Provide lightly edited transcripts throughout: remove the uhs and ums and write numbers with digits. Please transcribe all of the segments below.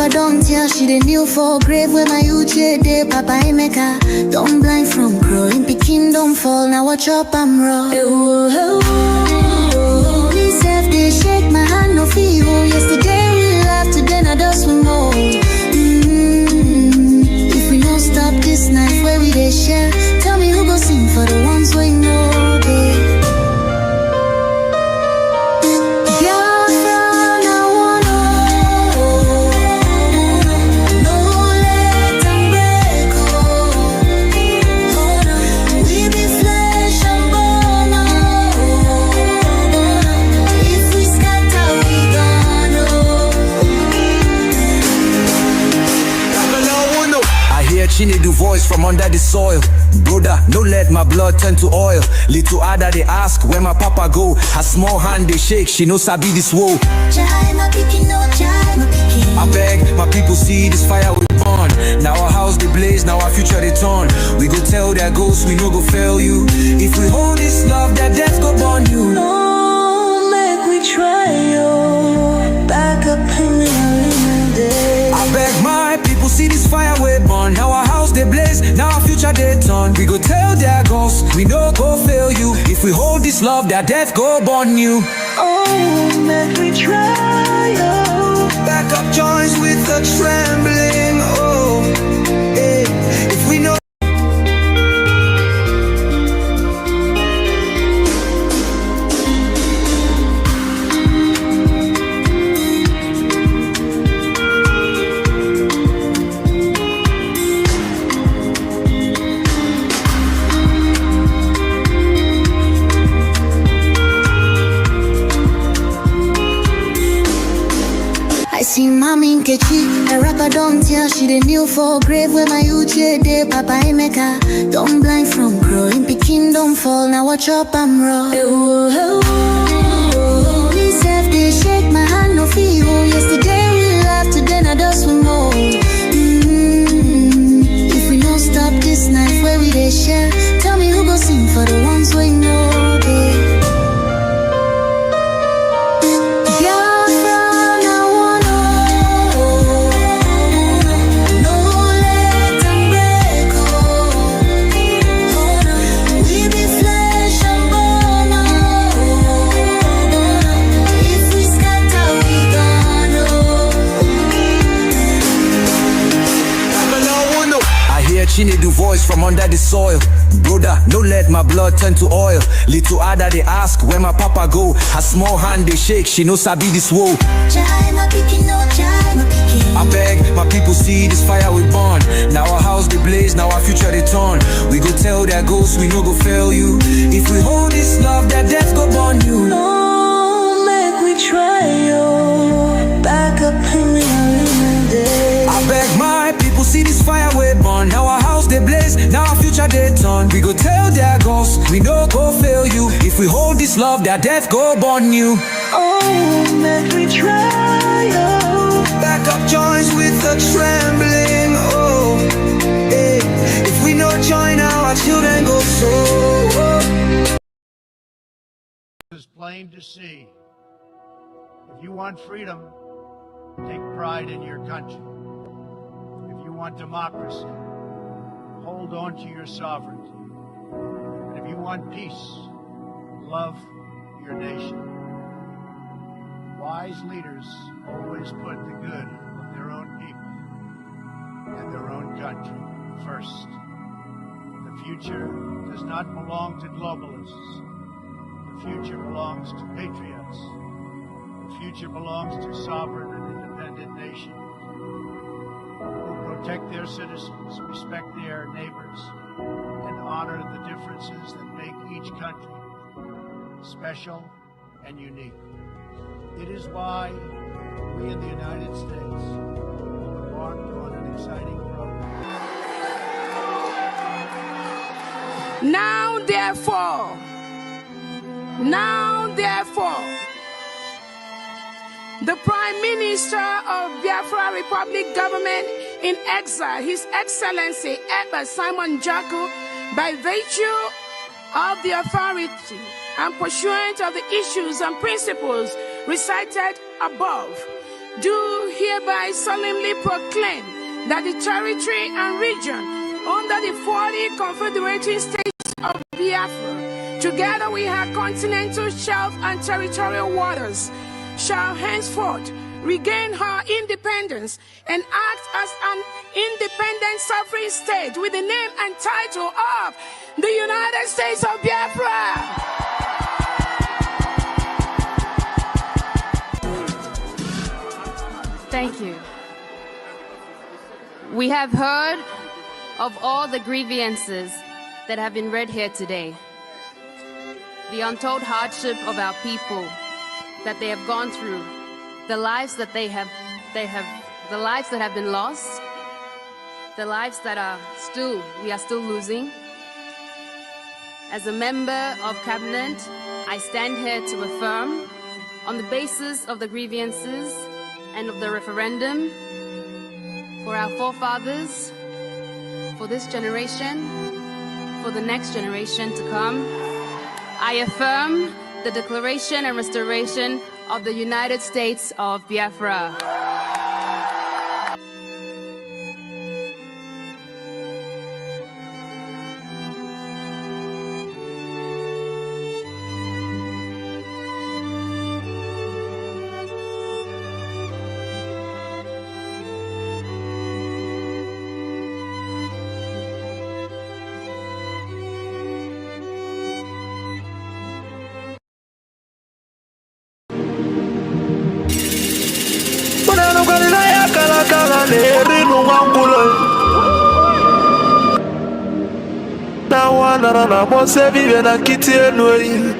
rapper don't tell she the kneel for grave where my youth day. Papa Emeka, don't blind from growing. Pikin don't fall, now watch up I'm raw. Me self they shake my hand no feel. Yesterday we laughed, today I just swing more. If we don't stop this night where we they share, tell me who go sing for the ones we know. She need the voice from under the soil. Brother, no let my blood turn to oil. Little Ada they ask where my papa go. Her small hand they shake, she knows I be this woe. I beg my people see this fire we burn. Now our house they blaze, now our future they turn. We go tell their ghosts we no go fail you. If we hold this love, their death go burn you. No, make we try yo. Back up in the day. I beg my people see this fire we burn. Now our house they blaze, now our future they turn. We go tell their ghosts we no go fail you. If we hold this love, their death go burn you. Oh, make we try yo. Back up joints with a trembling. Oh, hey. If we know. See mommy Nkechi, a rapper don't tell she the kneel for grave where my youth day. Papa Emeka, don't blind from growing. Pikin don't fall, now watch up I'm raw. Me self they shake my hand no feel. Yesterday we laughed, today I just swing more. If we don't stop this night where we they share, tell me who go sing for the ones we know. She need the voice from under the soil. Brother, no let my blood turn to oil. Little Ada they ask where my papa go. Her small hand they shake, she knows I be this woe. I beg my people see this fire we burn. Now our house they blaze, now our future they turn. We go tell their ghosts we no go fail you. If we hold this love, their death go burn you. No, make we try yo. Back up in the day. I beg my people see this fire we burn. Now our house they blaze, now our future they turn. We go tell their ghosts we no go fail you. If we hold this love, their death go burn you. Oh, make we try yo. Back up joints with a trembling. Oh, hey. If we no join now, our children go so. It's plain to see. If you want freedom, take pride in your country. If you want democracy, hold on to your sovereignty. And if you want peace, love your nation. Wise leaders always put the good of their own people and their own country first. The future does not belong to globalists. The future belongs to patriots. The future belongs to sovereign and independent nations who protect their citizens, respect their neighbors, and honor the differences that make each country special and unique. It is why we in the United States embarked on an exciting program. Now therefore, the Prime Minister of Biafra Republic Government in exile, His Excellency Edward Simon Jaku, by virtue of the authority and pursuant of the issues and principles recited above, do hereby solemnly proclaim that the territory and region under the 40 confederating states of Biafra, together with her continental shelf and territorial waters, shall henceforth regain her independence and act as an independent sovereign state with the name and title of the United States of Biafra. Thank you. We have heard of all the grievances that have been read here today. The untold hardship of our people that they have gone through, the lives that the lives that have been lost, the lives that we are still losing. As a member of cabinet, I stand here to affirm, on the basis of the grievances and of the referendum, for our forefathers, for this generation, for the next generation to come, I affirm the declaration and restoration of the United States of Biafra. Na wana na mose vive na kiti enui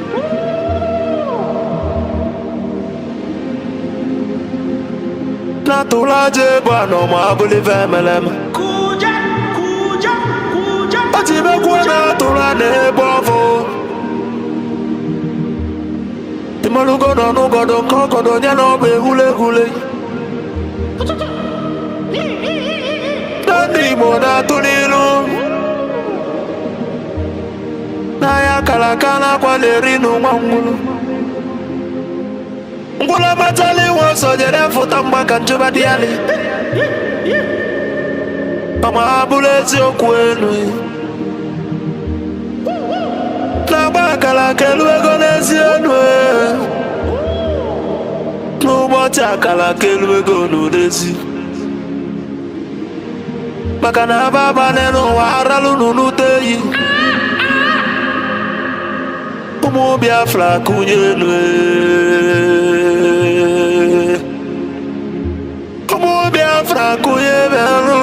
na tulaje bwana mabuli vemelem kuja atibe kuona tulane bovo timalugo no nugodo kokodo nya no be hule Nani mona tulilu na ya kalakana kwa lerinu mwangulu ngula matali woso jere futa mbaka njuba diali mama abulezi okwenu na bakala keluego nezi enwe n'ụbọchị akala keluego n'udezi maka na baba n'ụwa aralu n'unuteyi ụmụ Biafra kụnyenu ụmụ Biafra kụnyenu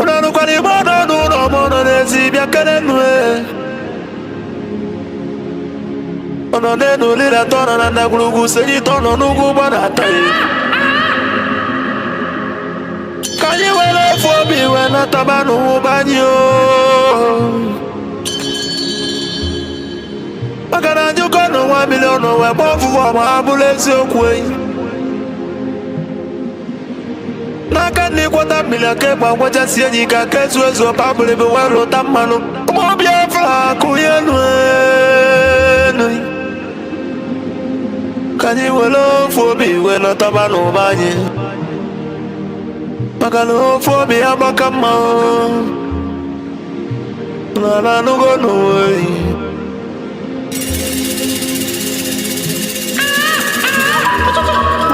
ụnanụkwana igbe ọnọdụ n'ọmọnọ n'ezi bịa kenenu ọnọ n'enu lila tọnọ na ndagwurugwu senyi tọnọ n'ugwu gbana ataghị Kanye wele fobi wena tabanu banyo Magana njuko no 1 million we bofu wa mabulezi okwe Naka ni kwata million ke kwa kwaja sienyi ka kesu ezo pabule be wero tamanu Umo Biafra kuyenu Kanye wele fobi wena tabanu banyo Makano fobi abakama Nana nugo nuwe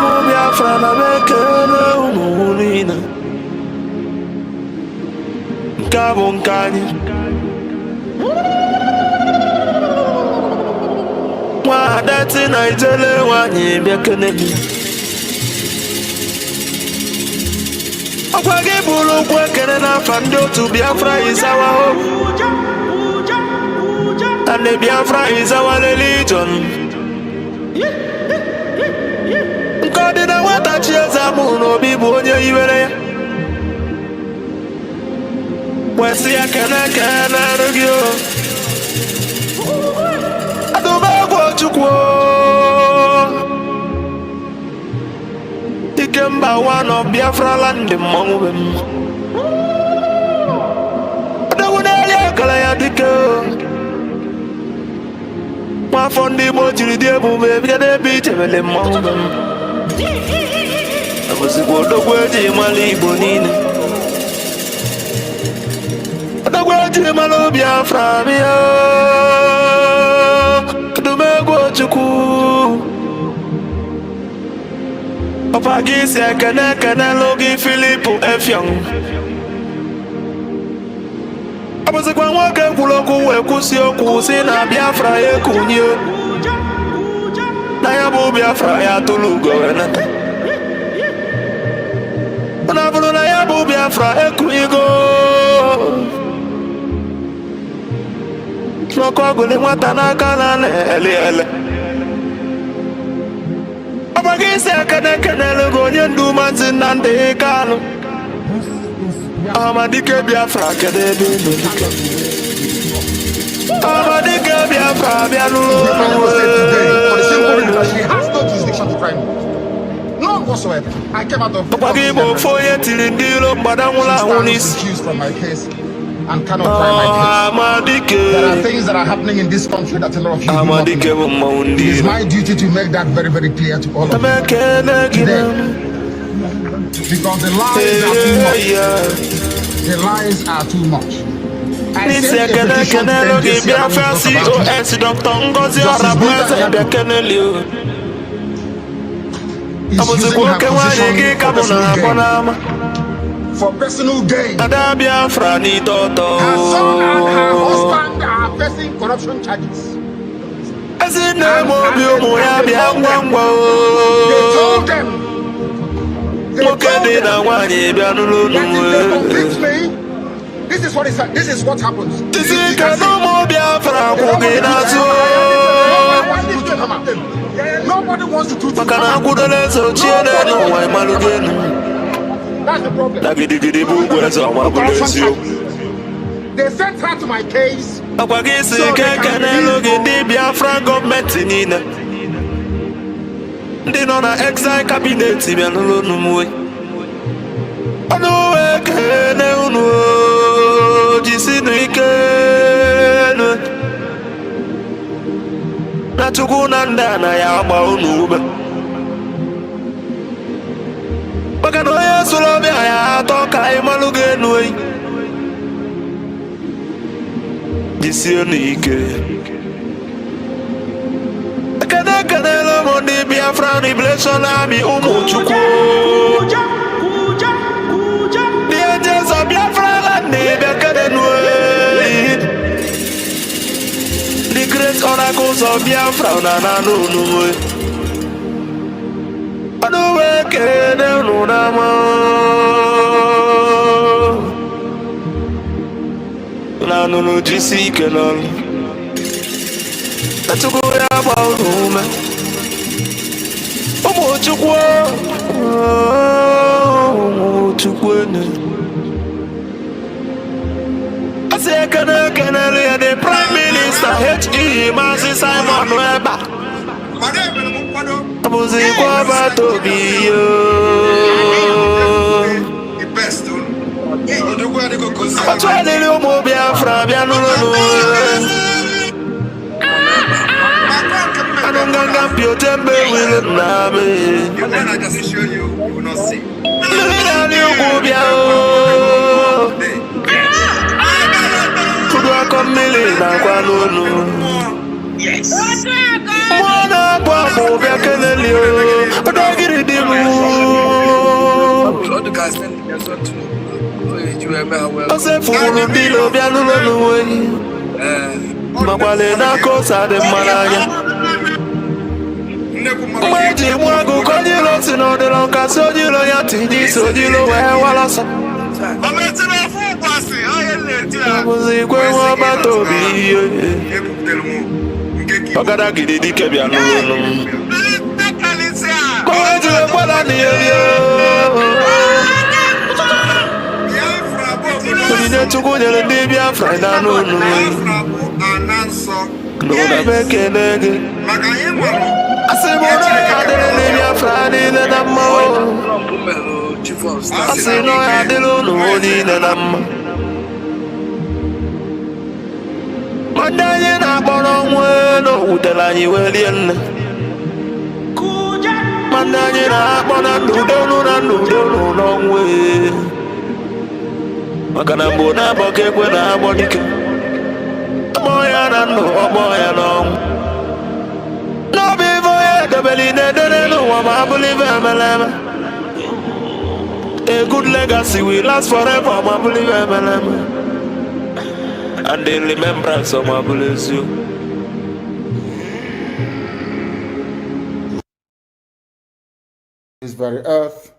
Mo Biafra na bekele umulina Nkabo nkani Mwadati na itele wanyi bekele Akwage bulu kwekene na fando to Biafra is our hope And the Biafra is our religion Nkodi na wata chieza muno bibu onye iwere Wesi ya kene rugio Adubagwo chukwo Ikemba one of Biafra land mongwem Adawune ya kala ya dike My phone the mochi the boom baby the beach evele mamba. Abuzi kodo kweji mali bonine. Kodo kweji malo Biafra miyo. Kudume go chuku. Papa gisi kene logi Philippe Efyong. Abuzi kwa mwake kuloku wekusi okusi na Biafra yekunye. Na yabu Biafra ya tulugo enata. Unabulu na yabu Biafra ekuigo. Noko gule mwata na kanane ele. Abagise kene logo nyendu manzi nande kalo. Amadike Biafra kede bindo. Amadike Biafra bianulo. She has no jurisdiction to try me. None whatsoever. I came out of the There accused from my case and cannot try my case. There are things that are happening in this country that a lot of you do not know. It is my duty to make that very, very clear to all of you today. Because the lies are too much. The lies are too much. I sent a petition to NJC for personal gain. Her son and her husband are facing corruption charges. They told them that if they convict me, this is what happens. Nobody wants to do That's the problem. They sent her to my case. So they can Biafra government in they don't exile cabinet. Natukunanda na ya ba unuba. Baka no ya sulobe ya toka imaluge nui. Jisionike. Kana lo mondi Biafra ni blesson ami umuchuku. Dia jesa Biafra la ni bekade nui. The great oracles of Biafra na no. Anu weke ne no nama. Na no jisi kenan. Atugo ya ba ume. Omo chukwene. Ase kana the Prime Minister H.E. Masi Simon Weba. Abuzi kwa batobio. Atwale le omo Biafra bianulo. Anonganga pio tembe wile nabe. Then I just show you, you will not see. Yes. Mandanye na bono mweno utelanyi welien. Mandanye na bono nudonu nongwe. Makana mbona boke kwena bonike. Moya na no moya no. No bivoye debeline dene no wama believe emeleme. A good legacy will last forever, my believe emeleme. And the remembrance of my bless you. This very earth.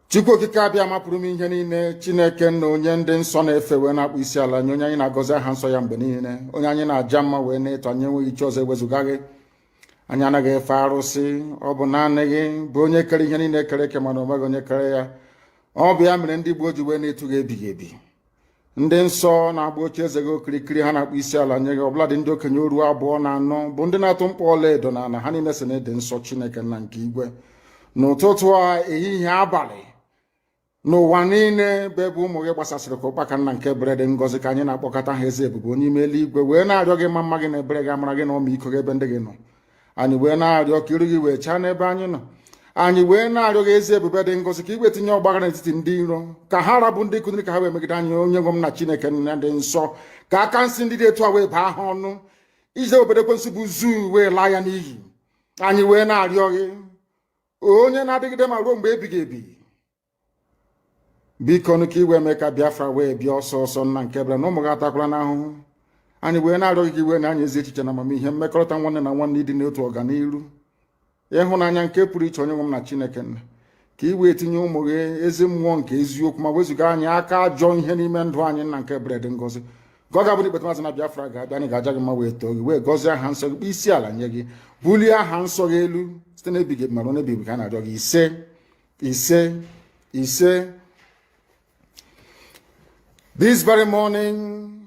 Chukwu okike abịa mapụrụ m ihe niile Chineke na onye ndị nsọ na-efe wee na-akpụ isi ala nye onye anyị na-agọzi aha nsọ ya mgbe niile onye anyị na-aja mma wee na-eto anyị enweghị iche ọzọ ewezuga gị anyị anaghị efe arụsị ọ bụ naanị gị bụ onye kere ihe niile kere eke mana onweghị onye kere ya ọ bụ ya mere ndị gboo ji wee na-etu gị ebighị ebi ndị nsọ na-agba oche eze gị okirikiri ha na-akpụ isi ala nye gị ọbụladị ndị okenye oru 2 na 4 bụ ndị na-atụ mkpọ ọlaedo na ala ha niile so na-ede nsọ Chineke nna nke igwe n'ụtụtụ a ehihie abalị n'ụwa niile bụ ebe ụmụ gị gbasasịrị ka ụkpaka nna nke berede ngọzi ka anyị na-akpọkọta ha eze ebube onye ime eluigwe wee na-arịọ gị mma gị na ebere gị amara gị na ọmịiko gị ebe ndị gị nọ anyị wee na-arịọ ka iru gị wee chaa n'ebe anyị nọ anyị wee na-arịọ gị ezi ebube dị ngọzi ka igwe tinye ọgbaghara n'etiti ndị iro ka ha rabụ ndị kụziri ka ha wee megide anyị onye nwe m na Chineke nna dị nsọ ka aka nsị ndị dị etu a wee baa ha ọnụ ije obodo ekwensu bụ zuu wee laa ya n'iyi anyị wee na-arịọ gị onye na-adịgide ma ruo mgbe ebighị ebi biko nụ ka iwe mee ka Biafra wee bịa ọsọ ọsọ nna nke bịara na ụmụ gị atakwala n'ahụhụ anyị wee na-arịọ gị iwe na anyị ezi echiche na amamihe mmekọrịta nwanne na nwanne ịdị n'otu ọganiru ịhụnanya nke pụrụ iche onye nwe m na Chineke nna ka iwe tinye ụmụ gị ezi mmụọ nke eziokwu ma wezuga anyị aka ajọ ihe n'ime ndụ anyị nna nke bred ngọzi ka ọ ga-abụ ikpeta maazị na Biafra ga-abịa anyị ga-aja gị mma wee too gị wee gọzie aha nsọ gị kpụ isi ala nye gị bulie aha nsọ gị elu site n'ebighị ebi mara n'ebighị ka a na-arịọ gị ise. This very morning,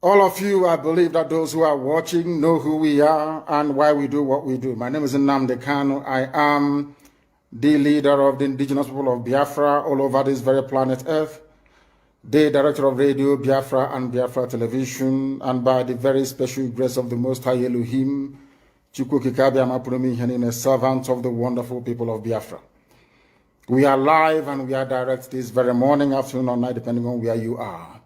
all of you, I believe that those who are watching know who we are and why we do what we do. My name is Nnamdi Kanu. I am the leader of the indigenous people of Biafra all over this very planet Earth, the director of Radio Biafra and Biafra Television, and by the very special grace of the Most High Elohim, Chukwu Kikabia Mapurumi Henine, servant of the wonderful people of Biafra. We are live and we are direct this very morning, afternoon, or night, depending on where you are.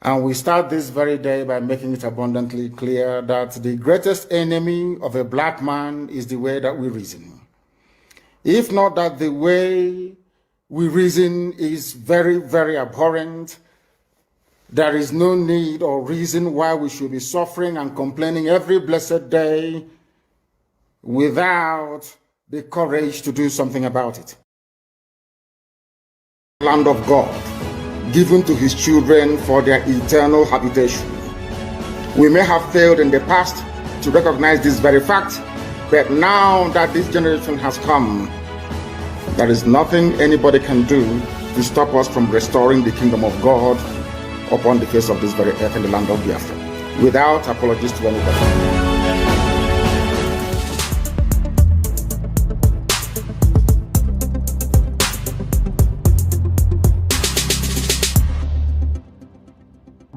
And we start this very day by making it abundantly clear that the greatest enemy of a black man is the way that we reason. If not that the way we reason is very, very abhorrent, there is no need or reason why we should be suffering and complaining every blessed day without the courage to do something about it. Land of God, given to his children for their eternal habitation. We may have failed in the past to recognize this very fact, but now that this generation has come, there is nothing anybody can do to stop us from restoring the kingdom of God upon the face of this very earth in the land of Biafra, without apologies to anybody.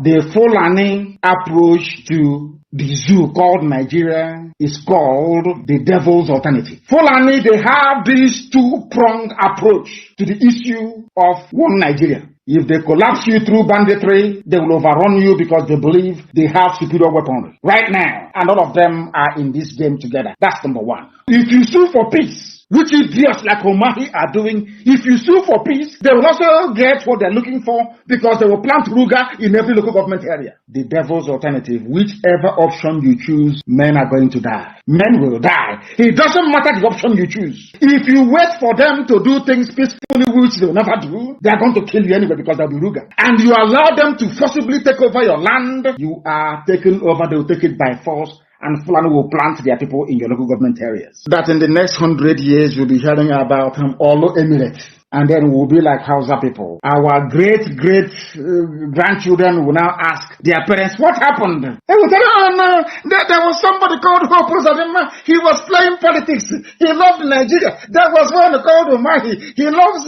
The Fulani approach to the zoo called Nigeria is called the devil's alternative. Fulani, they have this two-pronged approach to the issue of one Nigeria. If they collapse you through banditry, they will overrun you because they believe they have superior weaponry. Right now, and all of them are in this game together. That's number one. If you sue for peace, which idiots like Omahi are doing, if you sue for peace, they will also get what they're looking for because they will plant Ruga in every local government area. The devil's alternative, whichever option you choose, men are going to die. Men will die. It doesn't matter the option you choose. If you wait for them to do things peacefully, which they will never do, they are going to kill you anyway because they'll be Ruga. And you allow them to forcibly take over your land, you are taken over, they will take it by force. And Fulani will plant their people in your local government areas. That in the next 100 years, you'll be hearing about Olo Emirates. and then we'll be like Hausa people. Our great grandchildren will now ask their parents, what happened? They will tell, oh no, there was somebody called Hope Uzodinma. He was playing politics. He loved Nigeria. There was one called Umahi. He loves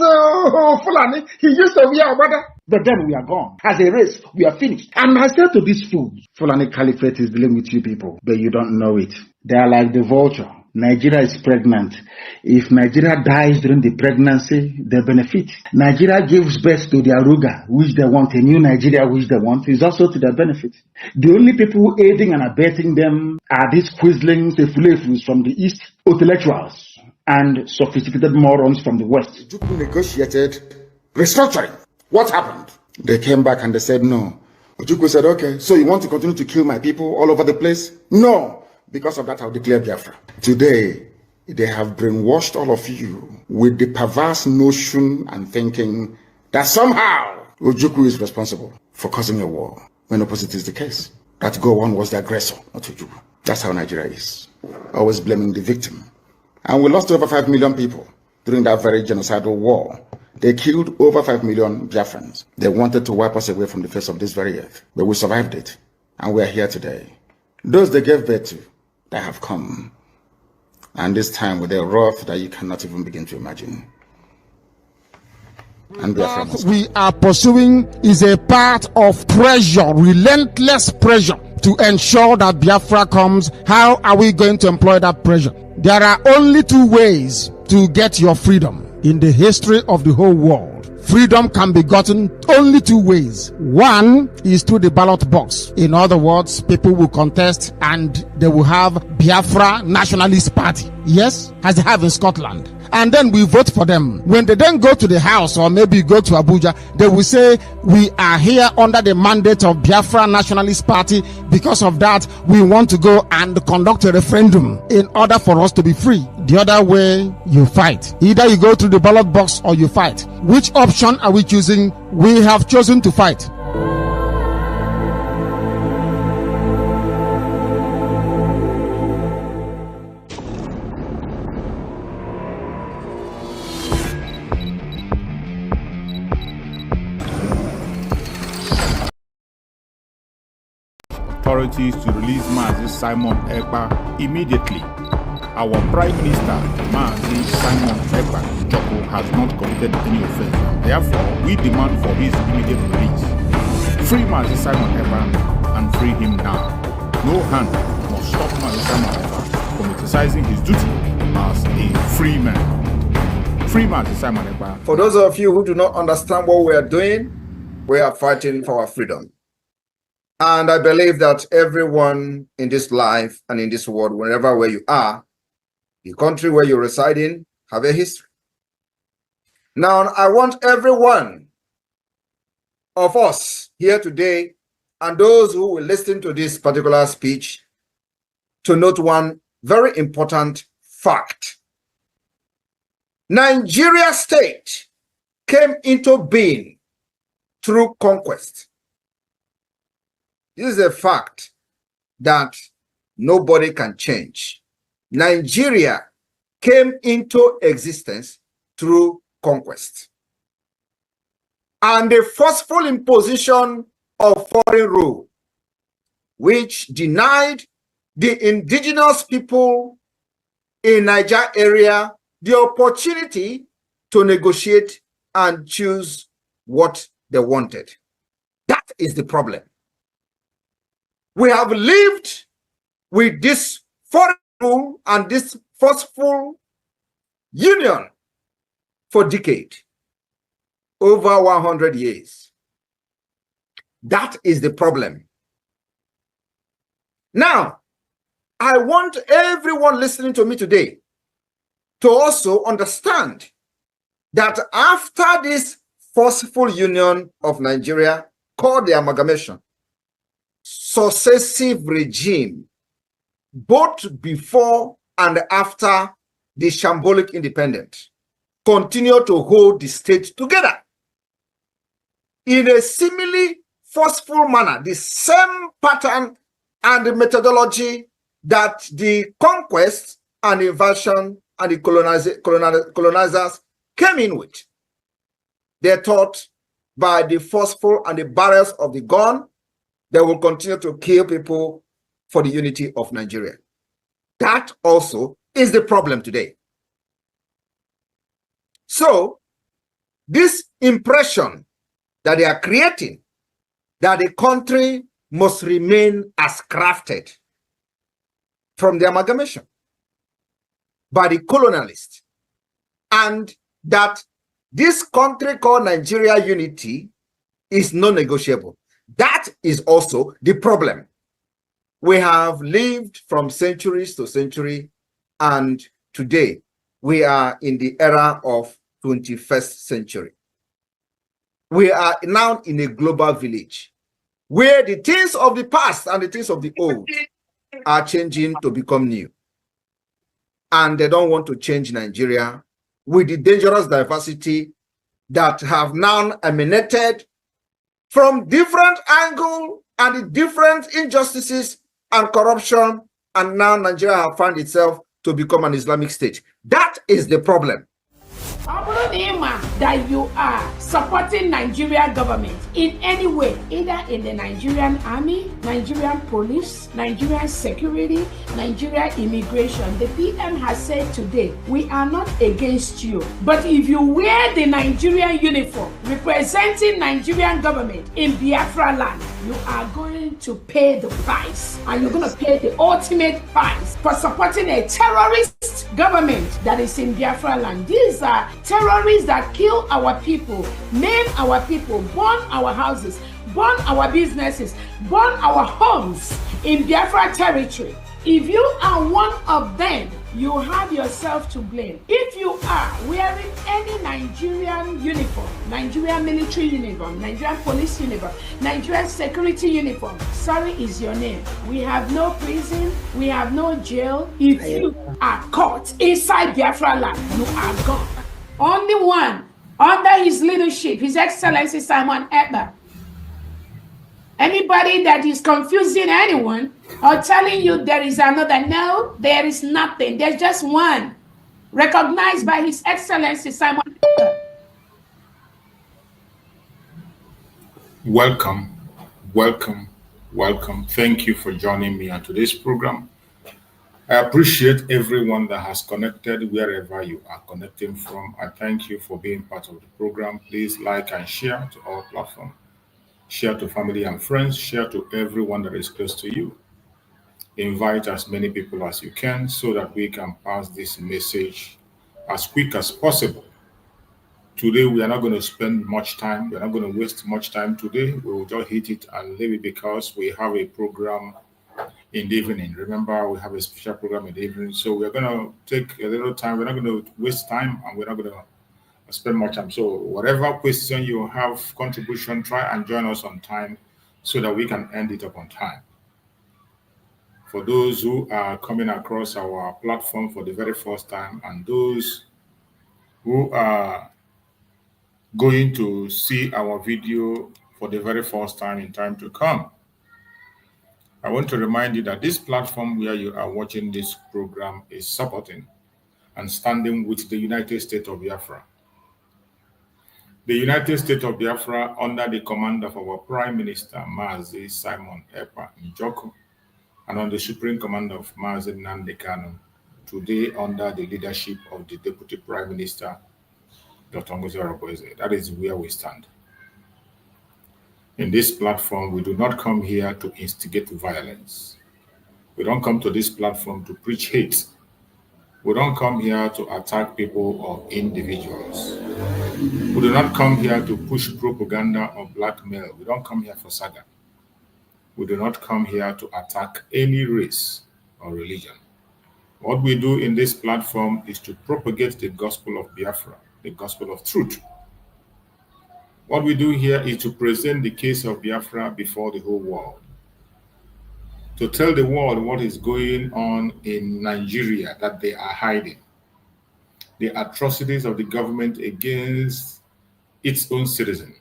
Fulani. He used to be our brother. But then we are gone. As a race, we are finished. And I said to these fools, Fulani Caliphate is dealing with you people, but you don't know it. They are like the vulture. Nigeria is pregnant. If Nigeria dies during the pregnancy, they benefit. Nigeria gives birth to the Aruga, which they want, a new Nigeria, which they want, is also to their benefit. The only people aiding and abetting them are these quislings, the fulefus from the East, intellectuals, and sophisticated morons from the West. Juku negotiated restructuring. What happened? They came back and they said no. Ojukwu said, okay, so you want to continue to kill my people all over the place? No. Because of that, I'll declare Biafra. Today, they have brainwashed all of you with the perverse notion and thinking that somehow Ojukwu is responsible for causing a war, when opposite is the case. That Gowon was the aggressor, not Ojukwu. That's how Nigeria is. Always blaming the victim. And we lost over 5 million people during that very genocidal war. They killed over 5 million Biafrans. They wanted to wipe us away from the face of this very earth. But we survived it. And we are here today. Those they gave birth to, they have come. And this time with a wrath that you cannot even begin to imagine. And what we are pursuing is a part of pressure, relentless pressure, to ensure that Biafra comes. How are we going to employ that pressure? There are only two ways to get your freedom in the history of the whole world. Freedom can be gotten only two ways. One is through the ballot box. In other words, people will contest and they will have Biafra Nationalist Party. Yes, as they have in Scotland. And then we vote for them. When they then go to the house or maybe go to Abuja, they will say, we are here under the mandate of Biafra Nationalist Party. Because of that, we want to go and conduct a referendum in order for us to be free. The other way, you fight. Either you go through the ballot box or you fight. Which option are we choosing? We have chosen to fight. Authorities to release Mazi Simon Ekpa immediately. Our Prime Minister, Mazi Simon Ekpa Joko, has not committed any offense, and therefore we demand for his immediate release. Free Mazi Simon Ekpa and free him now. No hand must stop Mazi Simon Ekpa from exercising his duty as a free man. Free Mazi Simon Ekpa. For those of you who do not understand what we are doing, we are fighting for our freedom. And I believe that everyone in this life and in this world, wherever where you are, the country where you reside in, have a history. Now, I want every one of us here today and those who will listen to this particular speech to note one very important fact. Nigeria state came into being through conquest. This is a fact that nobody can change. Nigeria came into existence through conquest. And the forceful imposition of foreign rule, which denied the indigenous people in Niger area the opportunity to negotiate and choose what they wanted. That is the problem. We have lived with this foreign rule and this forceful union for decades, over 100 years. That is the problem. Now, I want everyone listening to me today to also understand that after this forceful union of Nigeria, called the amalgamation, successive regime, both before and after the shambolic independence, continue to hold the state together in a similarly forceful manner, the same pattern and the methodology that the conquest and invasion and the colonizers came in with. they're taught by the forceful and the barrels of the gun, they will continue to kill people for the unity of Nigeria. That also is the problem today. So, this impression that they are creating, that the country must remain as crafted from the amalgamation by the colonialists, and that this country called Nigeria unity is non-negotiable. That is also the problem. We have lived from centuries to century, and today we are in the era of 21st century. We are now in a global village where the things of the past and the things of the old are changing to become new. And they don't want to change Nigeria with the dangerous diversity that have now emanated from different angles and the different injustices and corruption, and now Nigeria has found itself to become an Islamic state. That is the problem. That you are supporting Nigerian government in any way, either in the Nigerian army, Nigerian police, Nigerian security, Nigerian immigration. The PM has said today, we are not against you, but if you wear the Nigerian uniform representing Nigerian government in Biafra land, you are going to pay the price, and you're going to pay the ultimate price for supporting a terrorist government that is in Biafra land. These are terrorists that kill our people, maim our people, burn our houses, burn our businesses, burn our homes in Biafra territory. If you are one of them, you have yourself to blame. If you are wearing any Nigerian uniform, Nigerian military uniform, Nigerian police uniform, Nigerian security uniform, sorry is your name. We have no prison, we have no jail. If you are caught inside Biafra land, you are gone. Only one, under his leadership, His Excellency Simon Ekpa. Anybody that is confusing anyone or telling you there is another, no, there is nothing. There's just one, recognized by His Excellency Simon Ekpa. Welcome, welcome, welcome. Thank you for joining me on today's program. I appreciate everyone that has connected wherever you are connecting from. I thank you for being part of the program. Please like and share to all platforms. Share to family and friends. Share to everyone that is close to you. Invite as many people as you can so that we can pass this message as quick as possible. Today, we are not going to spend much time. We're not going to waste much time today. We will just hit it and leave it because we have a program in the evening. Remember, we have a special program in the evening. So we're going to take a little time. We're not going to waste time, and we're not going to spend much time. So whatever question you have, contribution, try and join us on time so that we can end it up on time. For those who are coming across our platform for the very first time, and those who are going to see our video for the very first time in time to come, I want to remind you that this platform where you are watching this program is supporting and standing with the United States of Biafra. The United States of Biafra, under the command of our Prime Minister, Mazi Simon Ekpa Njoko, and on the Supreme Command of Mazi Nnamdi Kanu, today under the leadership of the Deputy Prime Minister, Dr. Ngozi Orongozi. That is where we stand. In this platform, we do not come here to instigate violence. We don't come to this platform to preach hate. We don't come here to attack people or individuals. We do not come here to push propaganda or blackmail. We don't come here for saga. We do not come here to attack any race or religion. What we do in this platform is to propagate the gospel of Biafra, the gospel of truth. What we do here is to present the case of Biafra before the whole world, to tell the world what is going on in Nigeria that they are hiding, the atrocities of the government against its own citizens,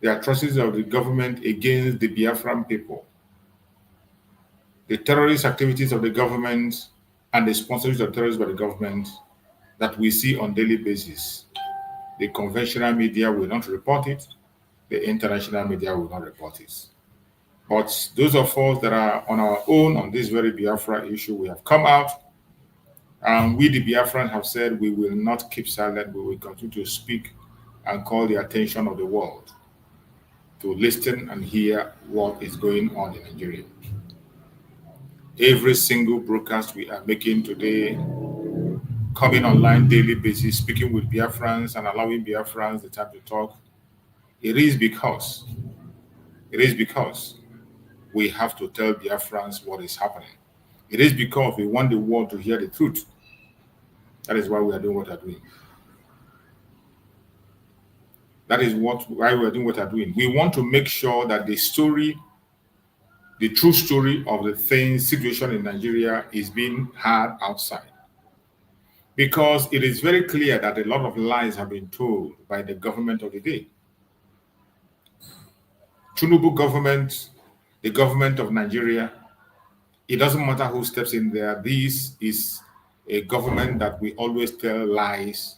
the atrocities of the government against the Biafran people, the terrorist activities of the government and the sponsorship of terrorism by the government that we see on a daily basis. The conventional media will not report it. The international media will not report it. But those of us that are on our own on this very Biafra issue, we have come out, and we, the Biafrans, have said we will not keep silent. We will continue to speak and call the attention of the world to listen and hear what is going on in Nigeria. Every single broadcast we are making today, coming online daily basis, speaking with Biafrans and allowing Biafrans the time to talk, it is because we have to tell Biafrans what is happening. It is because we want the world to hear the truth. That is why we are doing what we are doing. That is why we are doing what we are doing. We want to make sure that the story, the true story of the situation in Nigeria is being heard outside. Because it is very clear that a lot of lies have been told by the government of the day. Tinubu government, the government of Nigeria, it doesn't matter who steps in there. This is a government that will always tell lies,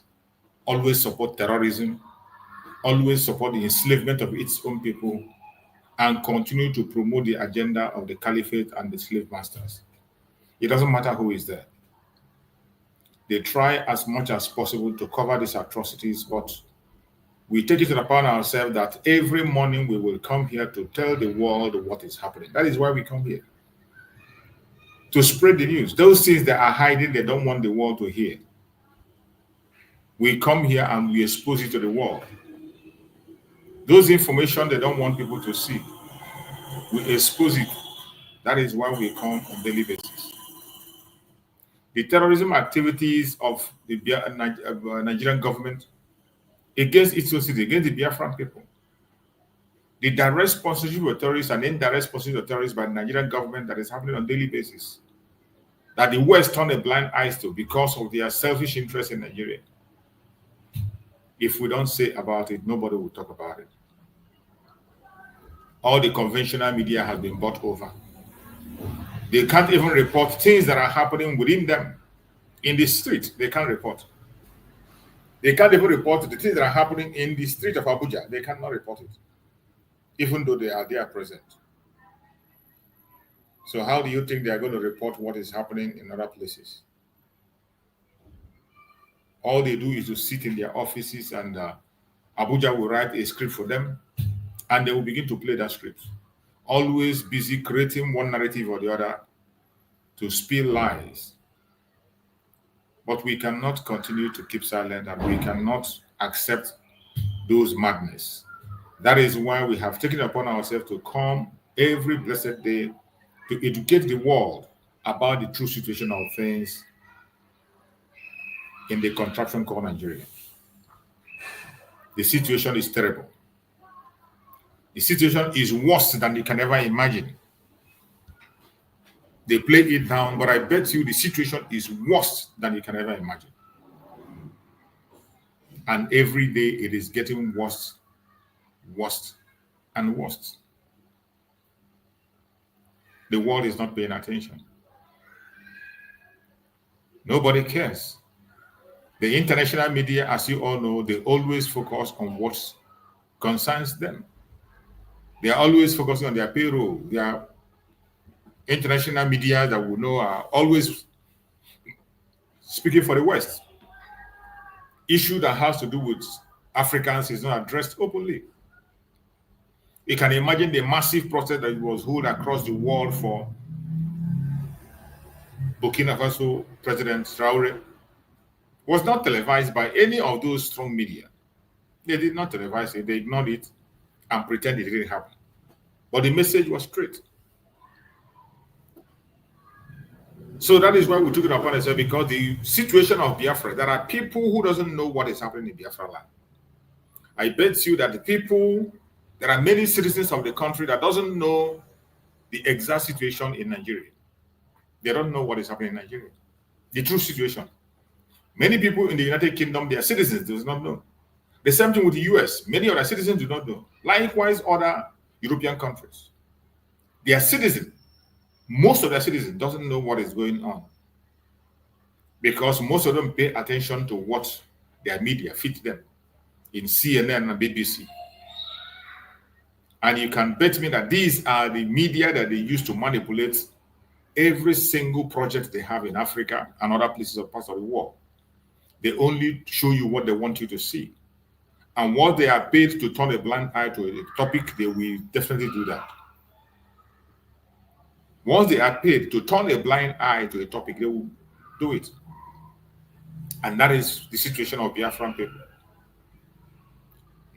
always support terrorism, always support the enslavement of its own people, and continue to promote the agenda of the caliphate and the slave masters. It doesn't matter who is there. They try as much as possible to cover these atrocities, but we take it upon ourselves that every morning we will come here to tell the world what is happening. That is why we come here. To spread the news. Those things that are hiding, they don't want the world to hear. We come here and we expose it to the world. Those information they don't want people to see, we expose it. That is why we come on a daily basis. The terrorism activities of the Nigerian government against its own citizens, against the Biafran people. The direct sponsorship of terrorists and indirect sponsorship of terrorists by the Nigerian government that is happening on a daily basis. That the West turn a blind eye to because of their selfish interest in Nigeria. If we don't say about it, nobody will talk about it. All the conventional media has been bought over. They can't even report things that are happening within them. In the street, they can't report. They can't even report the things that are happening in the street of Abuja. They cannot report it, even though they are there present. So how do you think they are going to report what is happening in other places? All they do is to sit in their offices and Abuja will write a script for them and they will begin to play that script. Always busy creating one narrative or the other to spill lies. But we cannot continue to keep silent and we cannot accept those madness. That is why we have taken upon ourselves to come every blessed day to educate the world about the true situation of things in the contraption called Nigeria. The situation is terrible. The situation is worse than you can ever imagine. They play it down, but I bet you the situation is worse than you can ever imagine. And every day it is getting worse, worse, and worse. The world is not paying attention. Nobody cares. The international media, as you all know, they always focus on what concerns them. They are always focusing on their payroll. Their international media that we know are always speaking for the West. Issue that has to do with Africans is not addressed openly. You can imagine the massive protest that was held across the world for Burkina Faso President Traoré was not televised by any of those strong media. They did not televise it. They ignored it and pretended it didn't happen. But the message was straight. So that is why we took it upon ourselves, because the situation of Biafra, there are people who doesn't know what is happening in Biafra land. I bet you that there are many citizens of the country that doesn't know the exact situation in Nigeria. They don't know what is happening in Nigeria. The true situation. Many people in the United Kingdom, their citizens do not know. The same thing with the US. Many of their citizens do not know. Likewise, other European countries. Their citizens, most of their citizens doesn't know what is going on. Because most of them pay attention to what their media feeds them. in CNN and BBC. And you can bet me that these are the media that they use to manipulate every single project they have in Africa and other places of parts of the world. They only show you what they want you to see. And what they are paid to turn a blind eye to a topic, they will definitely do that. Once they are paid to turn a blind eye to a topic, they will do it. And that is the situation of Biafran people.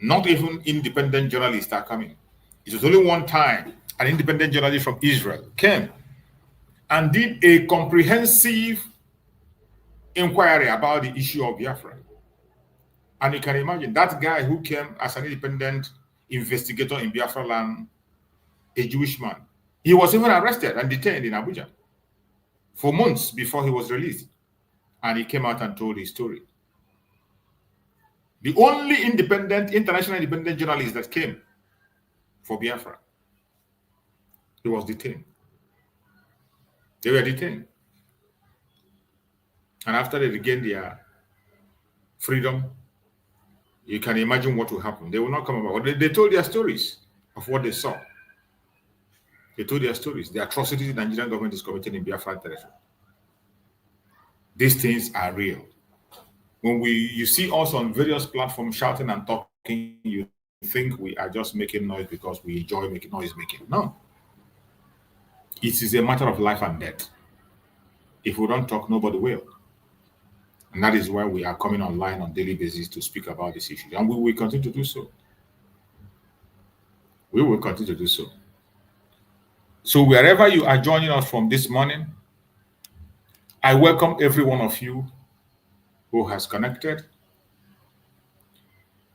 Not even independent journalists are coming. It was only one time an independent journalist from Israel came and did a comprehensive inquiry about the issue of Biafra. And you can imagine that guy who came as an independent investigator in Biafra land, a Jewish man. He was even arrested and detained in Abuja for months before he was released. And he came out and told his story. The only international independent journalist that came for Biafra, he was detained. They were detained. And after they regained their freedom, you can imagine what will happen. They will not come about. They told their stories of what they saw. They told their stories, the atrocities the Nigerian government is committing in Biafra territory. These things are real. When you see us on various platforms shouting and talking, you think we are just making noise because we enjoy making noise making. No. It is a matter of life and death. If we don't talk, nobody will. And that is why we are coming online on a daily basis to speak about this issue. And we will continue to do so. We will continue to do so. So wherever you are joining us from this morning, I welcome every one of you who has connected.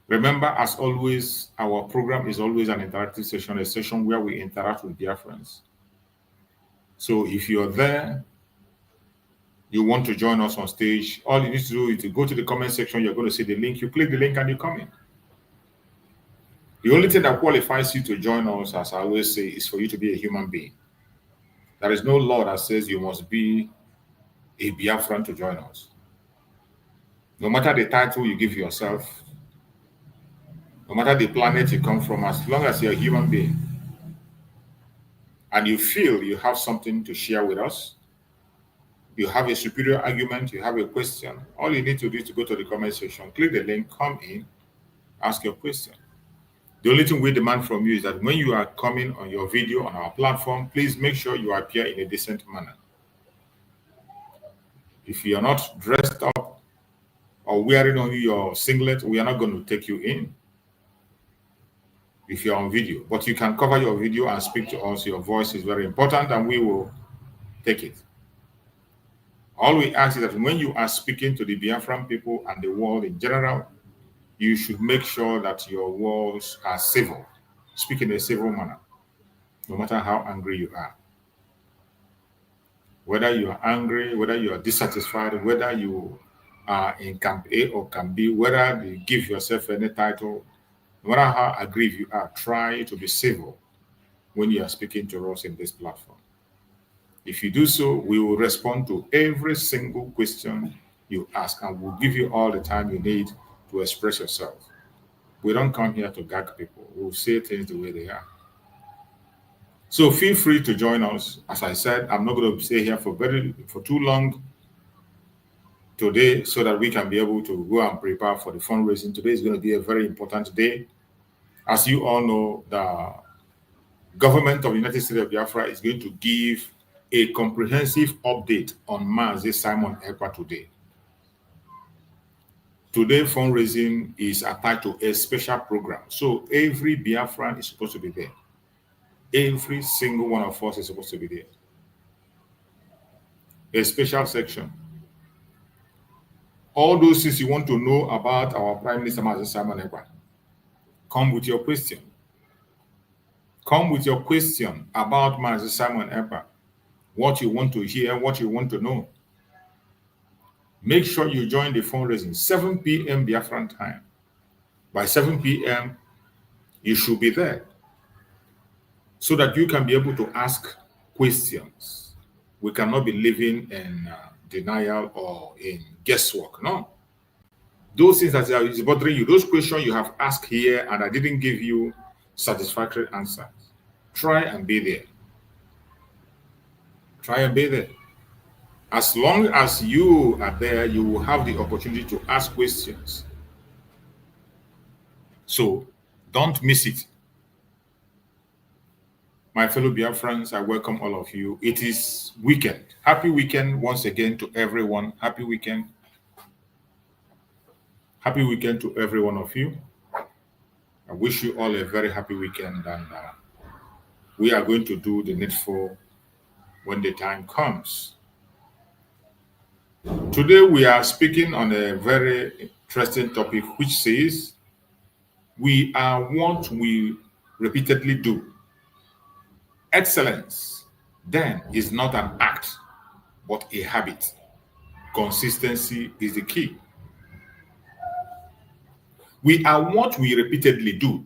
Remember, as always, our program is always an interactive session, a session where we interact with Biafrans. So if you're there, you want to join us on stage, all you need to do is to go to the comment section. You're going to see the link. You click the link and you come in. The only thing that qualifies you to join us, as I always say, is for you to be a human being. There is no law that says you must be a Biafran to join us. No matter the title you give yourself, no matter the planet you come from, as long as you're a human being and you feel you have something to share with us, you have a superior argument, you have a question, all you need to do is to go to the comment section, click the link, come in, ask your question. The only thing we demand from you is that when you are coming on your video on our platform, please make sure you appear in a decent manner. If you are not dressed up or wearing only your singlet, we are not going to take you in if you're on video. But you can cover your video and speak to us. Your voice is very important and we will take it. All we ask is that when you are speaking to the Biafran people and the world in general, you should make sure that your words are civil. Speak in a civil manner, no matter how angry you are. Whether you are angry, whether you are dissatisfied, whether you are in camp A or camp B, whether you give yourself any title, no matter how aggrieved you are, try to be civil when you are speaking to us in this platform. If you do so, we will respond to every single question you ask and we'll give you all the time you need to express yourself. We don't come here to gag people. We'll say things the way they are. So feel free to join us. As I said, I'm not going to stay here for too long today so that we can be able to go and prepare for the fundraising. Today is going to be a very important day. As you all know, the government of the United States of Biafra is going to give a comprehensive update on Mazi Simon Ekpa today. Today, fundraising is attached to a special program. So every Biafran is supposed to be there. Every single one of us is supposed to be there. A special section. All those things you want to know about our Prime Minister Mazi Simon Ekpa, come with your question. Come with your question about Mazi Simon Ekpa. What you want to hear, what you want to know. Make sure you join the fundraising, 7 p.m. Biafran time. By 7 p.m., you should be there so that you can be able to ask questions. We cannot be living in denial or in guesswork. No. those things that is bothering you, those questions you have asked here and I didn't give you satisfactory answers, try and be there. Try and be there. As long as you are there, you will have the opportunity to ask questions. So don't miss it. My fellow Biafrans, I welcome all of you. It is weekend. Happy weekend once again to everyone. Happy weekend. Happy weekend to every one of you. I wish you all a very happy weekend, and we are going to do the needful when the time comes. Today we are speaking on a very interesting topic, which says we are what we repeatedly do. Excellence then is not an act, but a habit. Consistency is the key. We are what we repeatedly do.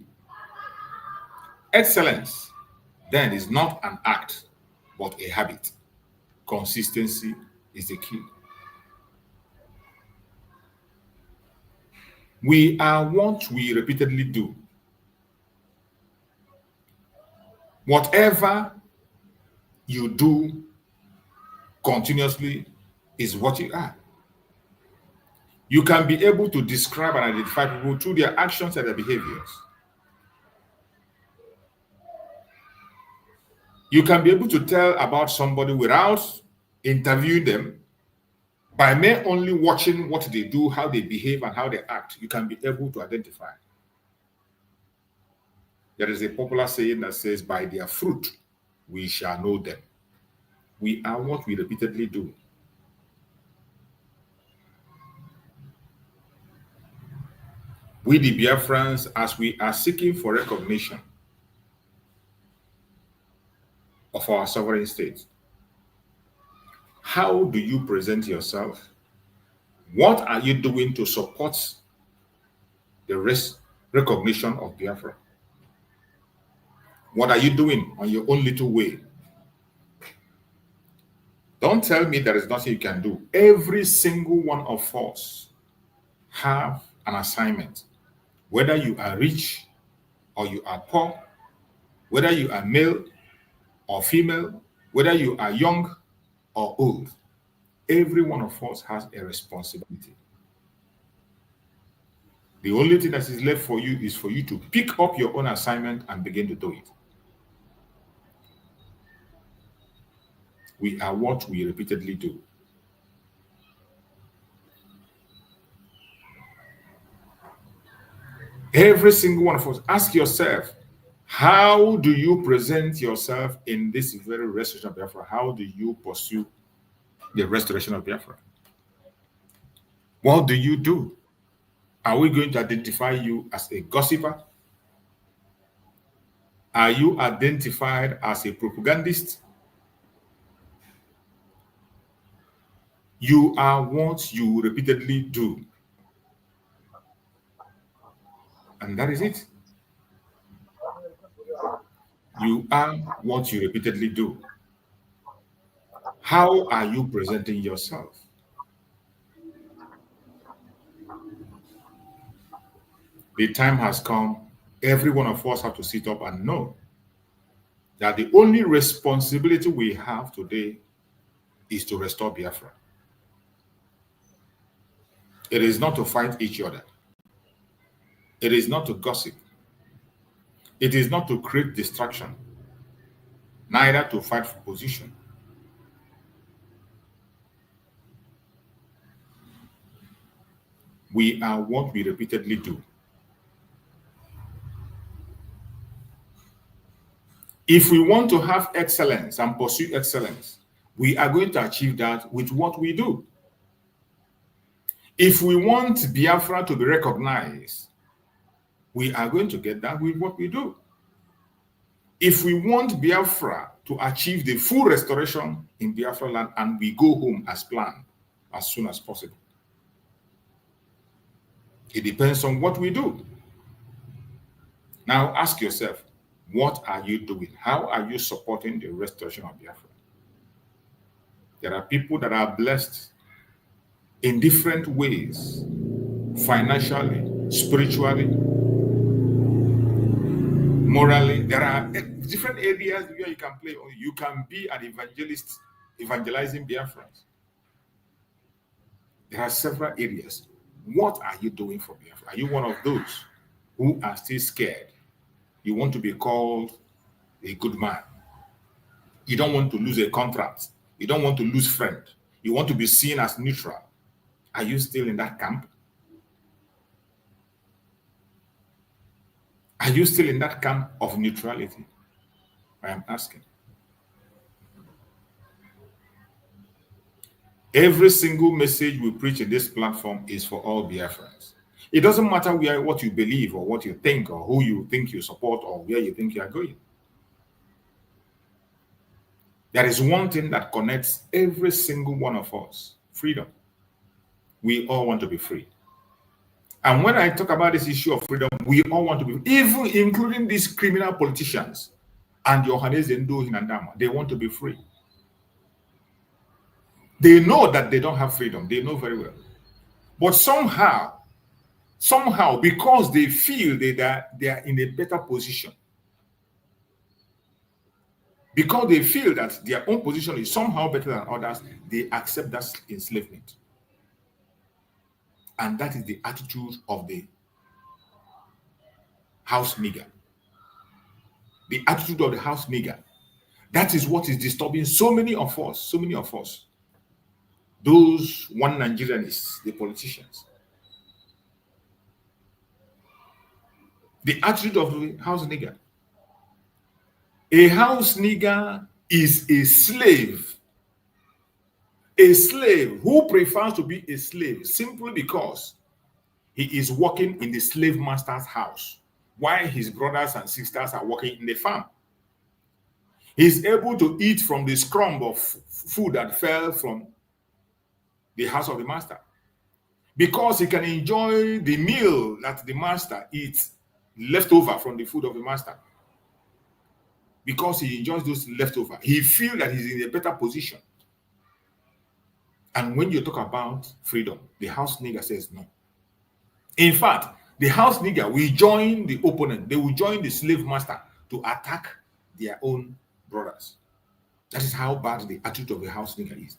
Excellence then is not an act, but a habit. Consistency is the key. We are what we repeatedly do. Whatever you do continuously is what you are. You can be able to describe and identify people through their actions and their behaviors. You can be able to tell about somebody without interviewing them. By mere only watching what they do, how they behave, and how they act, you can be able to identify. There is a popular saying that says, by their fruit, we shall know them. We are what we repeatedly do. We, the Biafrans, as we are seeking for recognition of our sovereign state, how do you present yourself? What are you doing to support the recognition of Biafra? What are you doing on your own little way? Don't tell me there is nothing you can do. Every single one of us have an assignment. Whether you are rich or you are poor, whether you are male or female, whether you are young or old, every one of us has a responsibility. The only thing that is left for you is for you to pick up your own assignment and begin to do it. We are what we repeatedly do. Every single one of us, ask yourself, how do you present yourself in this very restoration of Biafra? How do you pursue the restoration of Biafra? What do you do? Are we going to identify you as a gossiper? Are you identified as a propagandist? You are what you repeatedly do. And that is it. You are what you repeatedly do. How are you presenting yourself? The time has come. Every one of us have to sit up and know that the only responsibility we have today is to restore Biafra. It is not to fight each other. It is not to gossip. It is not to create distraction, neither to fight for position. We are what we repeatedly do. If we want to have excellence and pursue excellence, we are going to achieve that with what we do. If we want Biafra to be recognized, we are going to get that with what we do. If we want Biafra to achieve the full restoration in Biafra land and we go home as planned as soon as possible, it depends on what we do. Now ask yourself, what are you doing? How are you supporting the restoration of Biafra? There are people that are blessed in different ways financially, spiritually, morally. There are different areas where you can play. You can be an evangelist, evangelizing Biafrans. There are several areas. What are you doing for Biafra? Are you one of those who are still scared? You want to be called a good man. You don't want to lose a contract. You don't want to lose friend. You want to be seen as neutral. Are you still in that camp? Are you still in that camp of neutrality? I am asking. Every single message we preach in this platform is for all Biafrans. It doesn't matter what you believe or what you think or who you think you support or where you think you are going. There is one thing that connects every single one of us: freedom. We all want to be free. And when I talk about this issue of freedom, we all want to be, even including these criminal politicians and Johannes Endo Hinandama, they want to be free. They know that they don't have freedom. They know very well. But somehow, because they feel they are in a better position, because they feel that their own position is somehow better than others, they accept that enslavement. And that is the attitude of the house nigger. The attitude of the house nigger. That is what is disturbing so many of us. Those one Nigerianists, the politicians. The attitude of the house nigger. A house nigger is a slave. A slave who prefers to be a slave simply because he is working in the slave master's house while his brothers and sisters are working in the farm. He's able to eat from the scrum of food that fell from the house of the master because he can enjoy the meal that the master eats left over from the food of the master. Because he enjoys those leftover, he feels that he's in a better position. And when you talk about freedom, the house nigger says no. In fact, the house nigger will join the opponent. They will join the slave master to attack their own brothers. That is how bad the attitude of the house nigger is.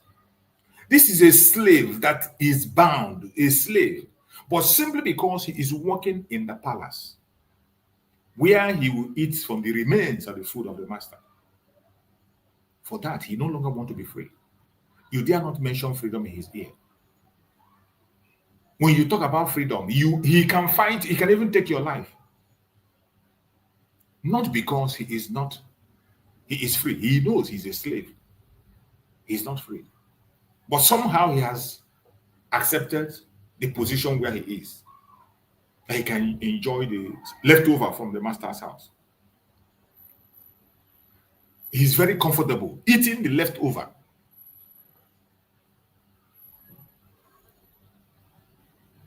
This is a slave that is bound, a slave, but simply because he is working in the palace, where he will eat from the remains of the food of the master. For that, he no longer wants to be free. You dare not mention freedom in his ear. When you talk about freedom, he can fight, he can even take your life. Not because he is free. He knows he's a slave. He's not free. But somehow he has accepted the position where he is. He can enjoy the leftover from the master's house. He's very comfortable eating the leftover.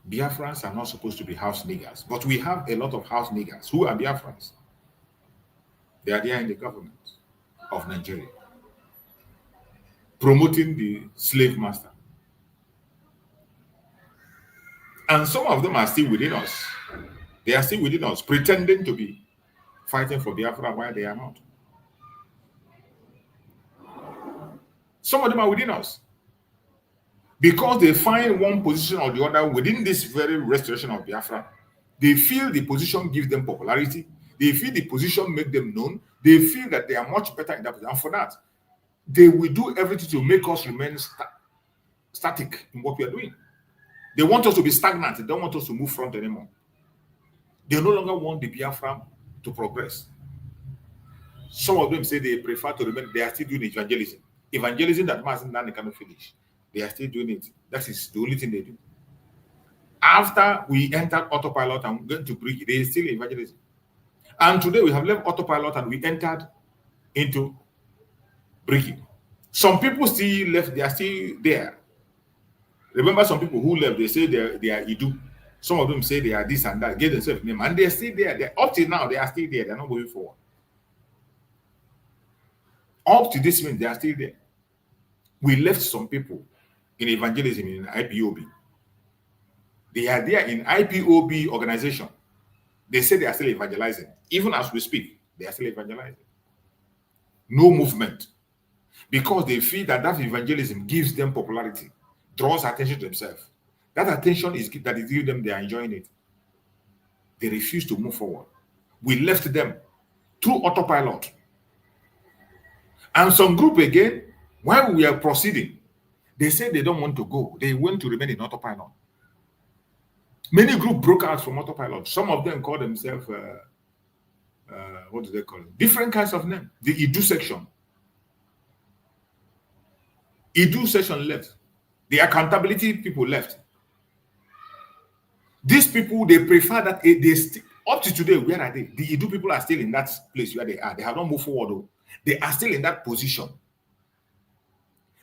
Biafrans are not supposed to be house niggers, but we have a lot of house niggers who are Biafrans. They are there in the government of Nigeria, promoting the slave master. And some of them are still within us. They are still within us, pretending to be fighting for Biafra while they are not. Some of them are within us. Because they find one position or the other within this very restoration of Biafra, they feel the position gives them popularity. They feel the position makes them known. They feel that they are much better in that position. And for that, they will do everything to make us remain static in what we are doing. They want us to be stagnant. They don't want us to move front anymore. They no longer want the Biafra to progress. Some of them say they prefer to remain. They are still doing evangelism. Evangelism that Mazen Nani cannot finish. They are still doing it. That is the only thing they do. After we entered autopilot and went to break, they are still evangelism. And today we have left autopilot and we entered into breaking. Some people still left, they are still there. Remember some people who left, they say they are Idu. Some of them say they are this and that, gave themselves name, and they're still there. They're, up till now, they are still there. They're not moving forward. Up to this minute, they are still there. We left some people in evangelism in IPOB. They are there in IPOB organization. They say they are still evangelizing. Even as we speak, they are still evangelizing. No movement. Because they feel that evangelism gives them popularity, draws attention to themselves. That attention is giving them, they are enjoying it. They refuse to move forward. We left them through autopilot. And some group again, while we are proceeding, they say they don't want to go. They want to remain in autopilot. Many groups broke out from autopilot. Some of them call themselves, what do they call it? Different kinds of names. The Idu section. Idu section left. The accountability people left. These people, they prefer that up to today, where are they? The Idu people are still in that place where they are. They have not moved forward though. They are still in that position.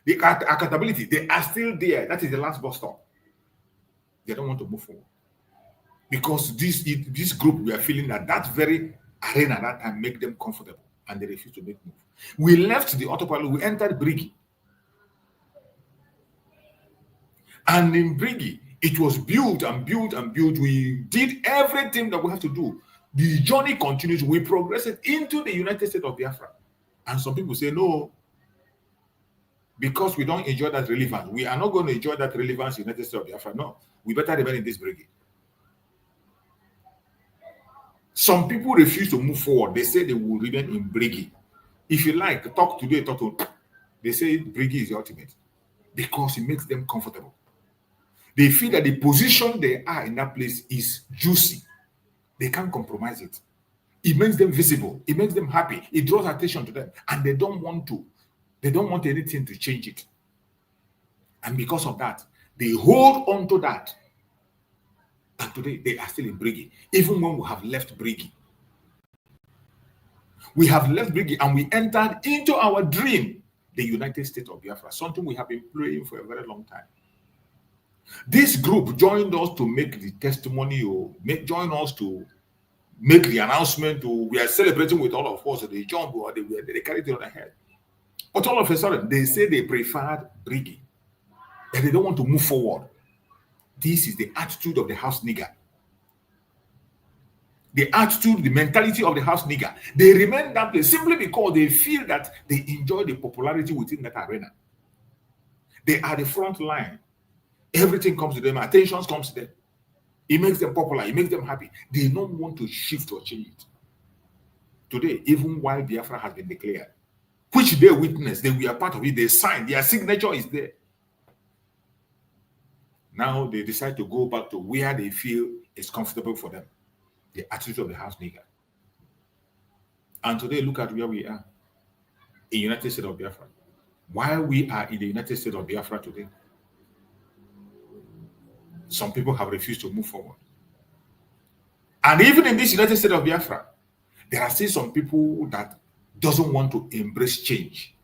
The accountability, they are still there. That is the last bus stop. They don't want to move forward. Because this group, we are feeling that very arena that time make them comfortable and they refuse to make move. We left the autopilot, we entered Brigi. And in Brigi, it was built and built and built. We did everything that we have to do. The journey continues. We progressed into the United States of Biafra. And some people say, no, because we don't enjoy that relevance. We are not going to enjoy that relevance in the United States of Biafra. No, we better remain in this Brigi. Some people refuse to move forward. They say they will remain in Brigi. If you like, talk today, talk to. They say Brigi is the ultimate because it makes them comfortable. They feel that the position they are in that place is juicy. They can't compromise it. It makes them visible. It makes them happy. It draws attention to them. And they don't want to. They don't want anything to change it. And because of that, they hold on to that. And today, they are still in Brigi. Even when we have left Brigi. We have left Brigi and we entered into our dream, the United States of Biafra. Something we have been praying for a very long time. This group joined us to make the testimony, or join us to make the announcement. We are celebrating with all of us. They jumped, or they carried it on their head. But all of a sudden, they say they preferred Brigi, and they don't want to move forward. This is the attitude of the house nigger. The attitude, the mentality of the house nigger. They remain that place simply because they feel that they enjoy the popularity within that arena. They are the front line. Everything comes to them, attention comes to them. It makes them popular, it makes them happy. They don't want to shift or change it. Today, even while Biafra has been declared, which they witnessed, they were part of it, they signed, their signature is there. Now they decide to go back to where they feel is comfortable for them. The attitude of the house nigger. And today, look at where we are in United States of Biafra. While we are in the United States of Biafra today, some people have refused to move forward. And even in this United States of Biafra, there are still some people that doesn't want to embrace change.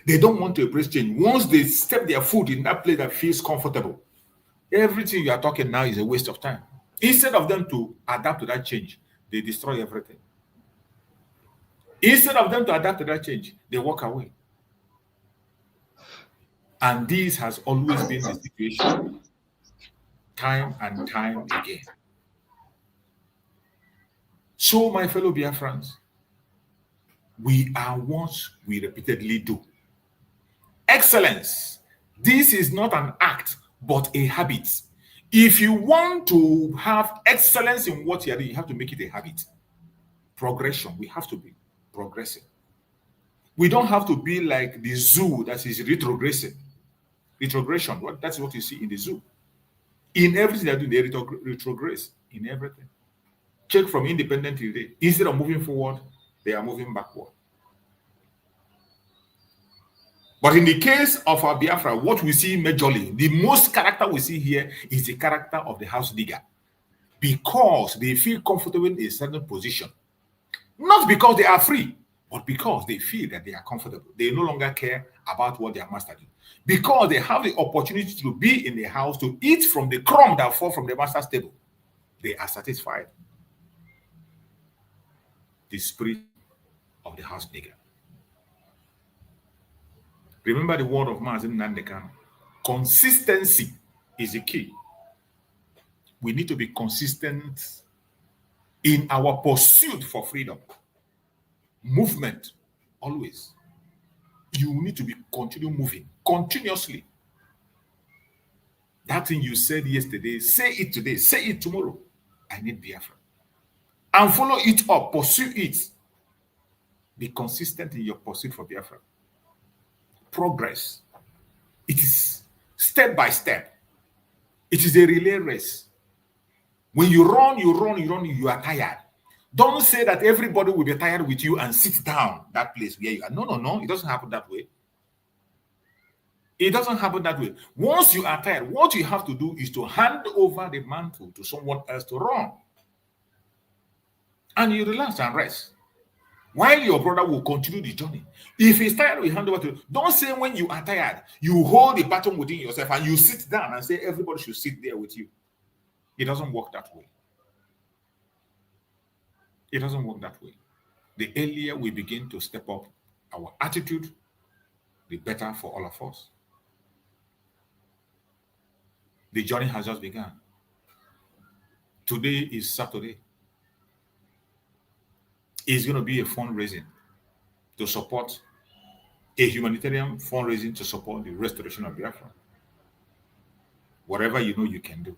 They don't want to embrace change. Once they step their foot in that place that feels comfortable, everything you are talking now is a waste of time. Instead of them to adapt to that change, they destroy everything. Instead of them to adapt to that change, they walk away. And this has always been the situation, time and time again. So, my fellow Biafrans, we are what we repeatedly do. Excellence. This is not an act, but a habit. If you want to have excellence in what you are doing, you have to make it a habit. Progression. We have to be progressive. We don't have to be like the zoo that is retrogressing. Retrogression, that's what you see in the zoo. In everything they do, they retrogress in everything. Check from independent today. Instead of moving forward, they are moving backward. But in the case of our Biafra, what we see majorly, the most character we see here is the character of the house digger. Because they feel comfortable in a certain position. Not because they are free, but because they feel that they are comfortable. They no longer care about what their master do. Because they have the opportunity to be in the house, to eat from the crumb that fall from the master's table. They are satisfied. The spirit of the house nigger. Remember the word of Mazin Nandekano. Consistency is the key. we need to be consistent in our pursuit for freedom. Movement, always. You need to be continue moving continuously. That thing you said yesterday, say it today, say it tomorrow. I need Biafra. And follow it up, pursue it. Be consistent in your pursuit for Biafra. Progress. It is step by step. It is a relay race. When you run, you are tired. Don't say that everybody will be tired with you and sit down that place where you are. No. It doesn't happen that way. It doesn't happen that way. Once you are tired, what you have to do is to hand over the mantle to someone else to run. And you relax and rest. While your brother will continue the journey. If he's tired, we hand over to you. Don't say when you are tired, you hold the baton within yourself and you sit down and say everybody should sit there with you. It doesn't work that way. It doesn't work that way. The earlier we begin to step up our attitude, the better for all of us. The journey has just begun. Today is Saturday. It's going to be a fundraising to support a humanitarian fundraising to support the restoration of Biafra. Whatever you know you can do,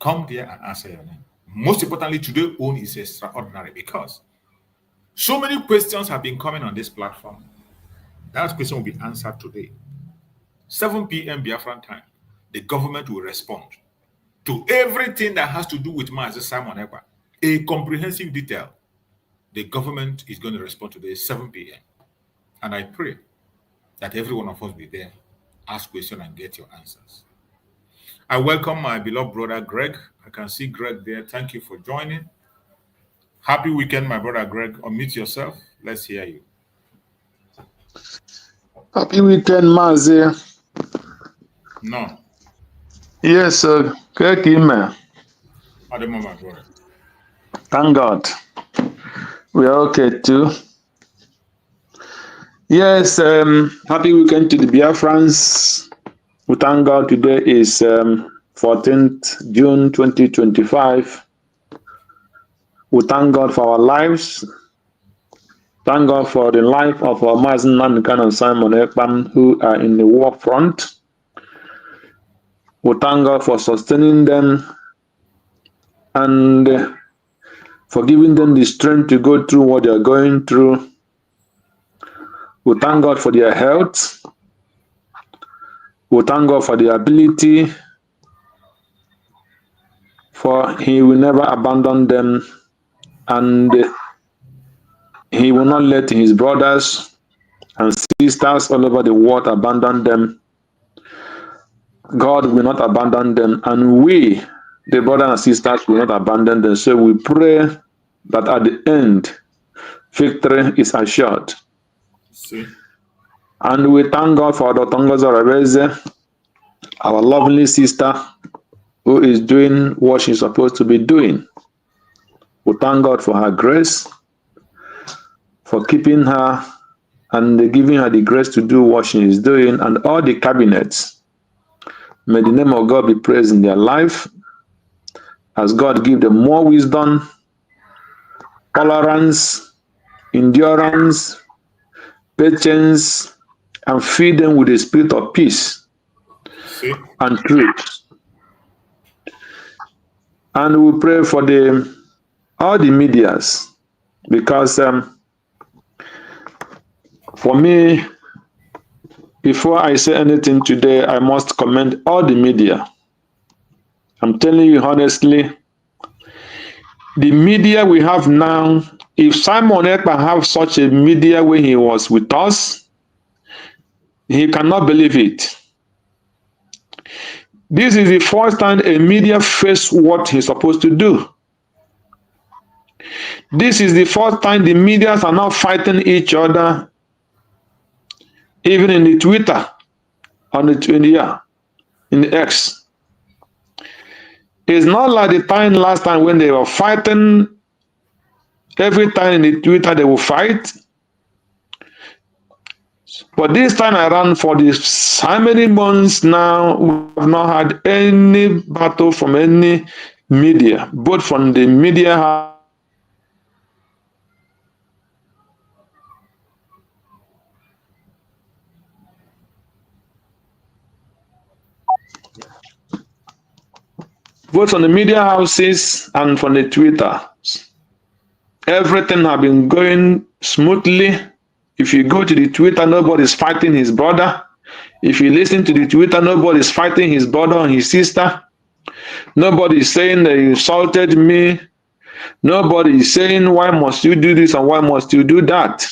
come there and answer your name. Most importantly, today's own is extraordinary because so many questions have been coming on this platform. That question will be answered today. 7 p.m. Biafran time. The government will respond to everything that has to do with Mazi Simon Ekpa. A comprehensive detail. The government is going to respond today, 7 p.m. And I pray that every one of us be there, ask questions and get your answers. I welcome my beloved brother, Greg. I can see Greg there. Thank you for joining. Happy weekend, my brother, Greg. Unmute yourself. Let's hear you. Happy weekend, Mazi. No. Yes, sir. At the moment, brother. Thank God. We are okay too. Yes, happy weekend to the Biafrans. We thank God today is 14th June 2025. We thank God for our lives. Thank God for the life of our Mazi Nankan and Simon Ekpa who are in the war front. We thank God for sustaining them and for giving them the strength to go through what they are going through. We thank God for their health. We thank God for their ability, for He will never abandon them and He will not let His brothers and sisters all over the world abandon them. God will not abandon them, and we, the brothers and sisters, will not abandon them. So we pray that at the end, victory is assured. See. And we thank God for Dr. Ngozi Orebeze, our lovely sister, who is doing what she's supposed to be doing. We thank God for her grace, for keeping her and giving her the grace to do what she is doing, and all the cabinets. May the name of God be praised in their life, as God give them more wisdom, tolerance, endurance, patience, and feed them with the spirit of peace and truth. And we pray for all the medias, because for me, before I say anything today, I must commend all the media. I'm telling you honestly, the media we have now, if Simon Ekpa have such a media when he was with us, he cannot believe it. This is the first time a media face what he's supposed to do. This is the first time the medias are now fighting each other, even in the Twitter, in the X. It's not like the time last time when they were fighting. Every time in the Twitter they will fight. But this time around, for this how many months now, we have not had any battle from any media, both from the media house. Both from the media houses and from the Twitter. Everything has been going smoothly. If you go to the Twitter, nobody's fighting his brother. If you listen to the Twitter, nobody's fighting his brother or his sister. Nobody is saying they insulted me. Nobody is saying, why must you do this and why must you do that?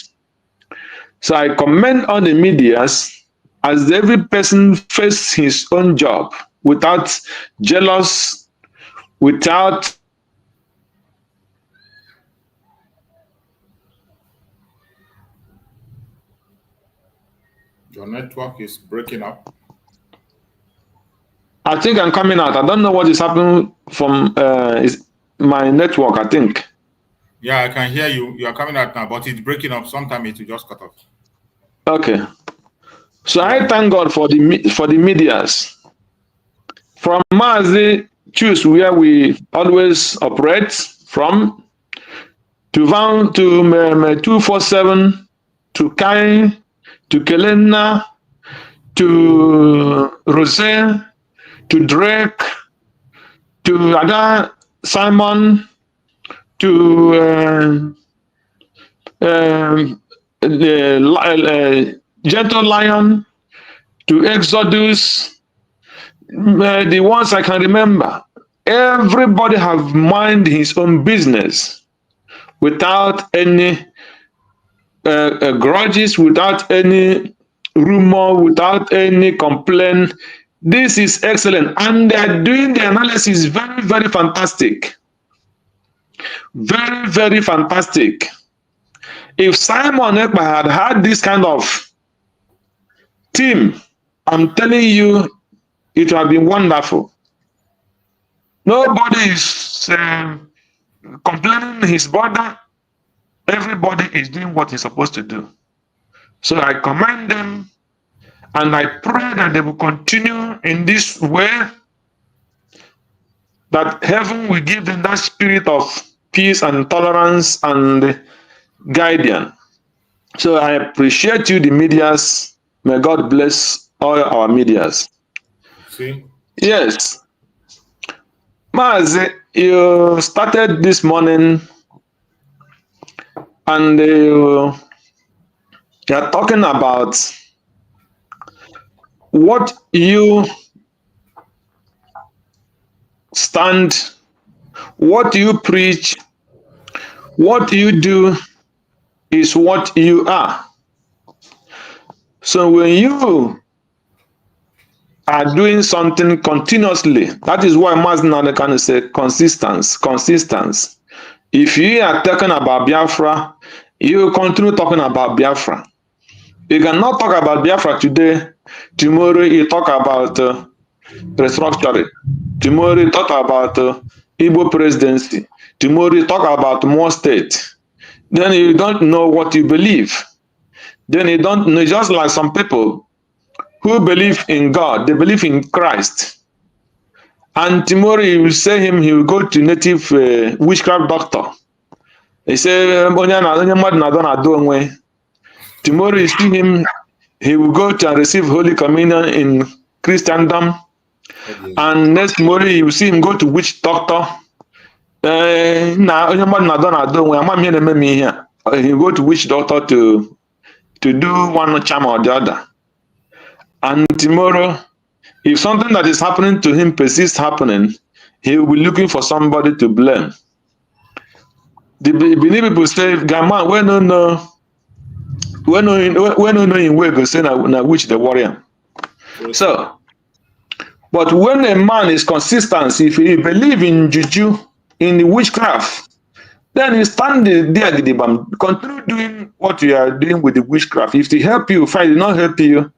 So I commend on the medias as every person faces his own job without jealous, without Your network is breaking up. I think I'm coming out. I don't know what is happening from my network, I think. Yeah, I can hear you. You are coming out now, but it's breaking up. Sometimes it will just cut off. Okay. So I thank God for the medias. From Mazi, choose where we always operate from, to Van, to 247, to Kai, to Kelena, to Rose, to Drake, to Ada Simon, to Gentle Lion, to Exodus, the ones I can remember. Everybody have mind his own business without any grudges, without any rumor, without any complaint. This is excellent, and they are doing the analysis very, very fantastic. Very, very fantastic. If Simon Ekpa had had this kind of team, I'm telling you, it would have been wonderful. Nobody is complaining his brother. Everybody is doing what he's supposed to do. So I commend them, and I pray that they will continue in this way, that heaven will give them that spirit of peace and tolerance and guidance. So I appreciate you, the medias. May God bless all our medias. See? Yes. Mazi, you started this morning and you are talking about what you stand, what you preach, what you do is what you are. So when you are doing something continuously, that is why Mazi can say consistency. If you are talking about Biafra, you continue talking about Biafra. You cannot talk about Biafra today, tomorrow you talk about restructuring, tomorrow you talk about Igbo presidency, tomorrow you talk about more state. Then you don't know what you believe. Then you don't know, just like some people who believe in God, they believe in Christ. And tomorrow you will say him, he will go to native witchcraft doctor. He say, tomorrow you see him, he will go to and receive Holy Communion in Christendom. And next morning you will see him go to witch doctor. He will go to witch doctor to do one charm or the other. And tomorrow, if something that is happening to him persists happening, he will be looking for somebody to blame. The Benin people say, Gama, when no in way go say na witch the warrior. So, but when a man is consistent, if he believe in juju, in the witchcraft, then you stand there, continue doing what you are doing with the witchcraft. If they help you, fine. If not help you,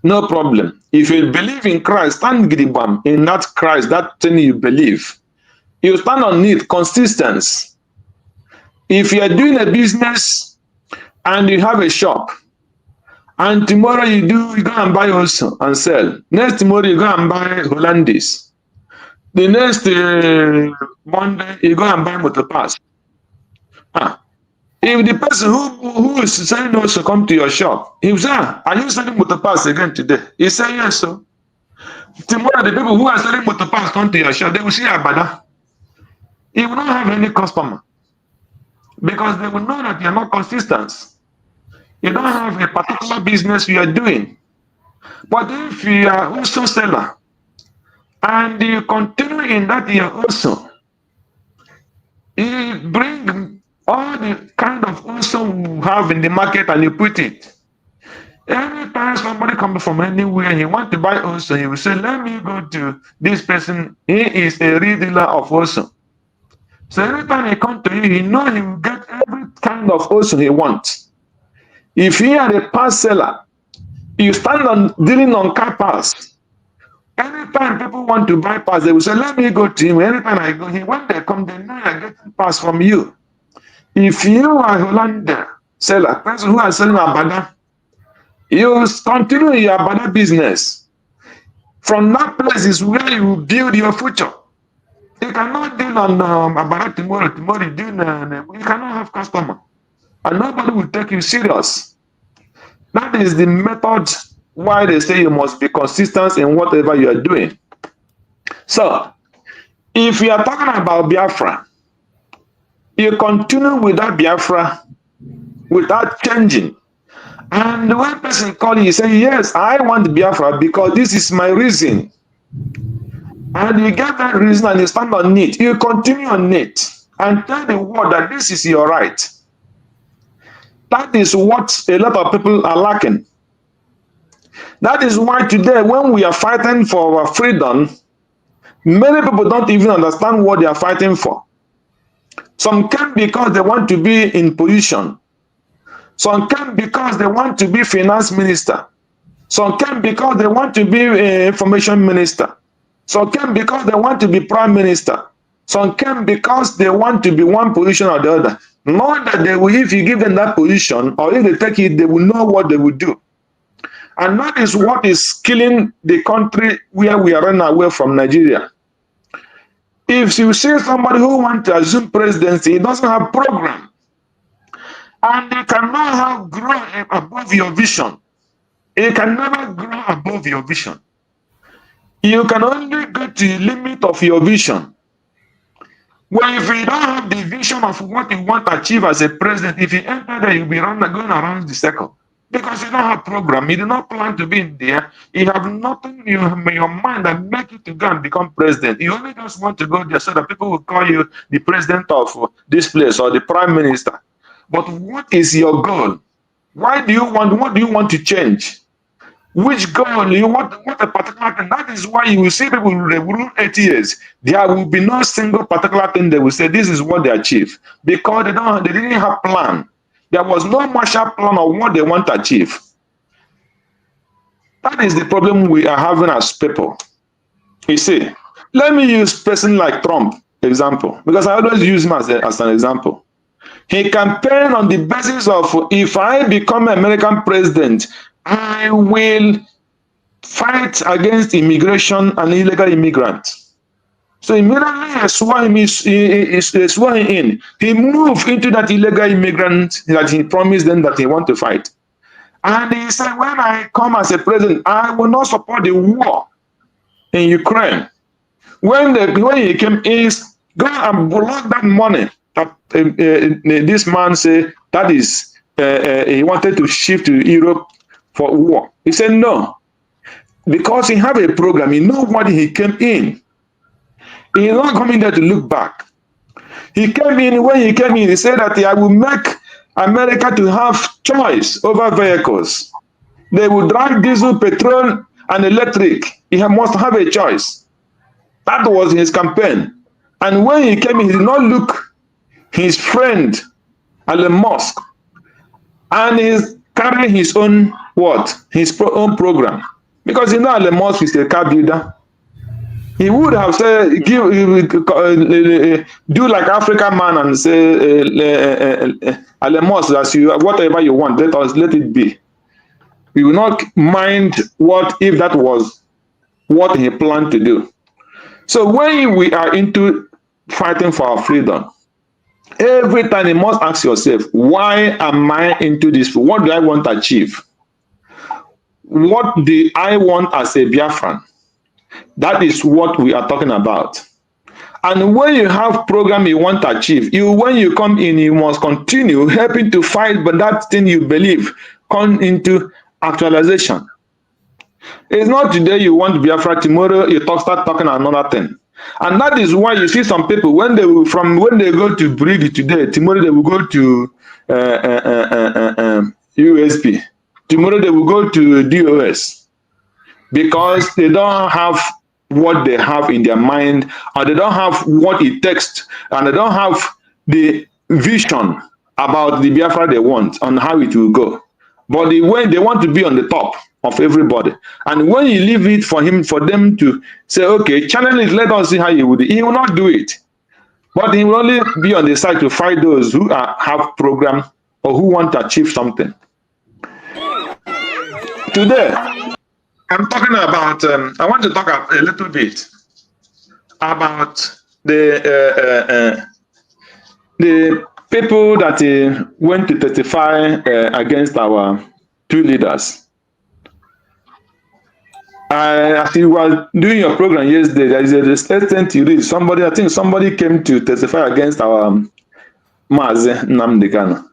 no problem. If you believe in Christ, stand gidibam in that Christ, that thing you believe. You stand on it, consistency. If you are doing a business and you have a shop, And tomorrow you go and buy also and sell. Next tomorrow you go and buy Hollandis. The next Monday you go and buy motor pass. If the person who is selling also come to your shop, he will say, are you selling motor pass again today? He say yes, so. Tomorrow the people who are selling motor pass come to your shop, they will see Abada. You will not have any customer because they will know that you are not consistent. You don't have a particular business you are doing. But if you are also seller and you continue in that year also, you bring all the kind of also you have in the market and you put it. Anytime somebody comes from anywhere, he want to buy also, he will say, let me go to this person. He is a real dealer of also. So anytime he comes to you, he know he will get every kind of also he wants. If you are a pass seller, you stand on dealing on car pass. Anytime people want to buy pass, they will say, let me go to him. Anytime I go, when they come, they know I get pass from you. If you are a Hollander seller, person who are selling Abada, you continue your Abada business. From that place is where you build your future. You cannot deal on Abada tomorrow you do, you cannot have customer. And nobody will take you serious. That is the method why they say you must be consistent in whatever you are doing. So, if you are talking about Biafra, you continue with that Biafra without changing. And when person call you say, yes, I want Biafra because this is my reason. And you get that reason and you stand on it. You continue on it and tell the world that this is your right. That is what a lot of people are lacking. That is why today, when we are fighting for our freedom, many people don't even understand what they are fighting for. Some came because they want to be in position. Some came because they want to be finance minister. Some came because they want to be information minister. Some came because they want to be prime minister. Some came because they want to be one position or the other. Not that they will, if you give them that position, or if they take it, they will know what they will do. And that is what is killing the country where we are running away from Nigeria. If you see somebody who wants to assume presidency, he doesn't have program. And you cannot have grow above your vision. You can never grow above your vision. You can only go to the limit of your vision. Well, if you don't have the vision of what you want to achieve as a president, if you enter there, you'll be going around the circle. Because you don't have program, you do not plan to be in there, you have nothing in your mind that make you to go and become president. You only just want to go there so that people will call you the president of this place or the prime minister. But what is your goal? What do you want to change? Which goal you want? What a particular thing? That is why you will see people rule 8 years. There will be no single particular thing they will say this is what they achieve because they didn't have plan. There was no Marshall plan of what they want to achieve. That is the problem we are having as people. You see, let me use person like Trump example because I always use him as an example. He campaigned on the basis of if I become American president, I will fight against immigration and illegal immigrants. So immediately I swore him in. He moved into that illegal immigrant that he promised them that he want to fight. And he said, when I come as a president, I will not support the war in Ukraine. When he came in, go and block that money that this man said that is he wanted to shift to Europe for war. He said no, because he have a program. He know what he came in. He's not coming there to look back. He came in. When he came in, he said that I will make America to have choice over vehicles. They will drive diesel, petrol, and electric. He must have a choice. That was his campaign. And when he came in, he did not look his friend Elon Musk, and he's carrying his own what? His own program. Because you know Elon Musk is a car builder. He would have said, do like African man and say, Elon Musk, as you whatever you want, let it be. We will not mind what if that was what he planned to do. So when we are into fighting for our freedom, every time you must ask yourself, why am I into this? What do I want to achieve? What do I want as a Biafran? That is what we are talking about. And when you have program you want to achieve, when you come in, you must continue helping to fight, but that thing you believe come into actualization. It's not today you want Biafra, tomorrow you start talking another thing. And that is why you see some people, when they go to Brig today, tomorrow they will go to USP. Tomorrow they will go to DOS, because they don't have what they have in their mind, or they don't have what it takes, and they don't have the vision about the Biafra they want on how it will go. But when they want to be on the top of everybody, and when you leave it for them to say, okay, channel it, let us see how you would do it, he will not do it. But he will only be on the side to fight those who have program or who want to achieve something. Today, I'm talking about, I want to talk a little bit about the people that went to testify against our two leaders. As you were doing your program yesterday, there is a statement you read. I think somebody came to testify against our Mazi Nnamdi Kanu.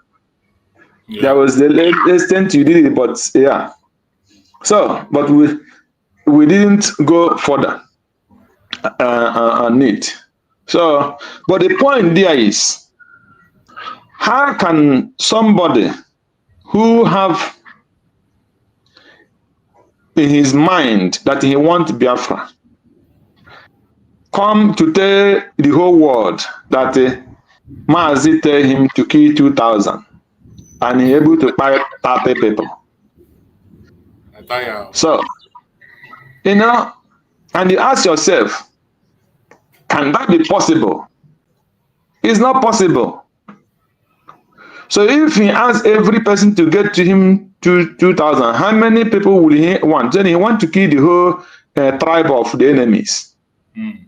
Yeah. There was the extent you did it, but yeah. So, but we didn't go further on it. So, but the point there is, how can somebody who have in his mind that he wants Biafra come to tell the whole world that Mazi tell him to kill 2,000 and he able to buy 30 people? So, and you ask yourself, can that be possible? It's not possible. So if he asks every person to get to him 2,000, how many people will he want? Then he want to kill the whole tribe of the enemies. Mm.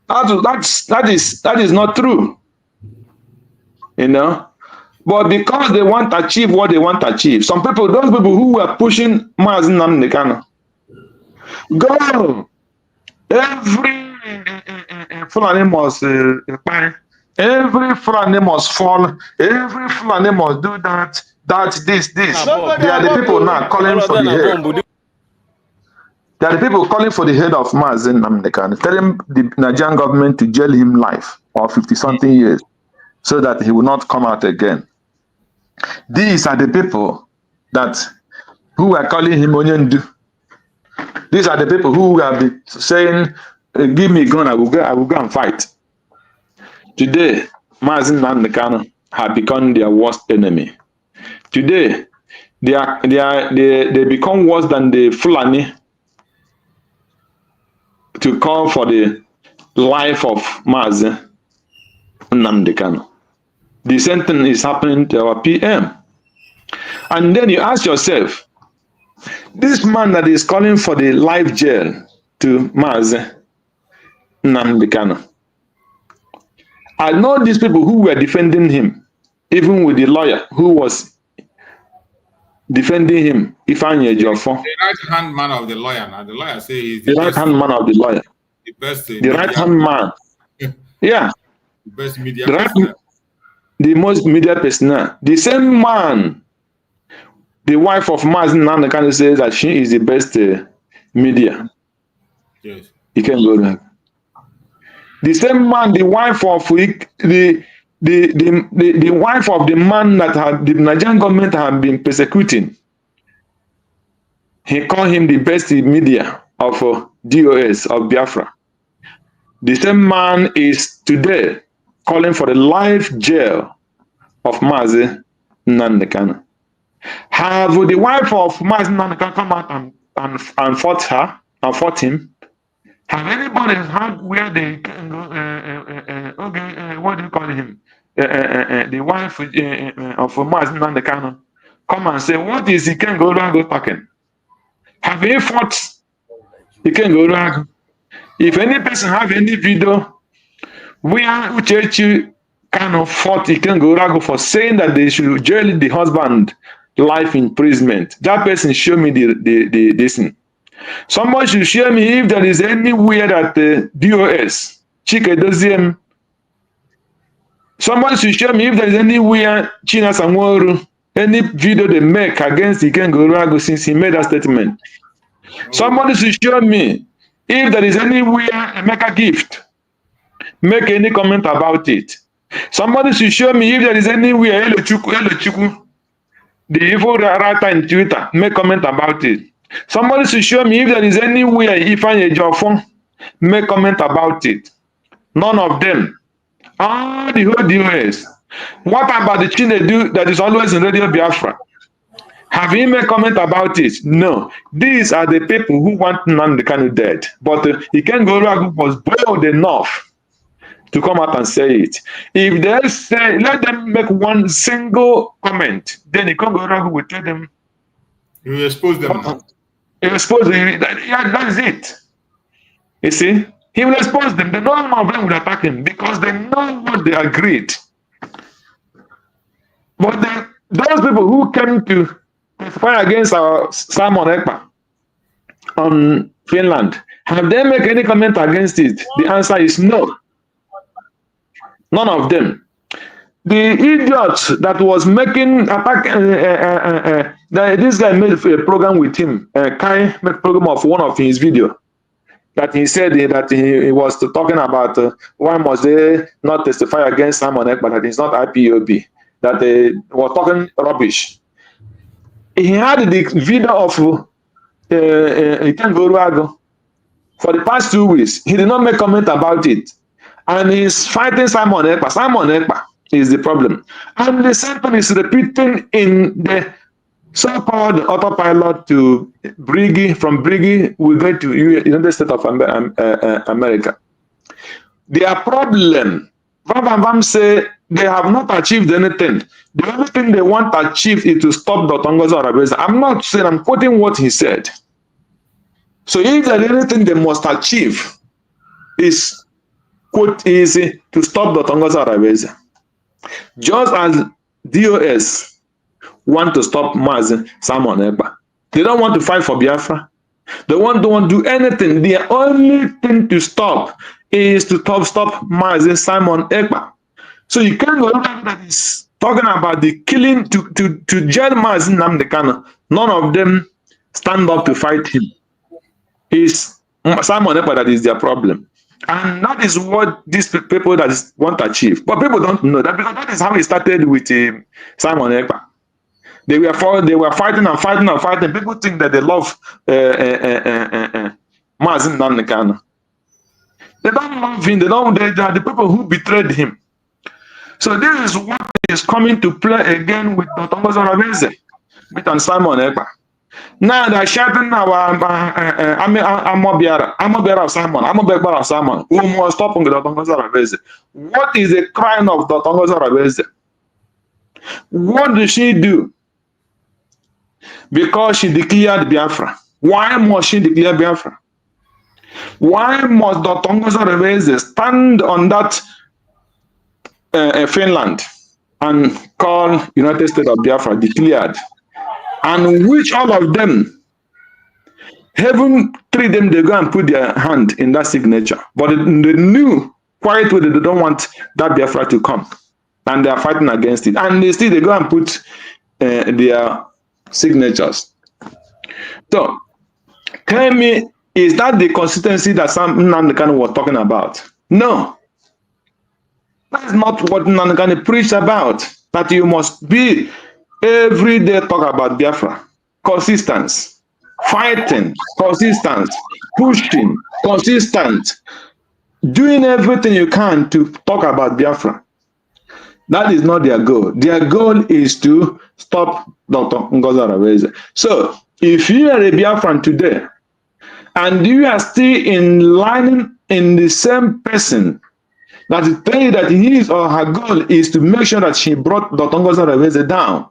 That is not true. But because they want to achieve what they want to achieve, those people who were pushing Mazi Nnamdi Kanu, go, every Fulani must every Fulani must fall, every Fulani must do that, this. They are the people now calling for the head. They are the people calling for the head of Mazi Nnamdi Kanu, telling the Nigerian government to jail him life or 50-something years so that he will not come out again. These are the people who are calling him Onyendu. These are the people who have been saying, give me a gun, I will go and fight. Today, Mazi Nnamdi Kanu have become their worst enemy. Today, they become worse than the Fulani to call for the life of Mazi Nnamdi Kanu. The same thing is happening to our PM. And then you ask yourself, this man that is calling for the life jail to Mazi Nnamdi Kanu, I know these people who were defending him, even with the lawyer who was defending him, Ifeanyi Ejiofor. The right-hand man of the lawyer. Now the lawyer says he's the right-hand man of the lawyer. The best. The right-hand man. Yeah. The best media person. The most media personnel. The same man, the wife of Mazi Nnamdi Kanu, says that she is the best media. Yes. You can go there. The same man, the wife of the wife of the man that the Nigerian government have been persecuting, he called him the best media of DOS, of Biafra. The same man is today calling for the life jail of Mazi Nnamdi Kanu. Have the wife of Mazi Nnamdi Kanu come out and fought her and fought him? Have anybody heard where they what do you call him? The wife of Mazi Nnamdi Kanu come and say, what is Ikengo talking? Have you fought Ikengo? If any person have any video where Uchechi kind of fought Ikengo for saying that they should jail the husband life imprisonment, that person show me the thing. Someone should show me if there is anywhere that the DOS, Chike Doziem, someone should show me if there is anywhere China Samoru, any video they make against Ikengo since he made that statement. Somebody should show me if there is anywhere Emeka Gift make any comment about it. Somebody should show me if there is anywhere Elochukwu, the evil writer in Twitter, make comment about it. Somebody should show me if there is anywhere Ifeanyi Ejiofor make comment about it. None of them. Ah, the whole DOS. What about the Chinedu that is always in Radio Biafra? Have he made comment about it? No. These are the people who want Nnamdi Kanu dead. But Ikengo was bold enough to come out and say it. If they say, let them make one single comment, then Ikengo will tell them. You expose them. You expose them. Yeah, that is it. You see? He will expose them. The none of them will attack him because they know what they agreed. But those people who came to testify against our Simon Ekpa on Finland, have they made any comment against it? The answer is no. None of them. The idiot that was making attack, this guy made a program with him. Kai made a program of one of his videos that he said that he was talking about why must they not testify against Simon Ekpa, that he's not IPOB, that they were talking rubbish. He had the video of Ikengo for the past 2 weeks. He did not make comment about it. And he's fighting Simon Ekpa. Simon Ekpa is the problem. And the same thing is repeating in the so-called autopilot to Briggy. From Briggy, we go to United States of America. Their problem, Vam say they have not achieved anything. The only thing they want to achieve is to stop Dr. Ngozi Arabeza. I'm not saying, I'm quoting what he said. So if there's anything they must achieve is, quote, easy to stop Dr. Ngozi Arabeza. Just as DOS want to stop Simon Ekpa. They don't want to fight for Biafra. They don't want to do anything. The only thing to stop is to stop Simon Ekpa. So you can't go that is talking about the killing to jail Nnamdi Kanu. None of them stand up to fight him. It's Simon Ekpa that is their problem. And that is what these people that want to achieve. But people don't know that because that is how it started with Simon Ekpa. They were fighting and fighting and fighting. People think that they love Nnamdi Kanu. They don't love him. They are the people who betrayed him. So this is what is coming to play again with Dr. Ngozi Arabeza, with Simon Ekpa. Now they're shouting our Amobiara of Simon, Amobiara of Simon, who must stop Dr. Ngozi Arabeza. What is the crime of Dr. Ngozi Arabeza? What did she do? Because she declared Biafra. Why must she declare Biafra? Why must Dr. Ngozi Arabeza stand on that Finland and call United States of Biafra declared? And which all of them, heaven three them, they go and put their hand in that signature. But they knew quite well that they don't want that Biafra to come. And they are fighting against it. And they go and put their signatures. So, tell me, is that the consistency that Nnamdi Kanu was talking about? No. That's not what Nnamdi Kanu preached about. That you must be every day talk about Biafra. Consistence. Fighting. Consistence. Pushing. Consistent. Doing everything you can to talk about Biafra. That is not their goal. Their goal is to stop Dr. Ngozi Arabeza. So, if you are a Biafran today, and you are still in line in the same person that is telling that his or her goal is to make sure that she brought Dr. Ngozi Arabeza down,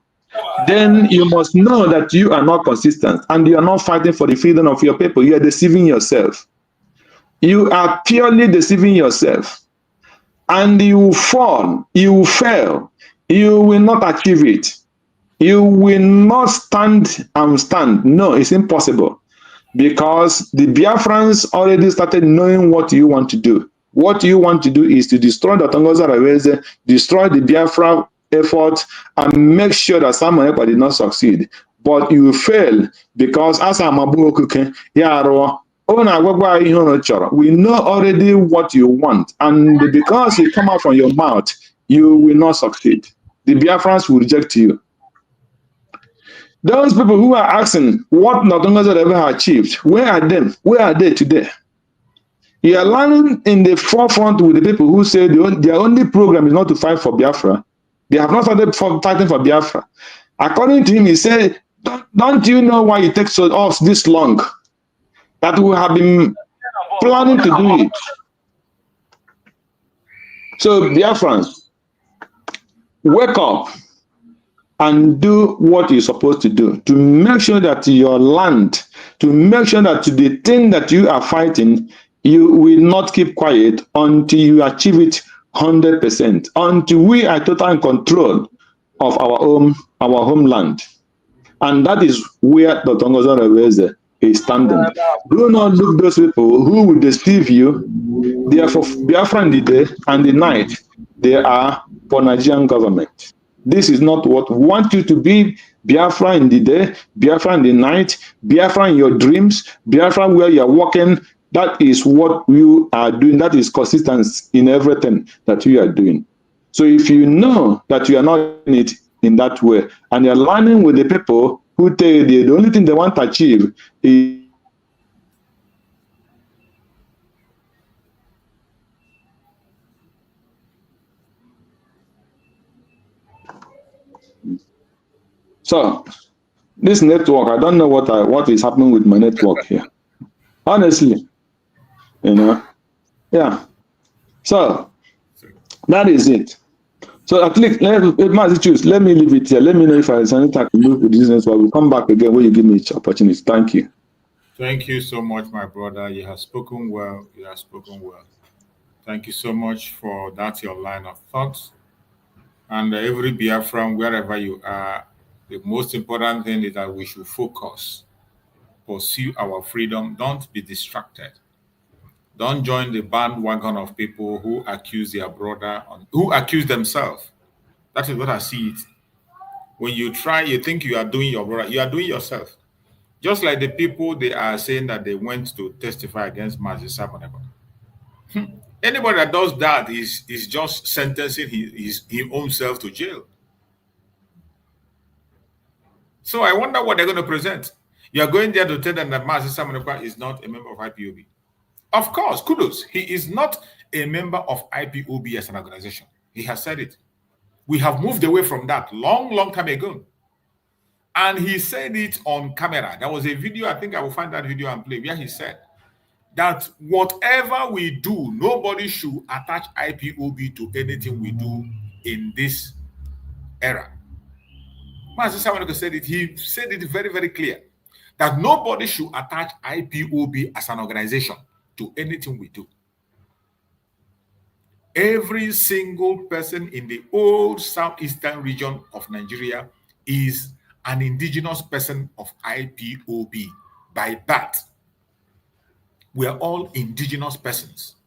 then you must know that you are not consistent and you are not fighting for the freedom of your people. You are deceiving yourself. You are purely deceiving yourself. And you will fall, you will fail, you will not achieve it. You will not stand and stand. No, it's impossible. Because the Biafrans already started knowing what you want to do. What you want to do is to destroy the Tongoza Raveze, destroy the Biafra effort, and make sure that someone else did not succeed. But you fail because as I'm a we know already what you want, and because it come out from your mouth, you will not succeed. The Biafrans will reject you. Those people who are asking what Notongoza ever achieved, where are them? Where are they today? You are landing in the forefront with the people who say their only program is not to fight for Biafra. They have not started fighting for Biafra. According to him, he said, don't you know why it takes us this long? That we have been planning to do it. So, Biafrans, wake up and do what you're supposed to do to make sure that your land, to make sure that the thing that you are fighting, you will not keep quiet until you achieve it 100%, until we are total in control of our homeland. And that is where the Tongoza Raveze is standing. Do not look those people who will deceive you. They are for Biafra in the day and the night. They are for Nigerian government. This is not what we want you to be. Biafra in the day, Biafra in the night, Biafra in your dreams, Biafra where you are walking. That is what you are doing. That is consistency in everything that you are doing. So if you know that you are not in it in that way, and you're learning with the people who tell you the only thing they want to achieve is so this network, I don't know what is happening with my network here. Honestly, you know, yeah. So that is it. So at least let me leave it here. Let me know if I can move with this network. We'll come back again when you give me each opportunity. Thank you. Thank you so much, my brother. You have spoken well. You have spoken well. Thank you so much for that, your line of thoughts. And every Biafran, wherever you are, the most important thing is that we should focus, pursue our freedom. Don't be distracted. Don't join the bandwagon of people who accuse their brother, who accuse themselves. That is what I see it. When you try, you think you are doing your brother, you are doing yourself. Just like the people, they are saying that they went to testify against Mazi Saboneba. Anybody that does that is just sentencing his own self to jail. So I wonder what they're going to present. You are going there to tell them that Mazi Saboneba is not a member of IPOB. Of course, kudos. He is not a member of IPOB as an organization. He has said it. We have moved away from that long time ago. And he said it on camera. There was a video, I think I will find that video and play, where he said that whatever we do, nobody should attach IPOB to anything we do in this era. Master Samuel said it. He said it very, very clear that nobody should attach IPOB as an organization to anything we do. Every single person in the old southeastern region of Nigeria is an indigenous person of IPOB by birth. We are all indigenous persons.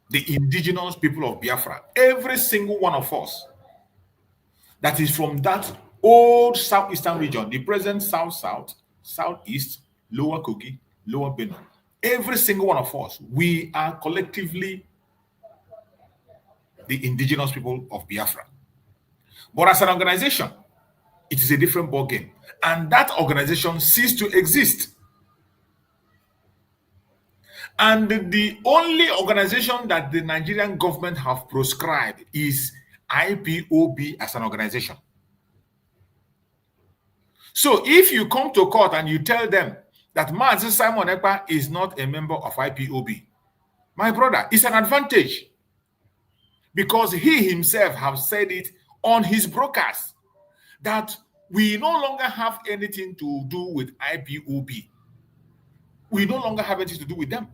The indigenous people of Biafra, every single one of us that is from that old southeastern region, the present south-south, southeast, lower Kogi, lower Benue, every single one of us, we are collectively the indigenous people of Biafra. But as an organization, it is a different ballgame. And that organization ceased to exist. And the only organization that the Nigerian government have proscribed is IPOB as an organization. So if you come to court and you tell them that Mazi Simon Ekpa is not a member of IPOB, my brother, it's an advantage. Because he himself has said it on his broadcast that we no longer have anything to do with IPOB. We no longer have anything to do with them.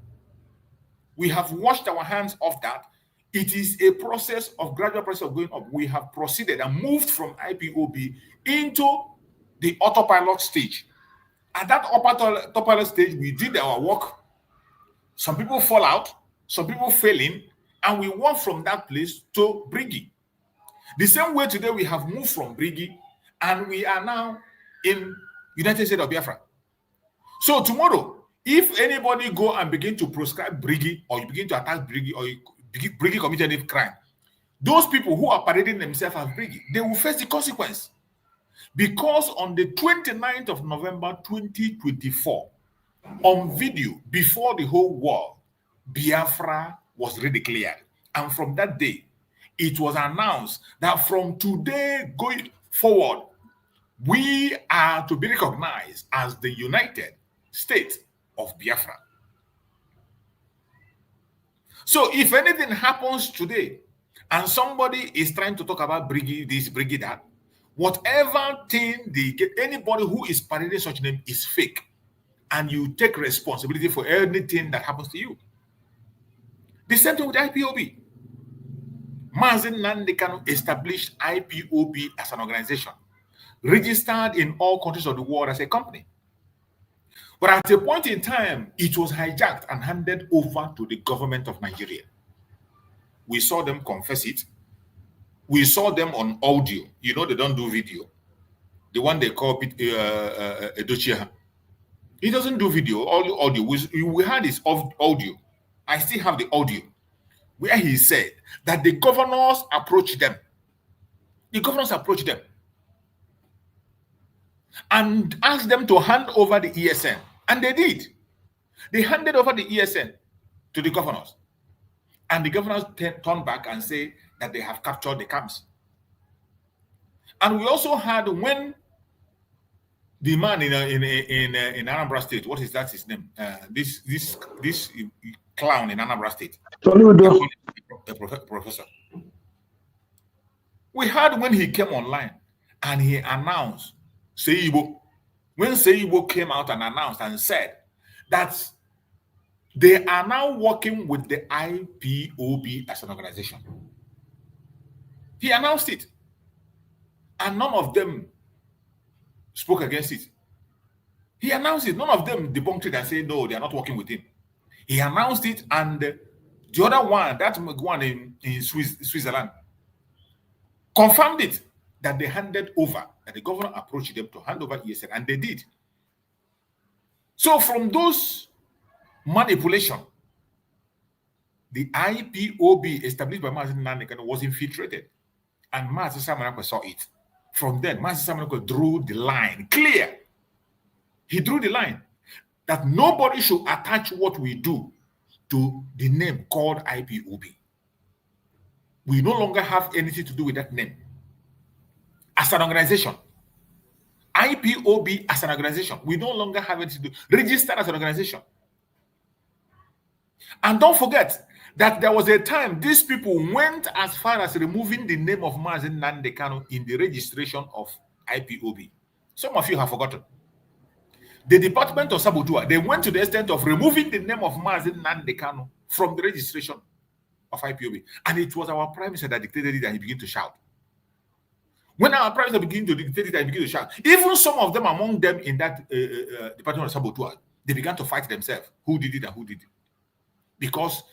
We have washed our hands off that. It is a process of gradual process of going up. We have proceeded and moved from IPOB into the autopilot stage. At that autopilot stage, we did our work. Some people fall out, some people fail in, and we went from that place to Brigi. The same way today we have moved from Brigi, and we are now in United States of Biafra. So tomorrow, if anybody go and begin to proscribe Brigi, or you begin to attack Brigi, or Brigi committed any crime, those people who are parading themselves as Brigi, they will face the consequence. Because on the 29th of November 2024, on video before the whole world, Biafra was redeclared. And from that day, it was announced that from today going forward, we are to be recognized as the United States of Biafra. So if anything happens today, and somebody is trying to talk about Brigi this, Brigi that, whatever thing they get, anybody who is parading such name is fake. And you take responsibility for anything that happens to you. The same thing with IPOB. Mazi Nnamdi Kanu established IPOB as an organization, registered in all countries of the world as a company. But at a point in time, it was hijacked and handed over to the government of Nigeria. We saw them confess it. We saw them on audio. You know, they don't do video. The one they call Edochia. He doesn't do video, all audio. We had his audio. I still have the audio where he said that the governors approached them. The governors approached them and asked them to hand over the ESN. And they did. They handed over the ESN to the governors. And the governors turned back and say that they have captured the camps. And we also had when the man in Anambra State, what is that his name? This clown in Anambra State. A professor. We had when he came online and he announced Seibo. When Seibo came out and announced and said that they are now working with the IPOB as an organization. He announced it. And none of them spoke against it. He announced it. None of them debunked it and said, no, they are not working with him. He announced it, and the other one, that one in Switzerland, confirmed it, that they handed over, that the governor approached them to hand over ESN, and they did. So from those manipulation, the IPOB established by Mazi Nnamdi Kanu was infiltrated, and Mazi Simon Ekpa saw it. From then, Mazi Simon Ekpa drew the line clear. He drew the line that nobody should attach what we do to the name called IPOB. We no longer have anything to do with that name. As an organization, IPOB as an organization, we no longer have anything to do. Registered as an organization. And don't forget that there was a time these people went as far as removing the name of Mazi Nnamdi Kanu in the registration of IPOB. Some of you have forgotten. The Department of Sabotua, they went to the extent of removing the name of Mazi Nnamdi Kanu from the registration of IPOB. And it was our Prime Minister that dictated it, and he began to shout. When our Prime Minister began to dictate it, and he began to shout, even some of them among them in that Department of Sabotua, they began to fight themselves. Who did it and who did it? Because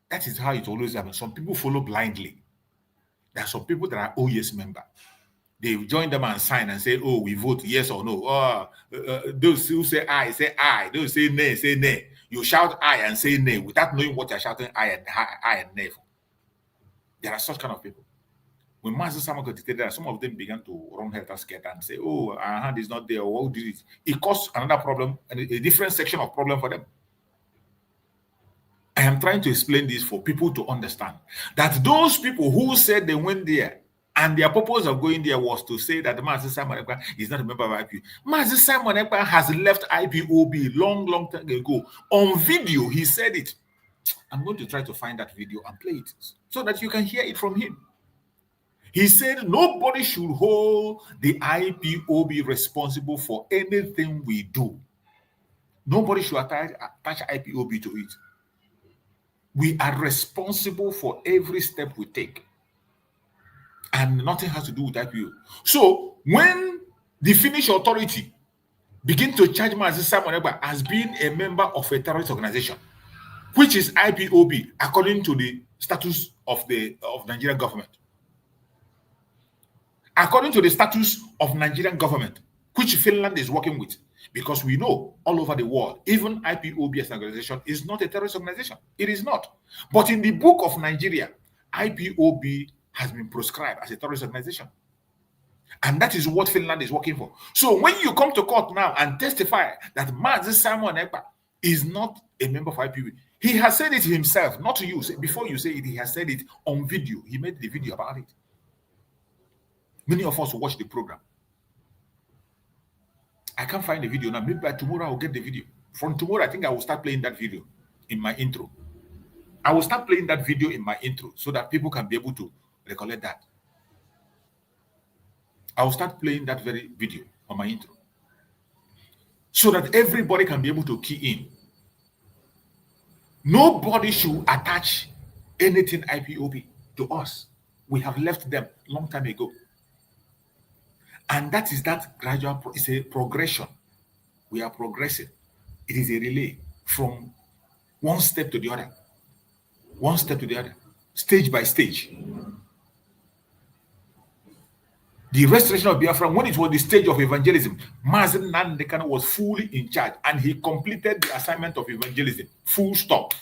that is how it always happens. Some people follow blindly. There are some people that are OES member. They join them and sign and say, oh, we vote yes or no. Those who say aye. Those who say nay. You shout aye and say nay without knowing what you're shouting aye and nay for. There are such kind of people. When Mazi Simon Ekpa dictated, some of them began to run helter-skelter and say, oh, our hand is not there, or who did it? It caused another problem, and a different section of problem for them. I am trying to explain this for people to understand that those people who said they went there and their purpose of going there was to say that Mazi Simon Ekpa is not a member of IPOB. Mazi Simon Ekpa has left IPOB long time ago. On video, he said it. I'm going to try to find that video and play it so that you can hear it from him. He said nobody should hold the IPOB responsible for anything we do. Nobody should attach IPOB to it. We are responsible for every step we take. And nothing has to do with IPOB. So when the Finnish authority begin to charge Mazi Simon Ekpa as being a member of a terrorist organization, which is IPOB, according to the status of Nigerian government. According to the status of Nigerian government, which Finland is working with, because we know all over the world, even IPOB as an organization is not a terrorist organization. It is not. But in the book of Nigeria, IPOB has been proscribed as a terrorist organization. And that is what Finland is working for. So when you come to court now and testify that Mazi Simon Ekpa is not a member of IPOB, he has said it himself, not to you. Before you say it, he has said it on video. He made the video about it. Many of us watch the program. I can't find the video now. Maybe by tomorrow I'll get the video. From tomorrow, I think I will start playing that video in my intro. I will start playing that video in my intro so that people can be able to recollect that. I will start playing that very video on my intro so that everybody can be able to key in. Nobody should attach anything IPOB to us. We have left them long time ago. And that is that gradual, it's a progression. We are progressing. It is a relay from one step to the other. One step to the other. Stage by stage. The restoration of Biafra, when it was the stage of evangelism, Mazi Nnamdi Kanu was fully in charge and he completed the assignment of evangelism. Full stop.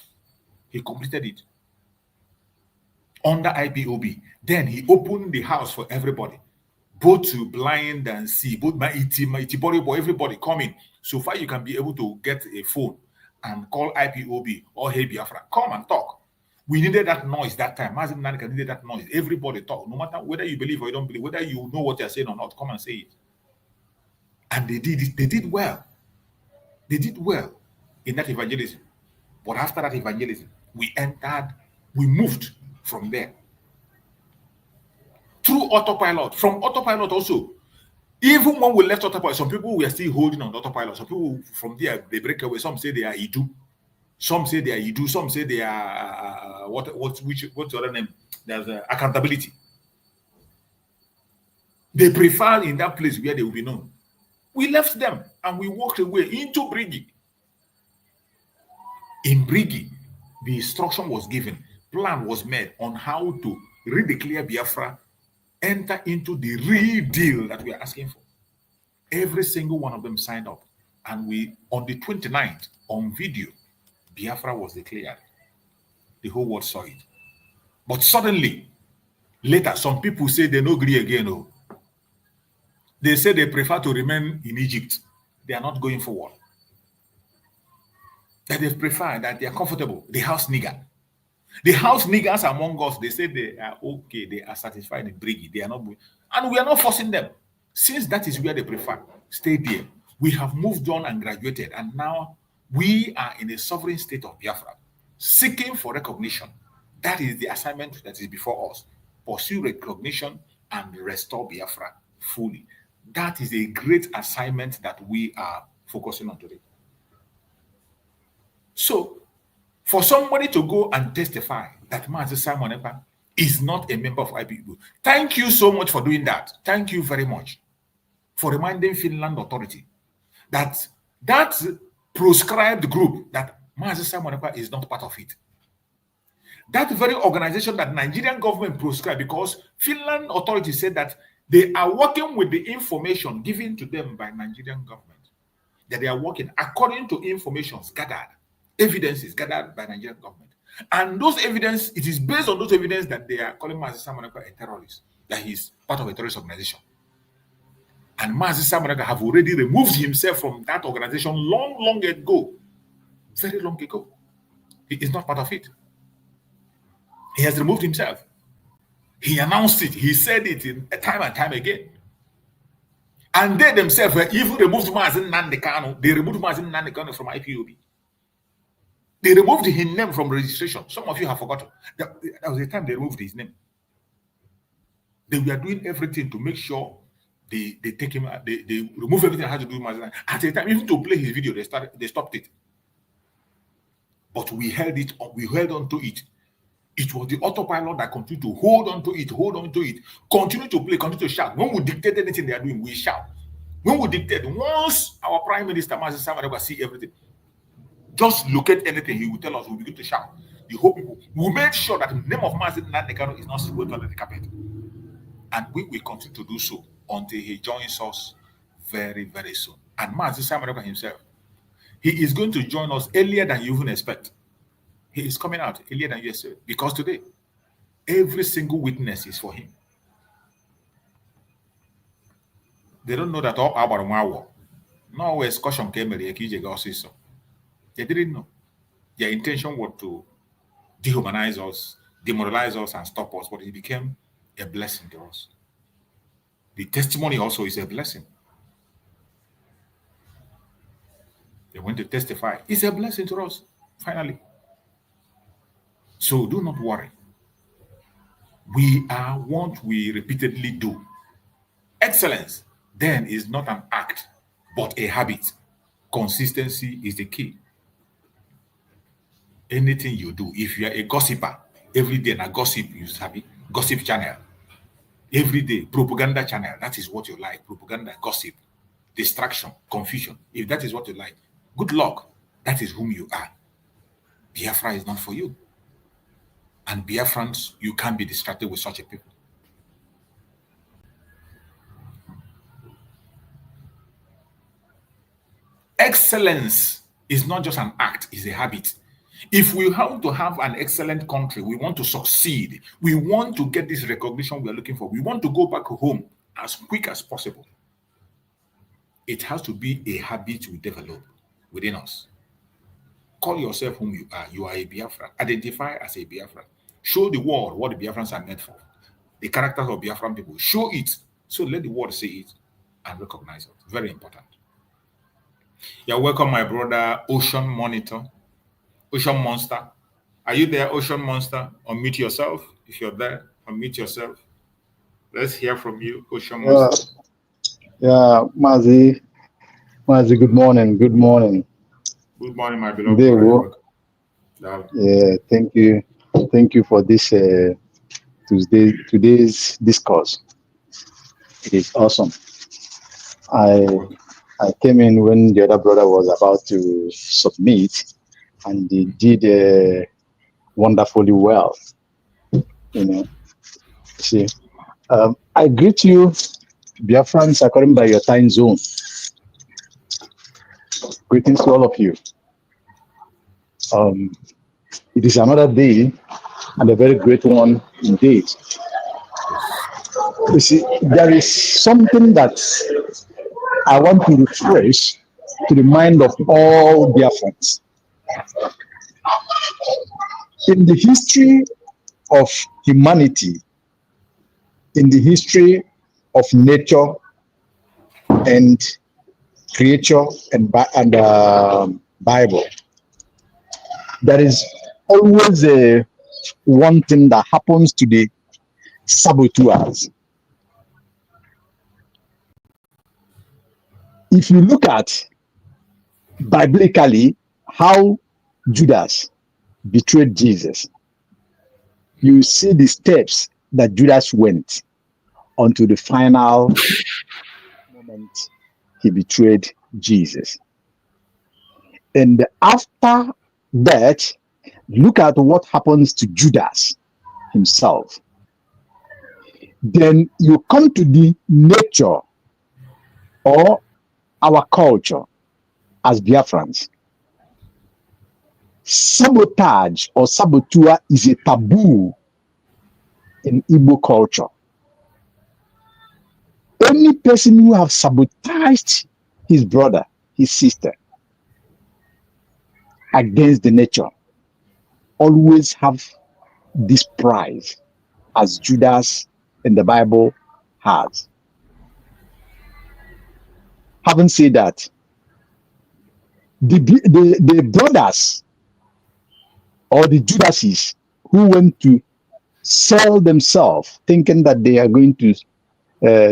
He completed it. Under IPOB. Then he opened the house for everybody. Both to blind and see, both my body, everybody coming. So far, you can be able to get a phone and call IPOB or Hey Biafra. Come and talk. We needed that noise that time. Mazi Nnamdi Kanu needed that noise. Everybody talk. No matter whether you believe or you don't believe, whether you know what you're saying or not, come and say it. And they did it. They did well. They did well in that evangelism. But after that evangelism, we moved from there. Through autopilot, from autopilot also. Even when we left autopilot, some people were still holding on autopilot. Some people from there, they break away. Some say they are Idu. Some say they are Idu. Some say they are, what's the other name? There's accountability. They prefer in that place where they will be known. We left them and we walked away into Brigi. In Brigi, the instruction was given, plan was made on how to redeclare Biafra, enter into the real deal that we are asking for. Every single one of them signed up. And we, on the 29th, on video, Biafra was declared. The whole world saw it. But suddenly, later, some people say they no agree again. Oh. They say they prefer to remain in Egypt. They are not going forward. That they prefer, that they are comfortable. The house nigger. The house niggers among us, they say they are okay, they are satisfied in Brigi. They are not, and we are not forcing them. Since that is where they prefer, stay there. We have moved on and graduated, and now we are in a sovereign state of Biafra, seeking for recognition. That is the assignment that is before us. Pursue recognition and restore Biafra fully. That is a great assignment that we are focusing on today. So, for somebody to go and testify that Mazi Simon Ekpa is not a member of IPOB, thank you so much for doing that. Thank you very much for reminding Finland authority that that proscribed group, that Mazi Simon Ekpa is not part of it. That very organization that Nigerian government proscribed, because Finland authority said that they are working with the information given to them by Nigerian government, that they are working according to informations gathered, evidences gathered by Nigerian government. And those evidence, it is based on those evidence that they are calling Mazi Simon Ekpa a terrorist, that he's part of a terrorist organization. And Mazi Simon Ekpa have already removed himself from that organization long ago. Very long ago. He is not part of it. He has removed himself. He announced it. He said it time and time again. And they themselves even removed Mazi Nnamdi Kanu. They removed Mazi Nnamdi Kanu from IPOB. They removed his name from registration. Some of you have forgotten. That was the time they removed his name. They were doing everything to make sure they take him, they remove everything that had to do with Mazda. At the time, even to play his video, they stopped it. But we held it, we held on to it. It was the autopilot that continued to hold on to it, continue to play, continue to shout. When we dictate anything they are doing, we shout. When we dictate, once our Prime Minister, Mazi Samareba, see everything, just look at anything, he will tell us, we'll begin to shout. The whole people will make sure that the name of Mazi Nandekano is not swept under the carpet. And we will continue to do so until he joins us very, very soon. And Mazi Samareba himself, he is going to join us earlier than you even expect. He is coming out earlier than you expect. Because today, every single witness is for him. They don't know that all about Mawa. No excursion came here. They didn't know. Their intention was to dehumanize us, demoralize us, and stop us, but it became a blessing to us. The testimony also is a blessing. They went to testify. It's a blessing to us, finally. So do not worry. We are what we repeatedly do. Excellence then is not an act, but a habit. Consistency is the key. Anything you do, if you are a gossiper, every day na gossip, you sabi, gossip channel. Every day, propaganda channel, that is what you like. Propaganda, gossip, distraction, confusion. If that is what you like, good luck. That is whom you are. Biafra is not for you. And Biafrans, you can't be distracted with such a people. Excellence is not just an act, it's a habit. If we want to have an excellent country, we want to succeed, we want to get this recognition we are looking for, we want to go back home as quick as possible, it has to be a habit we develop within us. Call yourself whom you are. You are a Biafran. Identify as a Biafran. Show the world what the Biafrans are meant for. The characters of Biafran people. Show it. So let the world see it and recognize it. Very important. You're welcome, my brother, Ocean Monitor. Ocean Monster. Are you there, Ocean Monster? Unmute yourself. If you're there, unmute yourself. Let's hear from you, Ocean Monster. Yeah, Mazi, good morning. Good morning. Good morning, my beloved. Yeah, thank you. Thank you for this today's discourse. It is awesome. I came in when the other brother was about to submit, and he did wonderfully well. You know, see, I greet you, Biafrans, according by your time zone. Greetings to all of you. It is another day and a very great one indeed. You see, there is something that I want to refresh to the mind of all Biafrans. In the history of humanity, in the history of nature and creature and Bible, there is always one thing that happens to the saboteurs. If you look at biblically how Judas betrayed Jesus, you see the steps that Judas went until the final moment he betrayed Jesus. And after that, look at what happens to Judas himself. Then you come to the nature or our culture as Biafrans. Sabotage or saboteur is a taboo in Igbo culture. Any person who have sabotaged his brother, his sister, against the nature, always have this prize, as Judas in the Bible has. Having said that, the brothers or the Judases who went to sell themselves, thinking that they are going to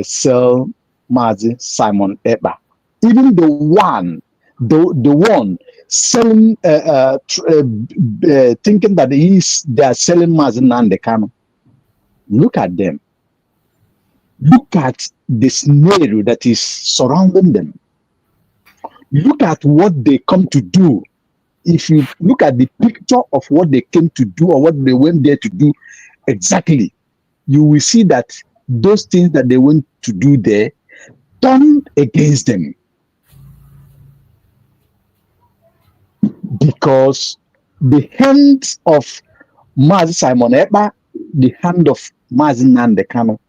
sell Mazi Simon Eba. Even the one selling, thinking that they are selling Mazi Nandekano. Look at them. Look at the scenario that is surrounding them. Look at what they come to do. If you look at the picture of what they came to do or what they went there to do exactly, you will see that those things that they went to do there turned against them. Because the hand of Mazi Simon Eba, the hand of Mazi Nandekano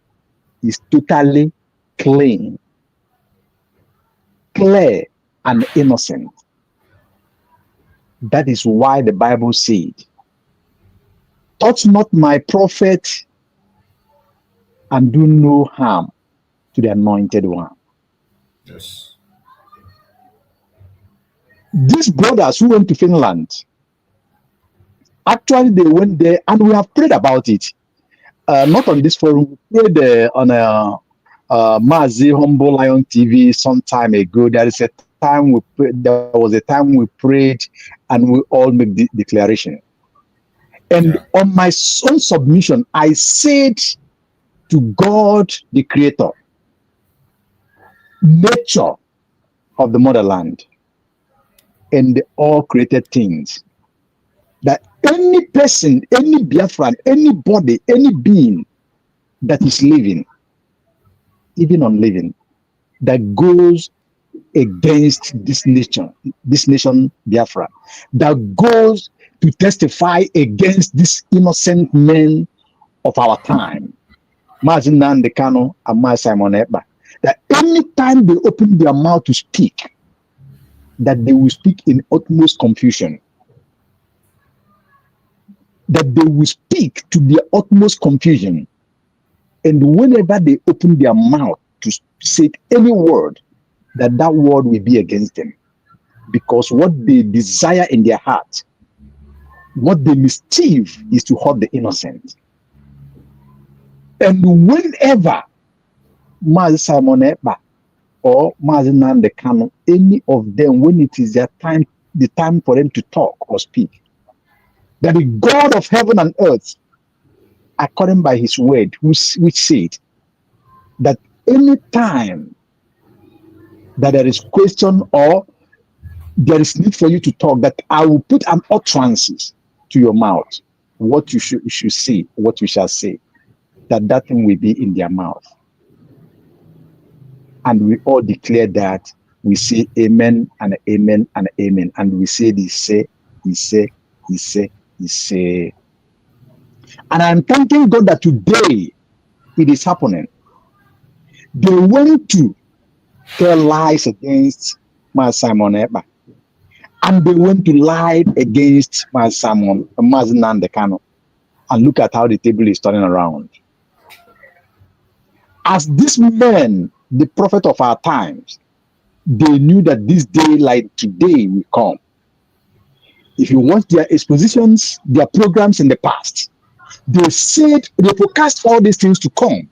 is totally clean, clear, and innocent. That is why the Bible said, touch not my prophet and do no harm to the anointed one. Yes. These brothers who went to Finland, actually they went there and we have prayed about it. Not on this forum, we prayed on a Mazi Humble Lion TV some time ago. There is a time we prayed, there was a time we prayed and we all make the declaration. And on my own submission, I said to God, the creator, nature of the motherland, and all created things, that any person, any Biafran, anybody, any being that is living, even unliving, that goes against this nation Biafra, that goes to testify against this innocent men of our time, Mazi Nandekano and Mazi Simon Eba, that anytime they open their mouth to speak, that they will speak in utmost confusion, that they will speak to their utmost confusion. And whenever they open their mouth to say any word, that word will be against them. Because what they desire in their heart, what they mischief, is to hurt the innocent. And whenever Mazi Simon Eba or Mazi Nandekano, any of them, when it is their time, the time for them to talk or speak, that the God of heaven and earth, according by his word, which said that any time that there is question or there is need for you to talk, that I will put an utterances to your mouth, what you should say, what you shall say, that thing will be in their mouth. And we all declare that. We say amen and amen and amen. And we say this, say, he say, he say, he say. And I'm thanking God that today it is happening. They went to tell lies against Mazi Simon Eba, and they went to lie against Mazi Nandekano. And look at how the table is turning around. As these men, the prophet of our times, they knew that this day like today will come. If you watch their expositions, their programs in the past, they said, they forecast all these things to come.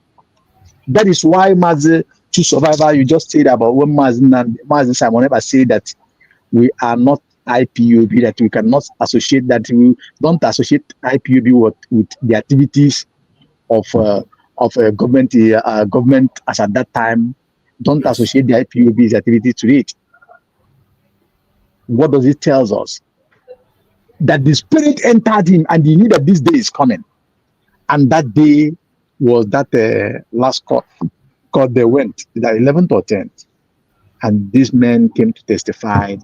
That is why Mazi, to survivor, you just said about when Mazi Simon Eba said that we are not IPOB, that we cannot associate, that we don't associate IPOB with the activities of government as at that time. Don't associate the IPOB's activities to it. What does it tell us? That the spirit entered him and he knew that this day is coming. And that day was that last court they went, the 11th or 10th. And these men came to testify,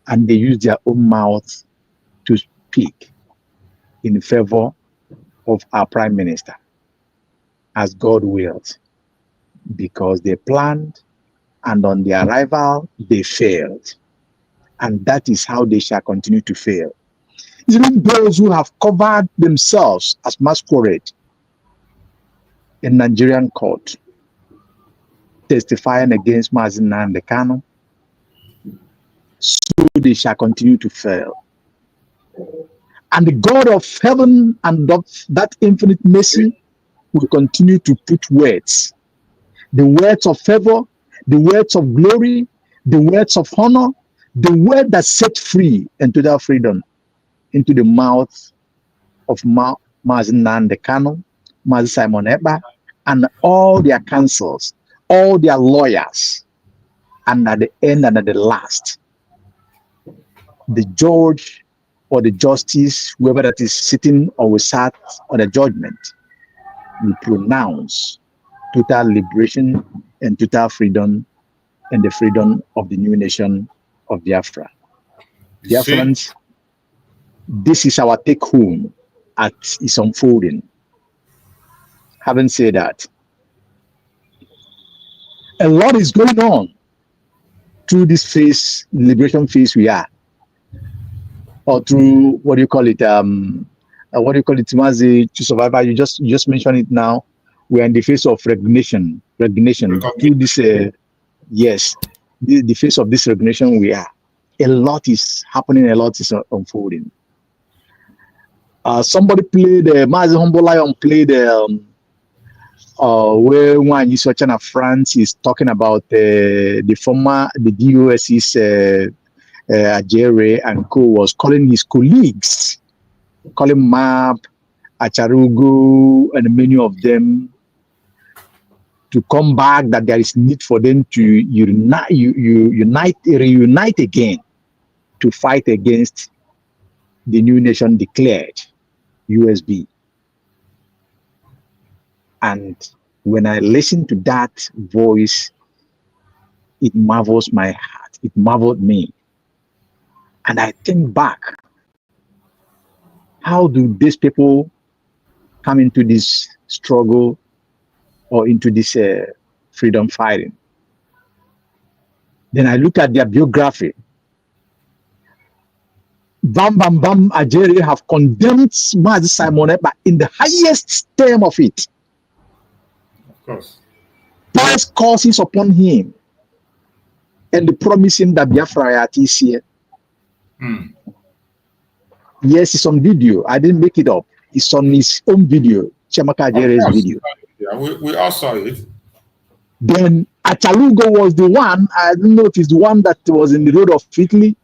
and they used their own mouth to speak in favor of our prime minister, as God willed, because they planned, and on their arrival, they failed. And that is how they shall continue to fail. Even those who have covered themselves as masquerade in Nigerian court, testifying against Mazi Nandekano, so they shall continue to fail. And the God of heaven and of that infinite mercy will continue to put words, the words of favor, the words of glory, the words of honor, the word that set free and total freedom into the mouth of Mazen Nandekano, Mazen Simon Eba, and all their councils, all their lawyers. And at the end and at the last, the judge or the justice, whoever that is sitting or will sat on the judgment, will pronounce total liberation and total freedom and the freedom of the new nation of Biafra. Biafrans, this is our take home at its unfolding. Having said that, a lot is going on through this phase, liberation phase we are, or through what do you call it? Mazi, to survive. You just mentioned it now. We are in the phase of recognition through this. Yes, the phase of this recognition we are. A lot is happening. A lot is unfolding. Somebody played Mazi Humble Lion played where one is watching France is talking about the DOS's Ajere and co was calling his colleagues, calling Map, Acharugo, and many of them to come back, that there is need for them to reunite again to fight against the new nation declared, USB. And when I listen to that voice, it marvels my heart. It marveled me. And I think back, how do these people come into this struggle or into this freedom fighting? Then I look at their biography. Bam Ajere have condemned Mazi Simon Eba in the highest term of it. Of course. First curses upon him and the promising that Biafra is here. Yes, it's on video. I didn't make it up. It's on his own video, Chiamaka Ajere's video. Yeah, we all saw it. Then Achalugo was the one, I don't know if it's the one that was in the road of Italy,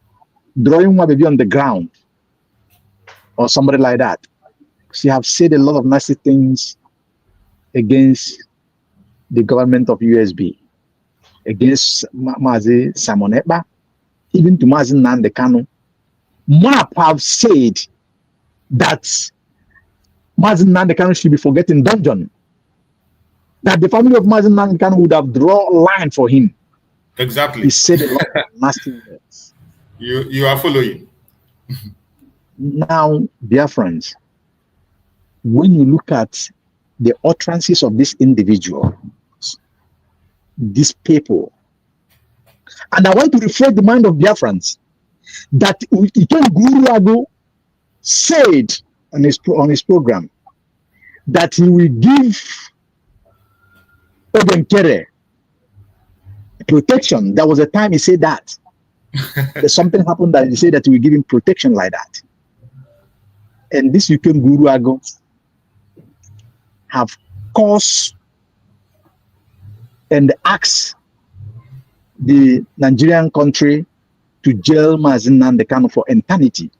drawing one baby on the ground or somebody like that. She have said a lot of nasty things against the government of USB, against Mazi Simon Eba, even to Mazi Nandekano. MAP have said that Mazi Nandekano should be forgetting dungeon, that the family of Mazi Nandekano would have drawn a line for him. Exactly. He said a lot of nasty words. You are following. Now, dear friends, when you look at the utterances of this individual, these people, and I want to refresh the mind of Biafrans that Iken Guru said on his program that he will give Ogenkere protection. There was a time he said that. There's something happened that he said that he will give him protection like that. And this Iken Guru have caused and asked the Nigerian country to jail Mazi Nandekano for eternity.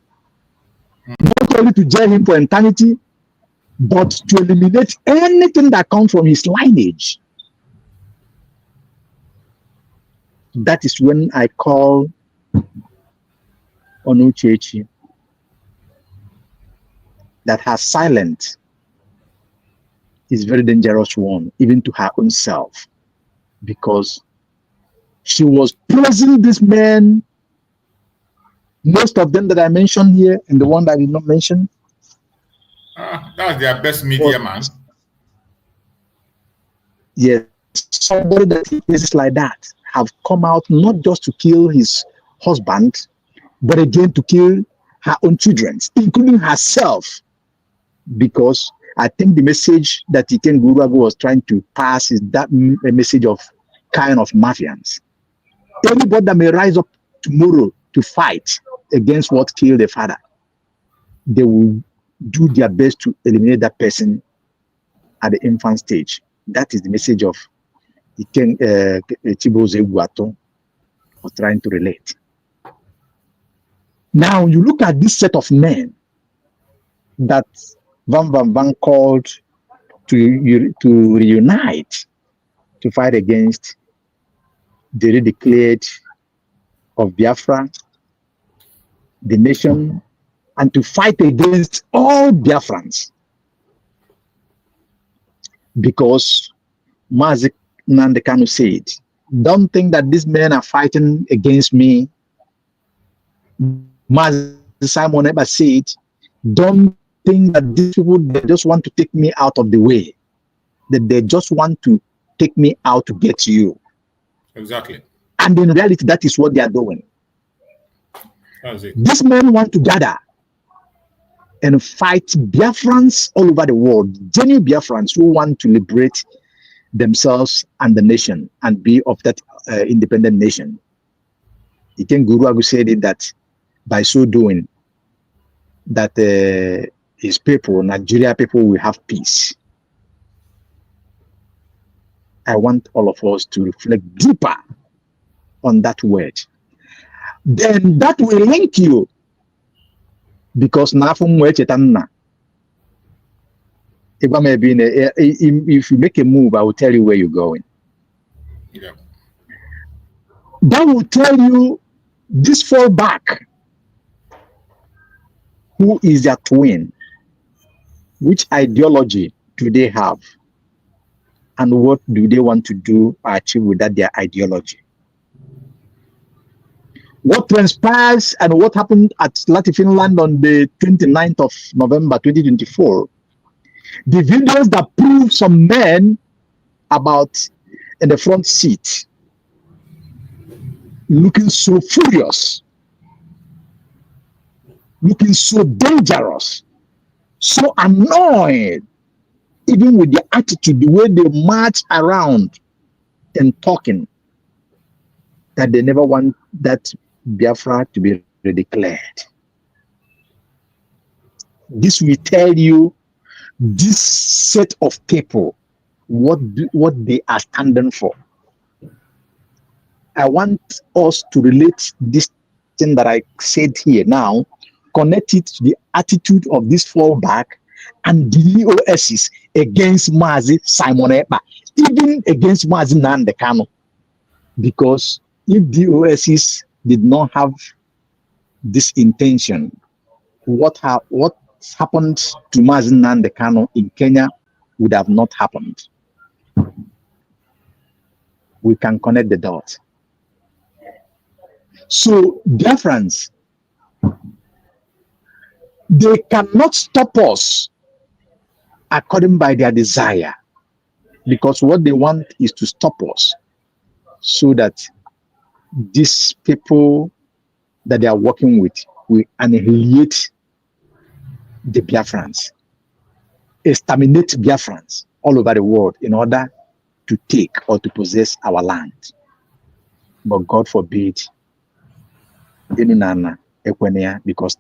Not only to jail him for eternity, but to eliminate anything that comes from his lineage. That is when I call Onuchechi that her silence is very dangerous one, even to her own self, because she was praising this man. Most of them that I mentioned here, and the one that I did not mention. That's their best media man. Yes, somebody that is like that have come out not just to kill his husband, but again to kill her own children, including herself. Because I think the message that Iken Guru was trying to pass is that a message of kind of mafians. Anybody that may rise up tomorrow to fight against what killed the father, they will do their best to eliminate that person at the infant stage. That is the message of Chiboze Guato was trying to relate. Now you look at this set of men that Van called to reunite to fight against the redeclared of Biafra, the nation, and to fight against all Biafrans. Because Mazi Nandekanu said, don't think that these men are fighting against me. Mazi Simon Eba said, don't think that these people, they just want to take me out of the way. That they just want to take me out to get you. Exactly. And in reality, that is what they are doing. That's it. These men want to gather and fight Biafrans all over the world, genuine Biafrans who want to liberate themselves and the nation and be of that independent nation. Iken Guru Agu said it that by so doing, that his people, Nigeria people, will have peace. I want all of us to reflect deeper on that word. Then that will link you, because if you make a move, I will tell you where you're going. Yeah. That will tell you this fall back. Who is their twin? Which ideology do they have? And what do they want to do or achieve with that their ideology? What transpires and what happened at Lati, Finland on the 29th of November 2024, the videos that prove some men about in the front seat looking so furious, looking so dangerous, so annoyed, even with their attitude, the way they march around and talking, that they never want that Biafra to be declared. This will tell you this set of people, what they are standing for. I want us to relate this thing that I said here now, connect it to the attitude of this fallback and the DOSs against Mazi Simon Ekpa, even against Mazi Nandekano. Because if DOSs did not have this intention, what happened to Mazi Nandekano in Kenya would have not happened. We can connect the dots. So, Biafrans, they cannot stop us according by their desire, because what they want is to stop us so that these people that they are working with will annihilate the Biafrans, exterminate Biafrans all over the world in order to take or to possess our land. But God forbid, because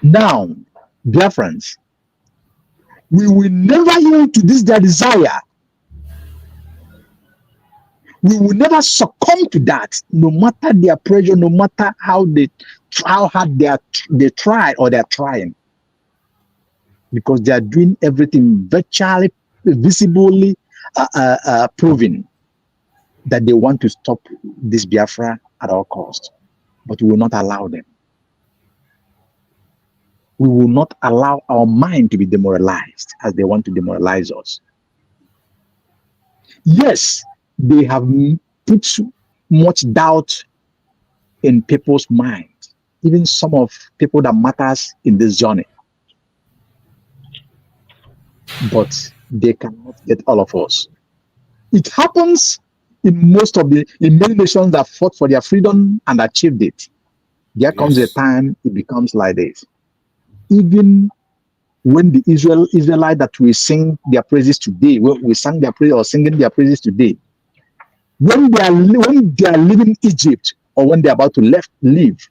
now, Biafrans, we will never yield to this their desire. We will never succumb to that, no matter their pressure, no matter how hard they try or they're trying, because they are doing everything virtually, visibly proving that they want to stop this Biafra at all costs. But we will not allow them. We will not allow our mind to be demoralized as they want to demoralize us. Yes, they have put much doubt in people's minds, even some of people that matters in this journey. But they cannot get all of us. It happens in many nations that fought for their freedom and achieved it. There comes a time it becomes like this. Even when the Israelite that we sing their praises today, we sang their praise or singing their praises today, when they are leaving Egypt or when they are about to leave,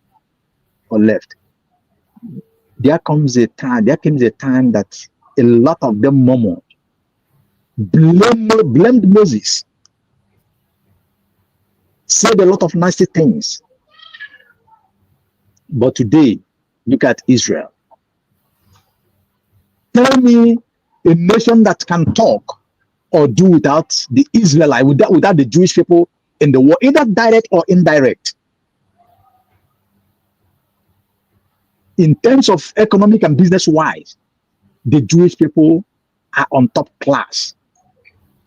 there came a time that a lot of them murmured, blamed Moses, said a lot of nasty things. But today, look at Israel. Tell me a nation that can talk or do without the Israelite, without the Jewish people in the world, either direct or indirect. In terms of economic and business wise, the Jewish people are on top class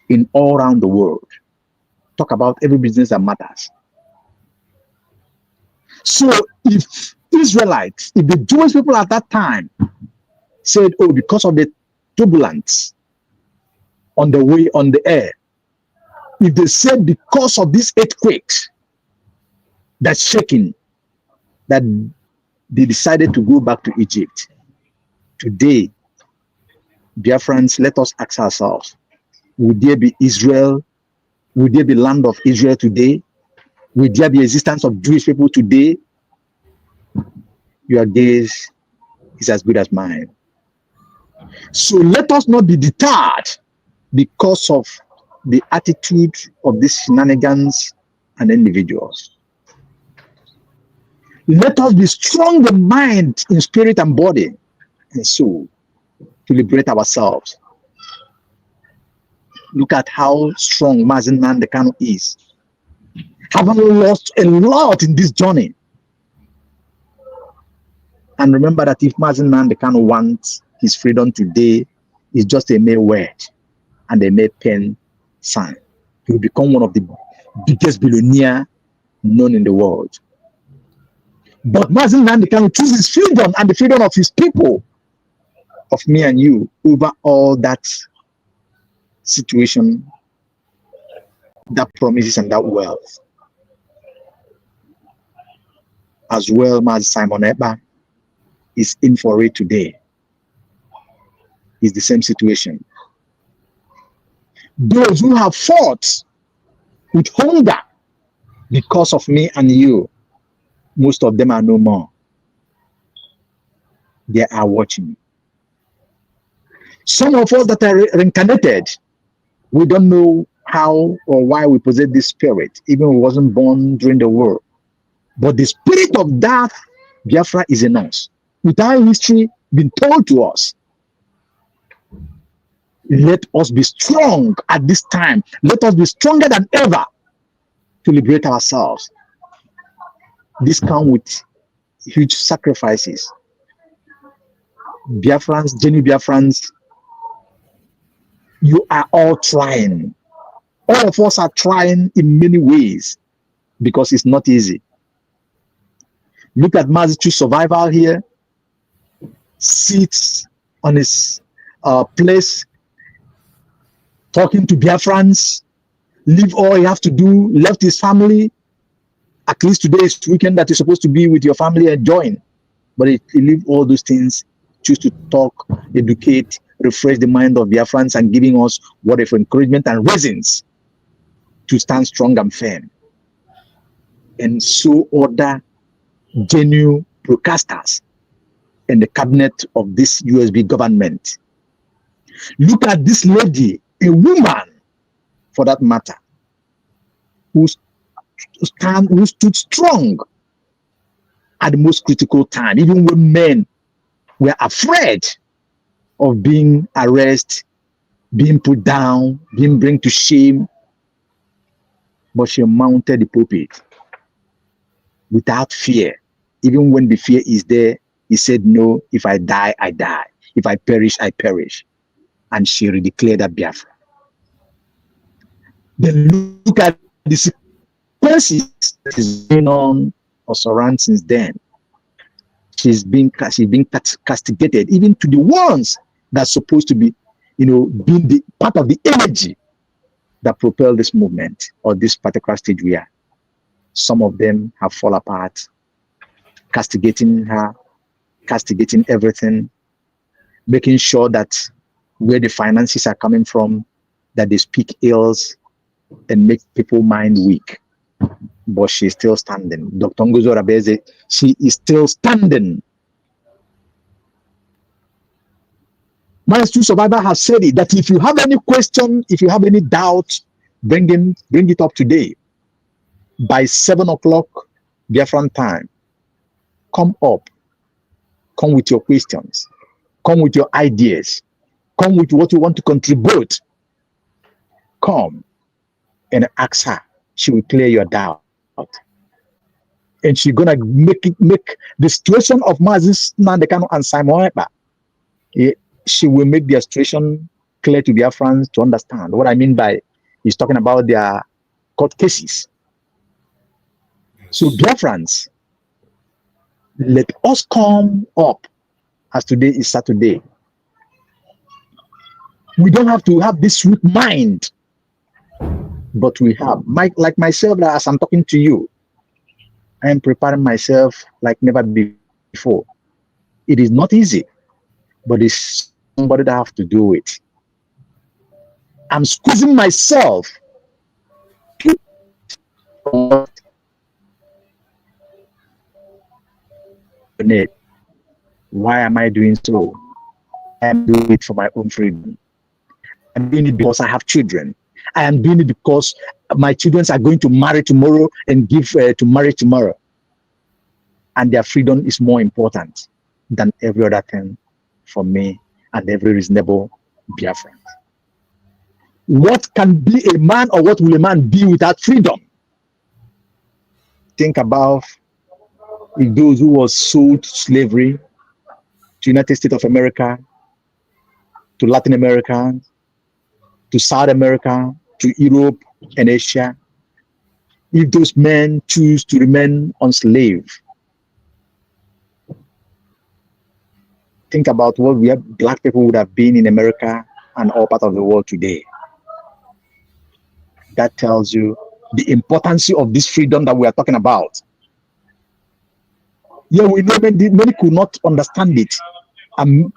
in all around the world. Talk about every business that matters. So if Israelites, if the Jewish people at that time said, oh, because of the turbulence on the way, on the air, if they said because of this earthquake that's shaking, that they decided to go back to Egypt. Today, Biafrans, let us ask ourselves, would there be Israel? Would there be land of Israel today? Would there be existence of Jewish people today? Your gaze is as good as mine. So let us not be deterred because of the attitude of these shenanigans and individuals. Let us be strong in mind, in spirit and body and soul to liberate ourselves. Look at how strong Mazen Nandekano is. Haven't lost a lot in this journey. And remember that if Mazen Nandekano wants his freedom today, it's just a mere word and a mere pen sign. He will become one of the biggest billionaires known in the world. But Mazen Nandekano chooses his freedom and the freedom of his people, of me and you, over all that situation, that promises and that wealth. As well as Simon Eba is in for it today. It's the same situation. Those who have fought with hunger because of me and you, most of them are no more. They are watching. Some of us that are reincarnated, we don't know how or why we possess this spirit, even we wasn't born during the war. But the spirit of that Biafra is in us. With our history being told to us, let us be strong at this time. Let us be stronger than ever to liberate ourselves. This comes with huge sacrifices. Biafrans, genuine Biafrans, you are all trying. All of us are trying in many ways because it's not easy. Look at Mazichu's survival here. Sits on his place, talking to Biafrans, leave all he have to do, left his family. At least today is weekend that you're supposed to be with your family and join. But he leave all those things, choose to talk, educate, refresh the mind of Biafrans and giving us whatever encouragement and reasons to stand strong and firm. And so other genuine broadcasters in the cabinet of this USB government. Look at this lady, a woman for that matter, who stood strong at the most critical time, even when men were afraid of being arrested, being put down, being brought to shame. But she mounted the pulpit without fear. Even when the fear is there, he said, no, if I die, I die. If I perish, I perish. And she redeclared that Biafra. Then look at the sequences that is going on or surround since then. She's being castigated, even to the ones that's supposed to be, being the part of the energy that propelled this movement or this particular stage we are. Some of them have fallen apart, castigating her, castigating everything, making sure that where the finances are coming from, that they speak ills and make people mind weak. But she's still standing. Dr. Ngozo Rabeze, she is still standing. My two survivors have said it, that if you have any question, if you have any doubt, bring it up today. By 7 o'clock Biafran time, come up. Come with your questions. Come with your ideas. Come with what you want to contribute. Come and ask her. She will clear your doubt. And she's gonna make the situation of Mazis Nandekano and Simon Ekpa. She will make the situation clear to Biafrans to understand. What I mean by he's talking about their court cases. So Biafrans, let us come up, as today is Saturday. We don't have to have this weak mind, but we have, like myself, as I'm talking to you, I am preparing myself like never before. It is not easy, but it's somebody that have to do it. I'm squeezing myself. Why am I doing so? I'm doing it for my own freedom. I'm doing it because I have children. I am doing it because my children are going to marry tomorrow and give to marry tomorrow. And their freedom is more important than every other thing for me and every reasonable Biafran. What can be a man, or what will a man be without freedom? Think about those who were sold to slavery to United States of America, to Latin America, to South America, to Europe and Asia. If those men choose to remain enslaved, think about what we have, black people would have been in America and all parts of the world today. That tells you the importance of this freedom that we are talking about. Yeah, we know many could not understand it.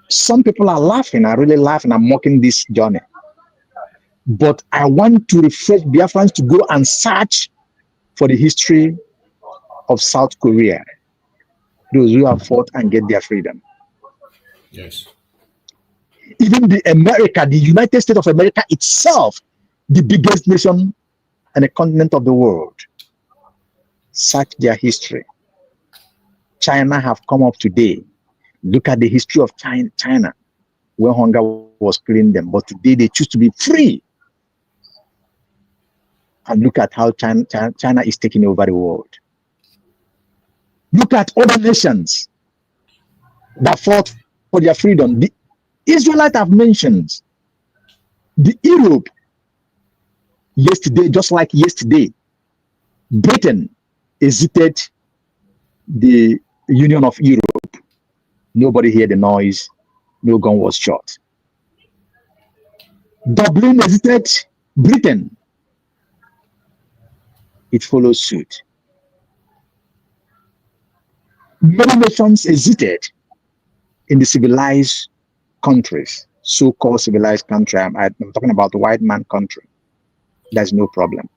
Some people are laughing, are really laughing and mocking this journey. But I want to refresh Biafrans to go and search for the history of South Korea, those who have fought and get their freedom. Yes. Even the United States of America itself, the biggest nation and a continent of the world, search their history. China have come up today. Look at the history of China, where hunger was killing them. But today they choose to be free. And look at how China is taking over the world. Look at other nations that fought for their freedom. The Israelites have mentioned. The Europe, yesterday, just like yesterday, Britain exited the Union of Europe. Nobody heard the noise. No gun was shot. Dublin exited Britain. It follows suit. Many nations exited in the civilized countries, so-called civilized country. I'm talking about the white man country. There's no problem.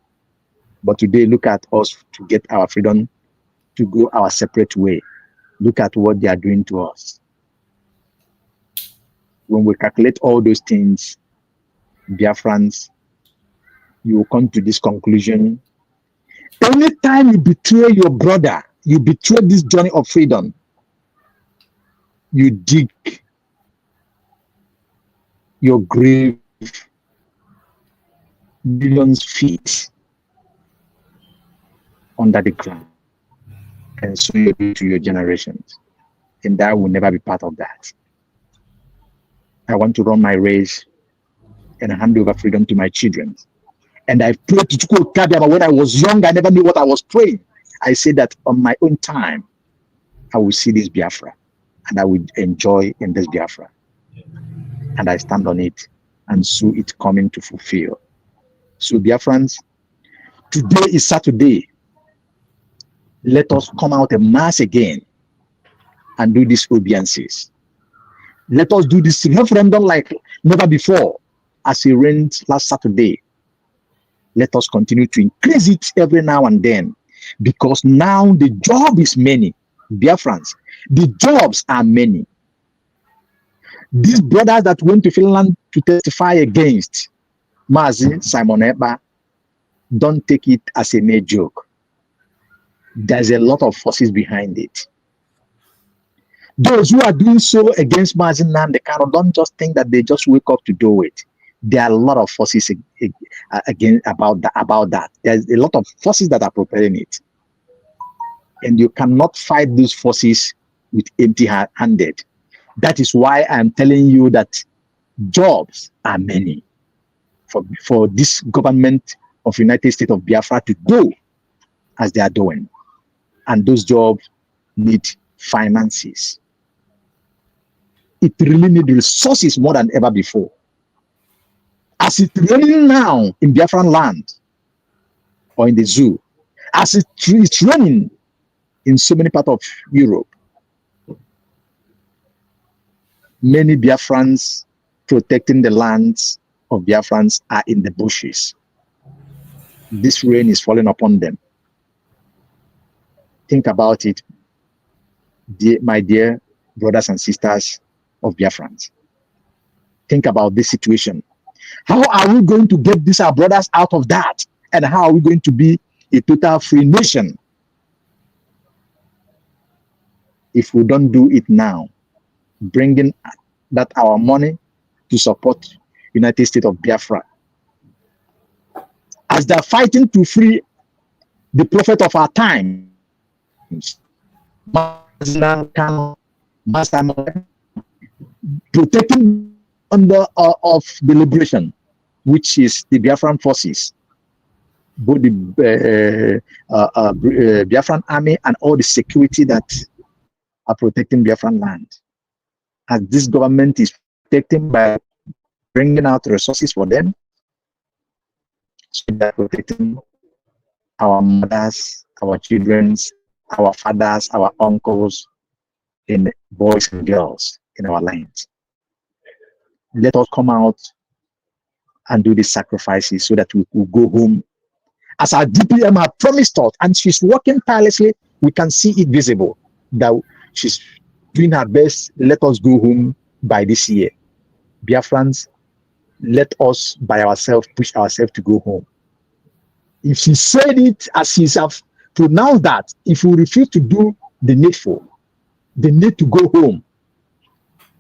But today, look at us to get our freedom, to go our separate way. Look at what they are doing to us. When we calculate all those things, Biafrans, you will come to this conclusion. Anytime you betray your brother, you betray this journey of freedom, you dig your grave millions feet under the ground, and so you do to your generations, and that will never be part of that. I want to run my race and hand over freedom to my children. And I prayed to Chukwu Kabiama when I was young. I never knew what I was praying. I said that on my own time, I will see this Biafra, and I will enjoy in this Biafra. And I stand on it, and so it's coming to fulfill. So Biafrans, today is Saturday. Let us come out en masse again and do these obediences. Let us do this referendum like never before, as it rained last Saturday. Let us continue to increase it every now and then, because now the job is many. Biafrans, the jobs are many. These brothers that went to Finland to testify against Mazi Simon Ekpa, don't take it as a mere joke. There's a lot of forces behind it. Those who are doing so against Mazi Nnamdi Kanu, don't just think that they just wake up to do it. There are a lot of forces again about that. There's a lot of forces that are propelling it. And you cannot fight these forces with empty-handed. That is why I'm telling you that jobs are many for this government of United States of Biafra to do as they are doing. And those jobs need finances. It really needs resources more than ever before. As it's raining now in Biafran land or in the zoo, as it's raining in so many parts of Europe, many Biafrans protecting the lands of Biafrans are in the bushes. This rain is falling upon them. Think about it, my dear brothers and sisters of Biafrans. Think about this situation. How are we going to get these our brothers out of that? And how are we going to be a total free nation if we don't do it now? Bringing that our money to support United States of Biafra. As they're fighting to free the prophet of our time, protecting under of the liberation, which is the Biafran forces, both the Biafran army and all the security that are protecting Biafran land. As this government is protecting by bringing out resources for them, so they're protecting our mothers, our children, our fathers, our uncles, and boys and girls in our lands. Let us come out and do the sacrifices so that we will go home. As our DPM has promised us, and she's working tirelessly, we can see it visible that she's doing her best. Let us go home by this year. Biafrans, let us by ourselves push ourselves to go home. If she said it as she's have pronounced that, if we refuse to do the needful, the need to go home,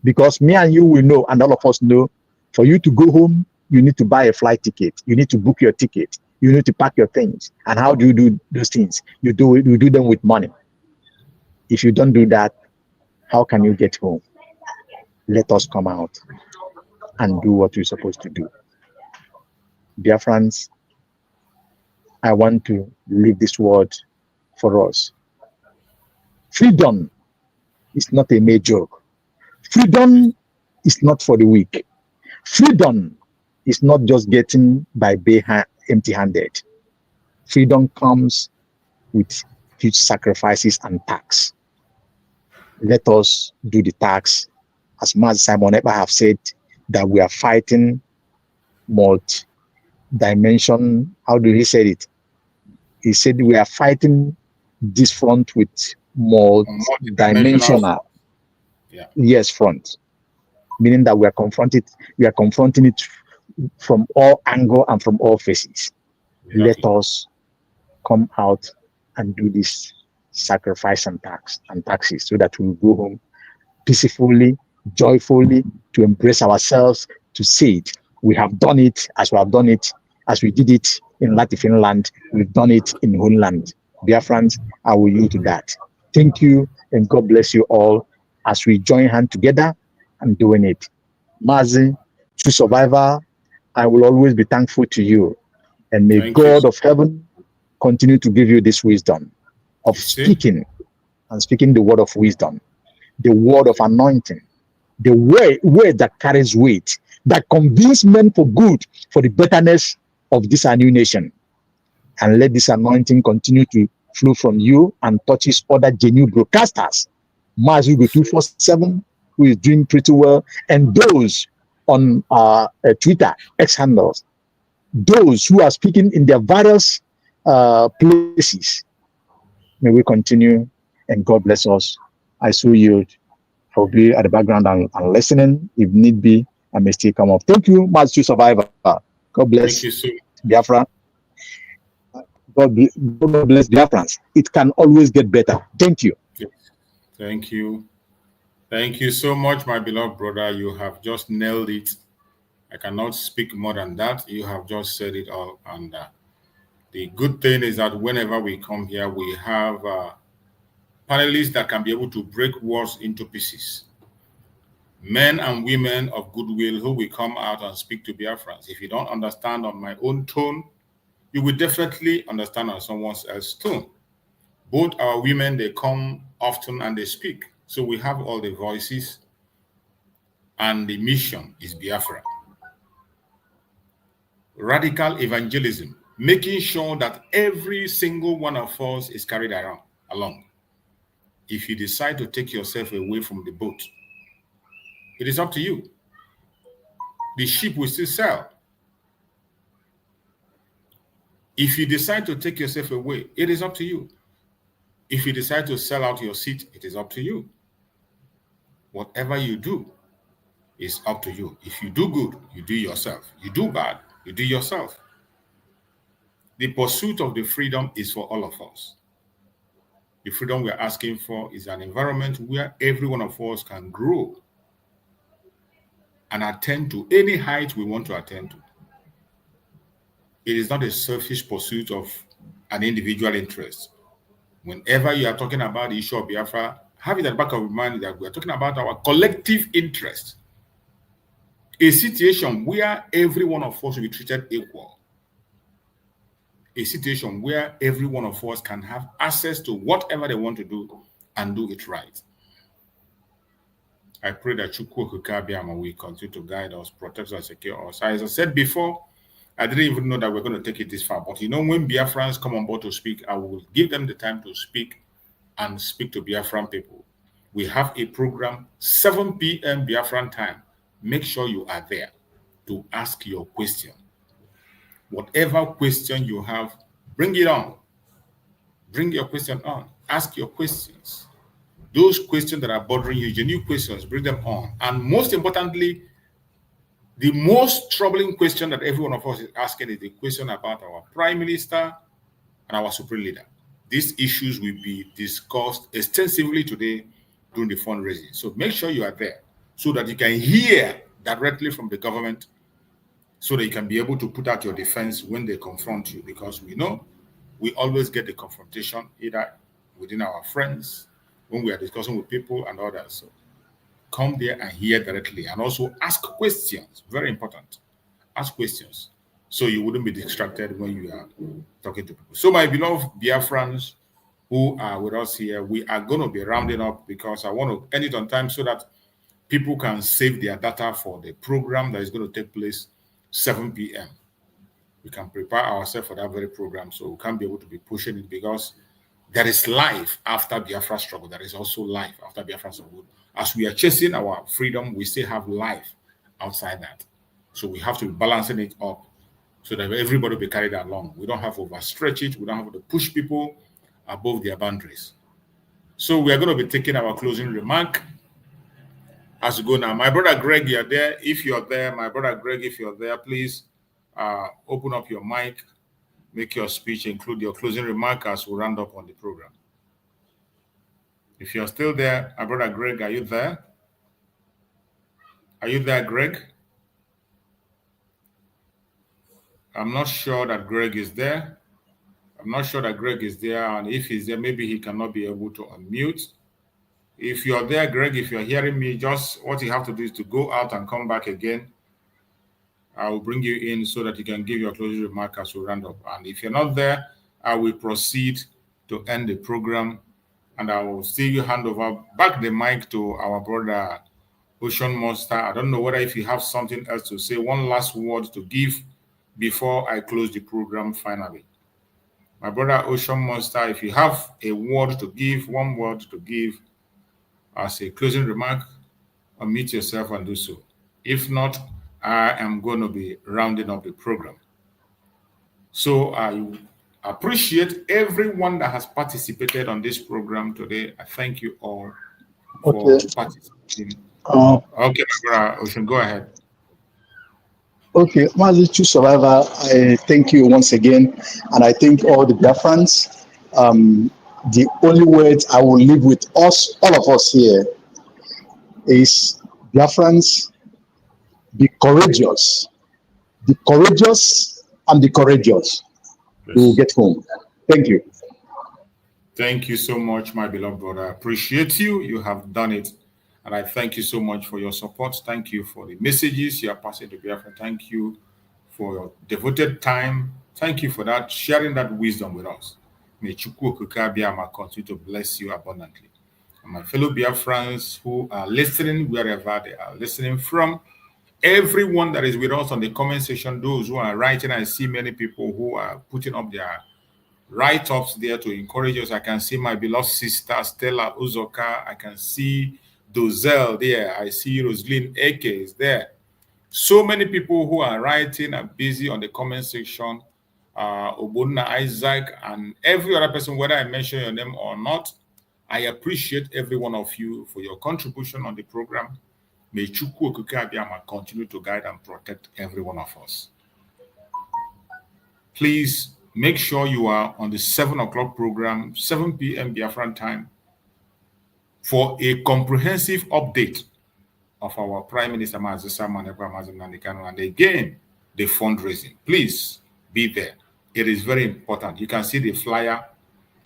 because me and you will know, and all of us know, for you to go home, you need to buy a flight ticket. You need to book your ticket. You need to pack your things. And how do you do those things? You do them with money. If you don't do that, how can you get home? Let us come out and do what we're supposed to do. Dear friends, I want to leave this word for us. Freedom is not a mere joke. Freedom is not for the weak. Freedom is not just getting by empty-handed. Freedom comes with huge sacrifices and tax. Let us do the tax. As Mazi Simon Ekpa have said, that we are fighting multi-dimension. How do he say it? He said we are fighting this front with multi-dimensional. Yeah. Yes, front. Meaning that we are confronting it from all angles and from all faces. Exactly. Let us come out and do this sacrifice and taxes so that we will go home peacefully, joyfully, to embrace ourselves, to say it. We have done it as we have done it, as we did it in Latin land. We've done it in Homeland. Biafrans, I will yield to that. Thank you, and God bless you all as we join hands together and doing it. Mazi, true survivor, I will always be thankful to you. And may God of heaven continue to give you this wisdom of speaking and speaking the word of wisdom, the word of anointing, the word that carries weight, that convinces men for good, for the betterness of this our new nation. And let this anointing continue to flow from you and touches other genuine broadcasters. Mazi 247, who is doing pretty well, and those on Twitter, X handles, those who are speaking in their various places. May we continue, and God bless us. I so yield I'll be at the background and listening. If need be, I may still come up. Thank you much to Survivor. God bless. Thank you so much. Biafra. God bless Biafrans. It can always get better. Thank you. Yes. Thank you. Thank you so much, my beloved brother. You have just nailed it. I cannot speak more than that. You have just said it all. And the good thing is that whenever we come here, we have panelists that can be able to break words into pieces. Men and women of goodwill who will come out and speak to Biafrans. If you don't understand on my own tone, you will definitely understand on someone else's tone. Both our women, they come often and they speak. So we have all the voices, and the mission is Biafra. Radical evangelism, making sure that every single one of us is carried along. If you decide to take yourself away from the boat, it is up to you. The ship will still sail. If you decide to take yourself away, it is up to you. If you decide to sell out your seat, it is up to you. Whatever you do is up to you. If you do good, you do yourself. You do bad, you do yourself. The pursuit of the freedom is for all of us. The freedom we're asking for is an environment where every one of us can grow and attend to any height we want to attend to. It is not a selfish pursuit of an individual interest. Whenever you are talking about the issue of Biafra, have it at the back of your mind that we are talking about our collective interest. A situation where every one of us will be treated equal. A situation where every one of us can have access to whatever they want to do and do it right. I pray that Chukwu Okike will continue to guide us, protect us, and secure us. As I said before, I didn't even know that we're going to take it this far. But you know, when Biafrans come on board to speak, I will give them the time to speak and speak to Biafran people. We have a program, 7 p.m. Biafran time. Make sure you are there to ask your question. Whatever question you have, bring it on. Bring your question on. Ask your questions. Those questions that are bothering you, genuine questions, bring them on. And most importantly, the most troubling question that every one of us is asking is the question about our Prime Minister and our Supreme Leader. These issues will be discussed extensively today during the fundraising. So make sure you are there so that you can hear directly from the government, so that you can be able to put out your defense when they confront you, because we know we always get the confrontation either within our friends, when we are discussing with people and others. So come there and hear directly, and also ask questions. Very important. Ask questions so you wouldn't be distracted when you are talking to people. So my beloved Biafrans who are with us here, we are going to be rounding up because I want to end it on time so that people can save their data for the program that is going to take place 7 p.m. We can prepare ourselves for that very program, so we can't be able to be pushing it, because there is life after Biafra struggle. There is also life after Biafra struggle. As we are chasing our freedom, we still have life outside that. So we have to be balancing it up so that everybody be carried along. We don't have to overstretch it. We don't have to push people above their boundaries. So we are going to be taking our closing remark as we go now. My brother Greg, you're there. If you're there, my brother Greg, if you're there, please open up your mic, make your speech, include your closing remark as we round up on the program. If you're still there, my brother Greg, are you there? Are you there, Greg? I'm not sure that Greg is there. I'm not sure that Greg is there, and if he's there, maybe he cannot be able to unmute. If you're there, Greg, if you're hearing me, just what you have to do is to go out and come back again. I will bring you in so that you can give your closing remark as we round up. And if you're not there, I will proceed to end the program, and I will still hand over back the mic to our brother Ocean Monster. I don't know whether if you have something else to say, one last word to give before I close the program finally. My brother Ocean Monster, if you have a word to give, one word to give as a closing remark, unmute yourself and do so. If not, I am going to be rounding up the program. So I appreciate everyone that has participated on this program today. I thank you all for participating. Okay, Ocean, go ahead. Okay, Mazi True Survivor, I thank you once again, and I thank all the Biafrans. The only words I will leave with us, all of us here, is Biafrans, be courageous. Be courageous and be courageous. Yes. We will get home. Thank you. Thank you so much, my beloved brother. I appreciate you. You have done it. And I thank you so much for your support. Thank you for the messages you are passing to Biafra. Thank you for your devoted time. Thank you for that, sharing that wisdom with us. May Chukwu Okike Abiyama continue to bless you abundantly. And my fellow Biafrans who are listening, wherever they are listening from, everyone that is with us on the comment section, those who are writing, I see many people who are putting up their write-ups there to encourage us. I can see my beloved sister Stella Uzoka. I can see Dozel there. I see Roslyn Eke is there. So many people who are writing and busy on the comment section. Obonna Isaac and every other person, whether I mention your name or not, I appreciate every one of you for your contribution on the program. May Chukwu Okike Abiyama continue to guide and protect every one of us. Please make sure you are on the 7 o'clock program, 7 p.m. Biafran time, for a comprehensive update of our Prime Minister Mazi Simon Ekpa, and again, the fundraising. Please be there. It is very important. You can see the flyer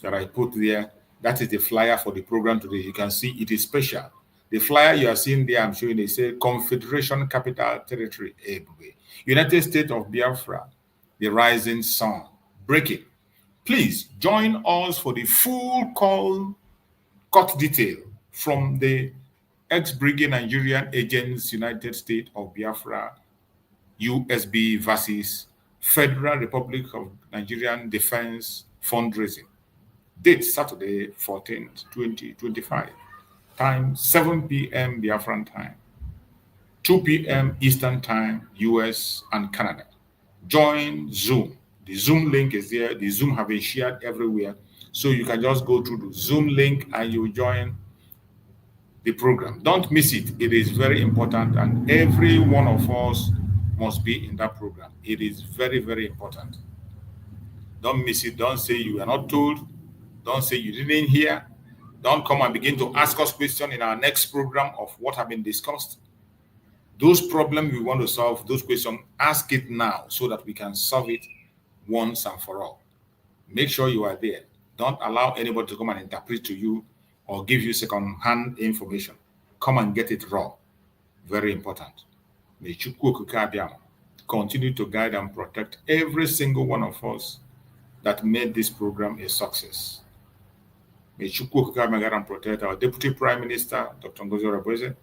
that I put there. That is the flyer for the program today. You can see it is special. The flyer you are seeing there, I'm showing, they say Confederation Capital Territory, Ebube, United States of Biafra, the rising sun, breaking. Please join us for the full court detail from the ex-brigade Nigerian agents, United States of Biafra, USB versus Federal Republic of Nigerian Defense fundraising. Date Saturday, 14th, 2025. Time 7 p.m. Biafran time, 2 p.m. Eastern time, US and Canada. Join Zoom. The Zoom link is there. The Zoom have been shared everywhere. So you can just go through the Zoom link and you join the program. Don't miss it. It is very important, and every one of us must be in that program. It is very, very important. Don't miss it. Don't say you are not told. Don't say you didn't hear. Don't come and begin to ask us questions in our next program of what have been discussed. Those problems we want to solve, those questions, ask it now so that we can solve it once and for all. Make sure you are there. Don't allow anybody to come and interpret to you or give you second-hand information. Come and get it raw. Very important. May Chukwu Okike Abiyama continue to guide and protect every single one of us that made this program a success. May Chukwu Okike Abiyama guide and protect our Deputy Prime Minister, Dr. Ngozi Oreboweze.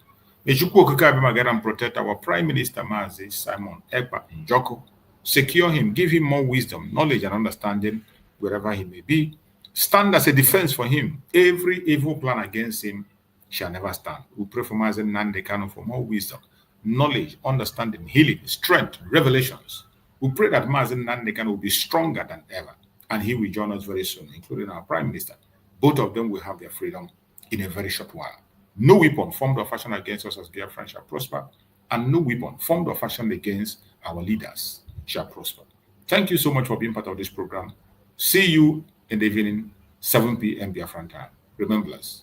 May Chukwu Okike Abiyama guide and protect our Prime Minister, Mazi Simon Ekpa Njoko. Secure him, give him more wisdom, knowledge, and understanding wherever he may be. Stand as a defense for him. Every evil plan against him shall never stand. We pray for Mazi Nnamdi Kanu for more wisdom, knowledge, understanding, healing, strength, revelations. We pray that Mazi Nnamdi Kanu will be stronger than ever, and he will join us very soon, including our Prime Minister. Both of them will have their freedom in a very short while. No weapon formed or fashioned against us as Biafrans shall prosper, and no weapon formed or fashioned against our leaders shall prosper. Thank you so much for being part of this program. See you in the evening, 7 p.m. Biafran time. Remember us.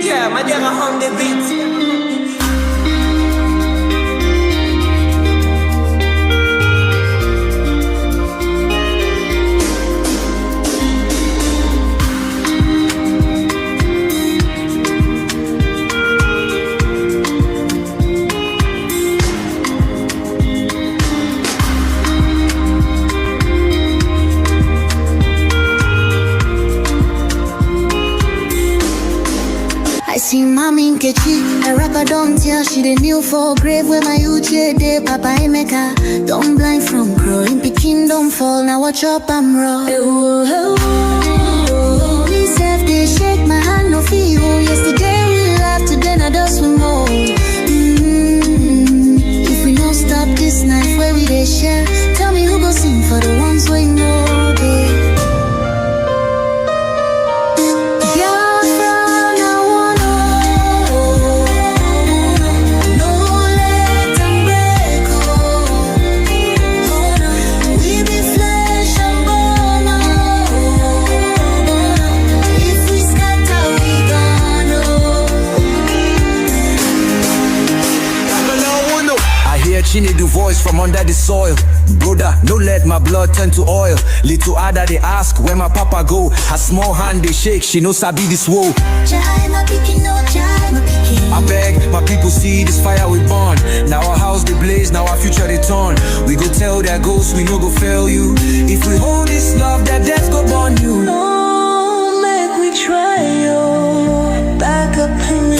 Yeah, my dear, on the beat. See mommy Nkechi, a rapper don't tell she the kneel for grave where my youth day, Papa Emeka. Don't blind from growing, Peking don't fall, now watch up I'm raw. Please have they shake my hand, no feel. Yesterday we laughed, today I just we more. If we don't stop this night where we they share, tell me who go sing for the ones we know, baby. Chinedu voice from under the soil. Brother, no let my blood turn to oil. Little Ada they ask where my papa go. Her small hand they shake, she no sabi this woe. I beg my people see this fire we burn. Now our house they blaze, now our future they turn. We go tell their ghosts we no go fail you. If we hold this love, that death go burn you. No, make we try yo. Back up in the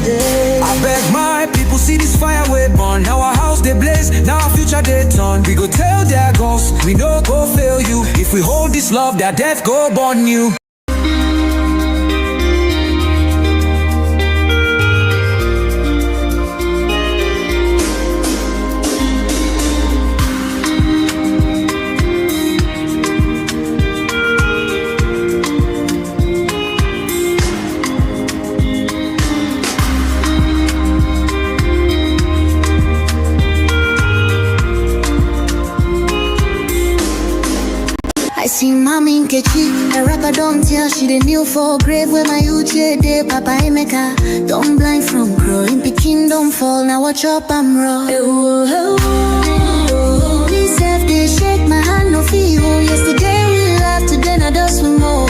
day. I beg my people see this fire we burn. Now our house they blaze, now our future they turn. We go tell their ghosts we no go fail you. If we hold this love, that death go burn you. I see mommy Nkechi, a rapper don't tell she the kneel for grave where my uche day Papa Emeka. Don't blind from growing, Peking don't fall, now watch up I'm raw. Me self they shake my hand no feel. Yesterday we laughed, today not us we more.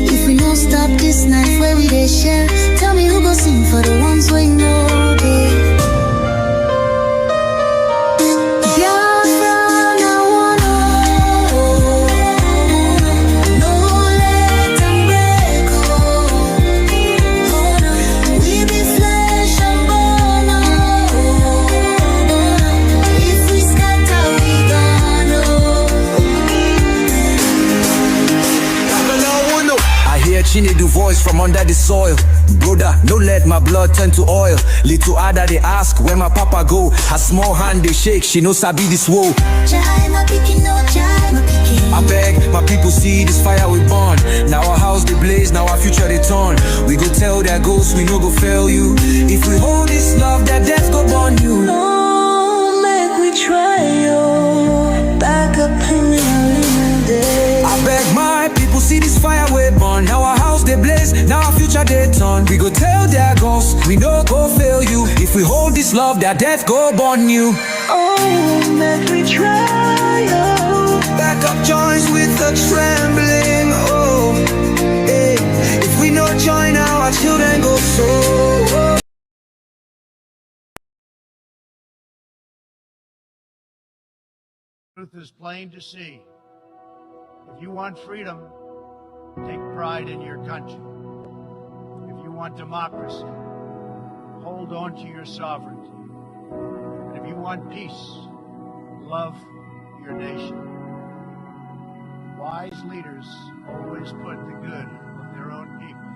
If we don't stop this night where we they share, tell me who go sing for the ones we know they. Chinedu voice from under the soil. Brother, no let my blood turn to oil. Little Ada they ask where my papa go. Her small hand they shake, she no sabi this woe. I beg my people see this fire we burn. Now our house they blaze, now our future they turn. We go tell their ghosts we no go fail you. If we hold this love, that death go burn you. No, make we try yo. Back up in the day. I beg my people see this fire we burn. Now our house they blaze, now our future they turn. We go tell their ghosts we no go fail you. If we hold this love, that death go burn you. Oh, make we try yo. Back up joints with the trembling. Oh, hey. If we no join now, our children go so. Truth is plain to see. If you want freedom, take pride in your country. If you want democracy, hold on to your sovereignty. And if you want peace, love your nation. Wise leaders always put the good of their own people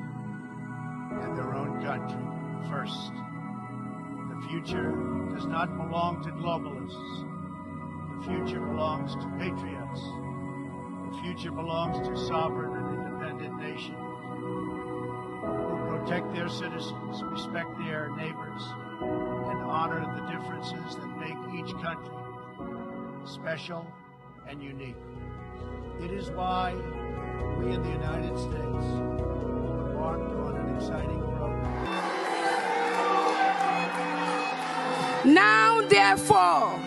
and their own country first. The future does not belong to globalists. The future belongs to patriots. The future belongs to sovereign and independent nations who protect their citizens, respect their neighbors, and honor the differences that make each country special and unique. It is why we in the United States embarked on an exciting program. Now therefore,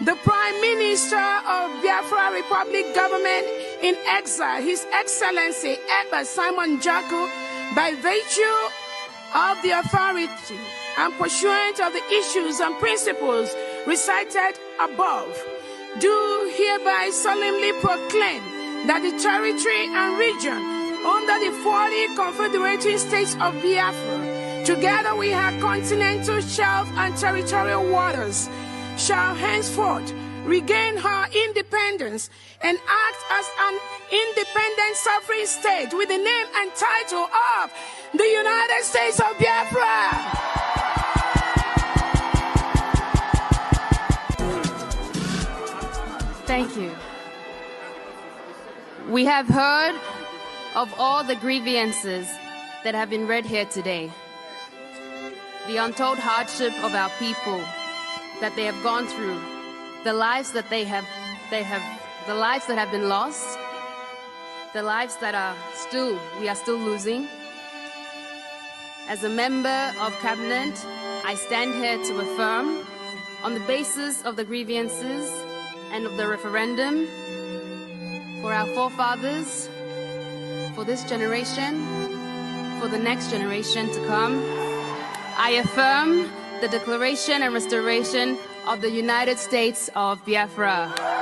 the Prime Minister of Biafra Republic Government in exile, His Excellency Eba Simon Jaku, by virtue of the authority and pursuant of the issues and principles recited above, do hereby solemnly proclaim that the territory and region under the 40 confederating states of Biafra, together with her continental shelf and territorial waters, shall henceforth regain her independence and act as an independent sovereign state with the name and title of the United States of Biafra. Thank you. We have heard of all the grievances that have been read here today. The untold hardship of our people that they have gone through, the lives that the lives that have been lost, the lives that we are still losing, As a member of Cabinet, I stand here to affirm, on the basis of the grievances and of the referendum, for our forefathers, for this generation, for the next generation to come, I affirm the declaration and restoration of the United States of Biafra.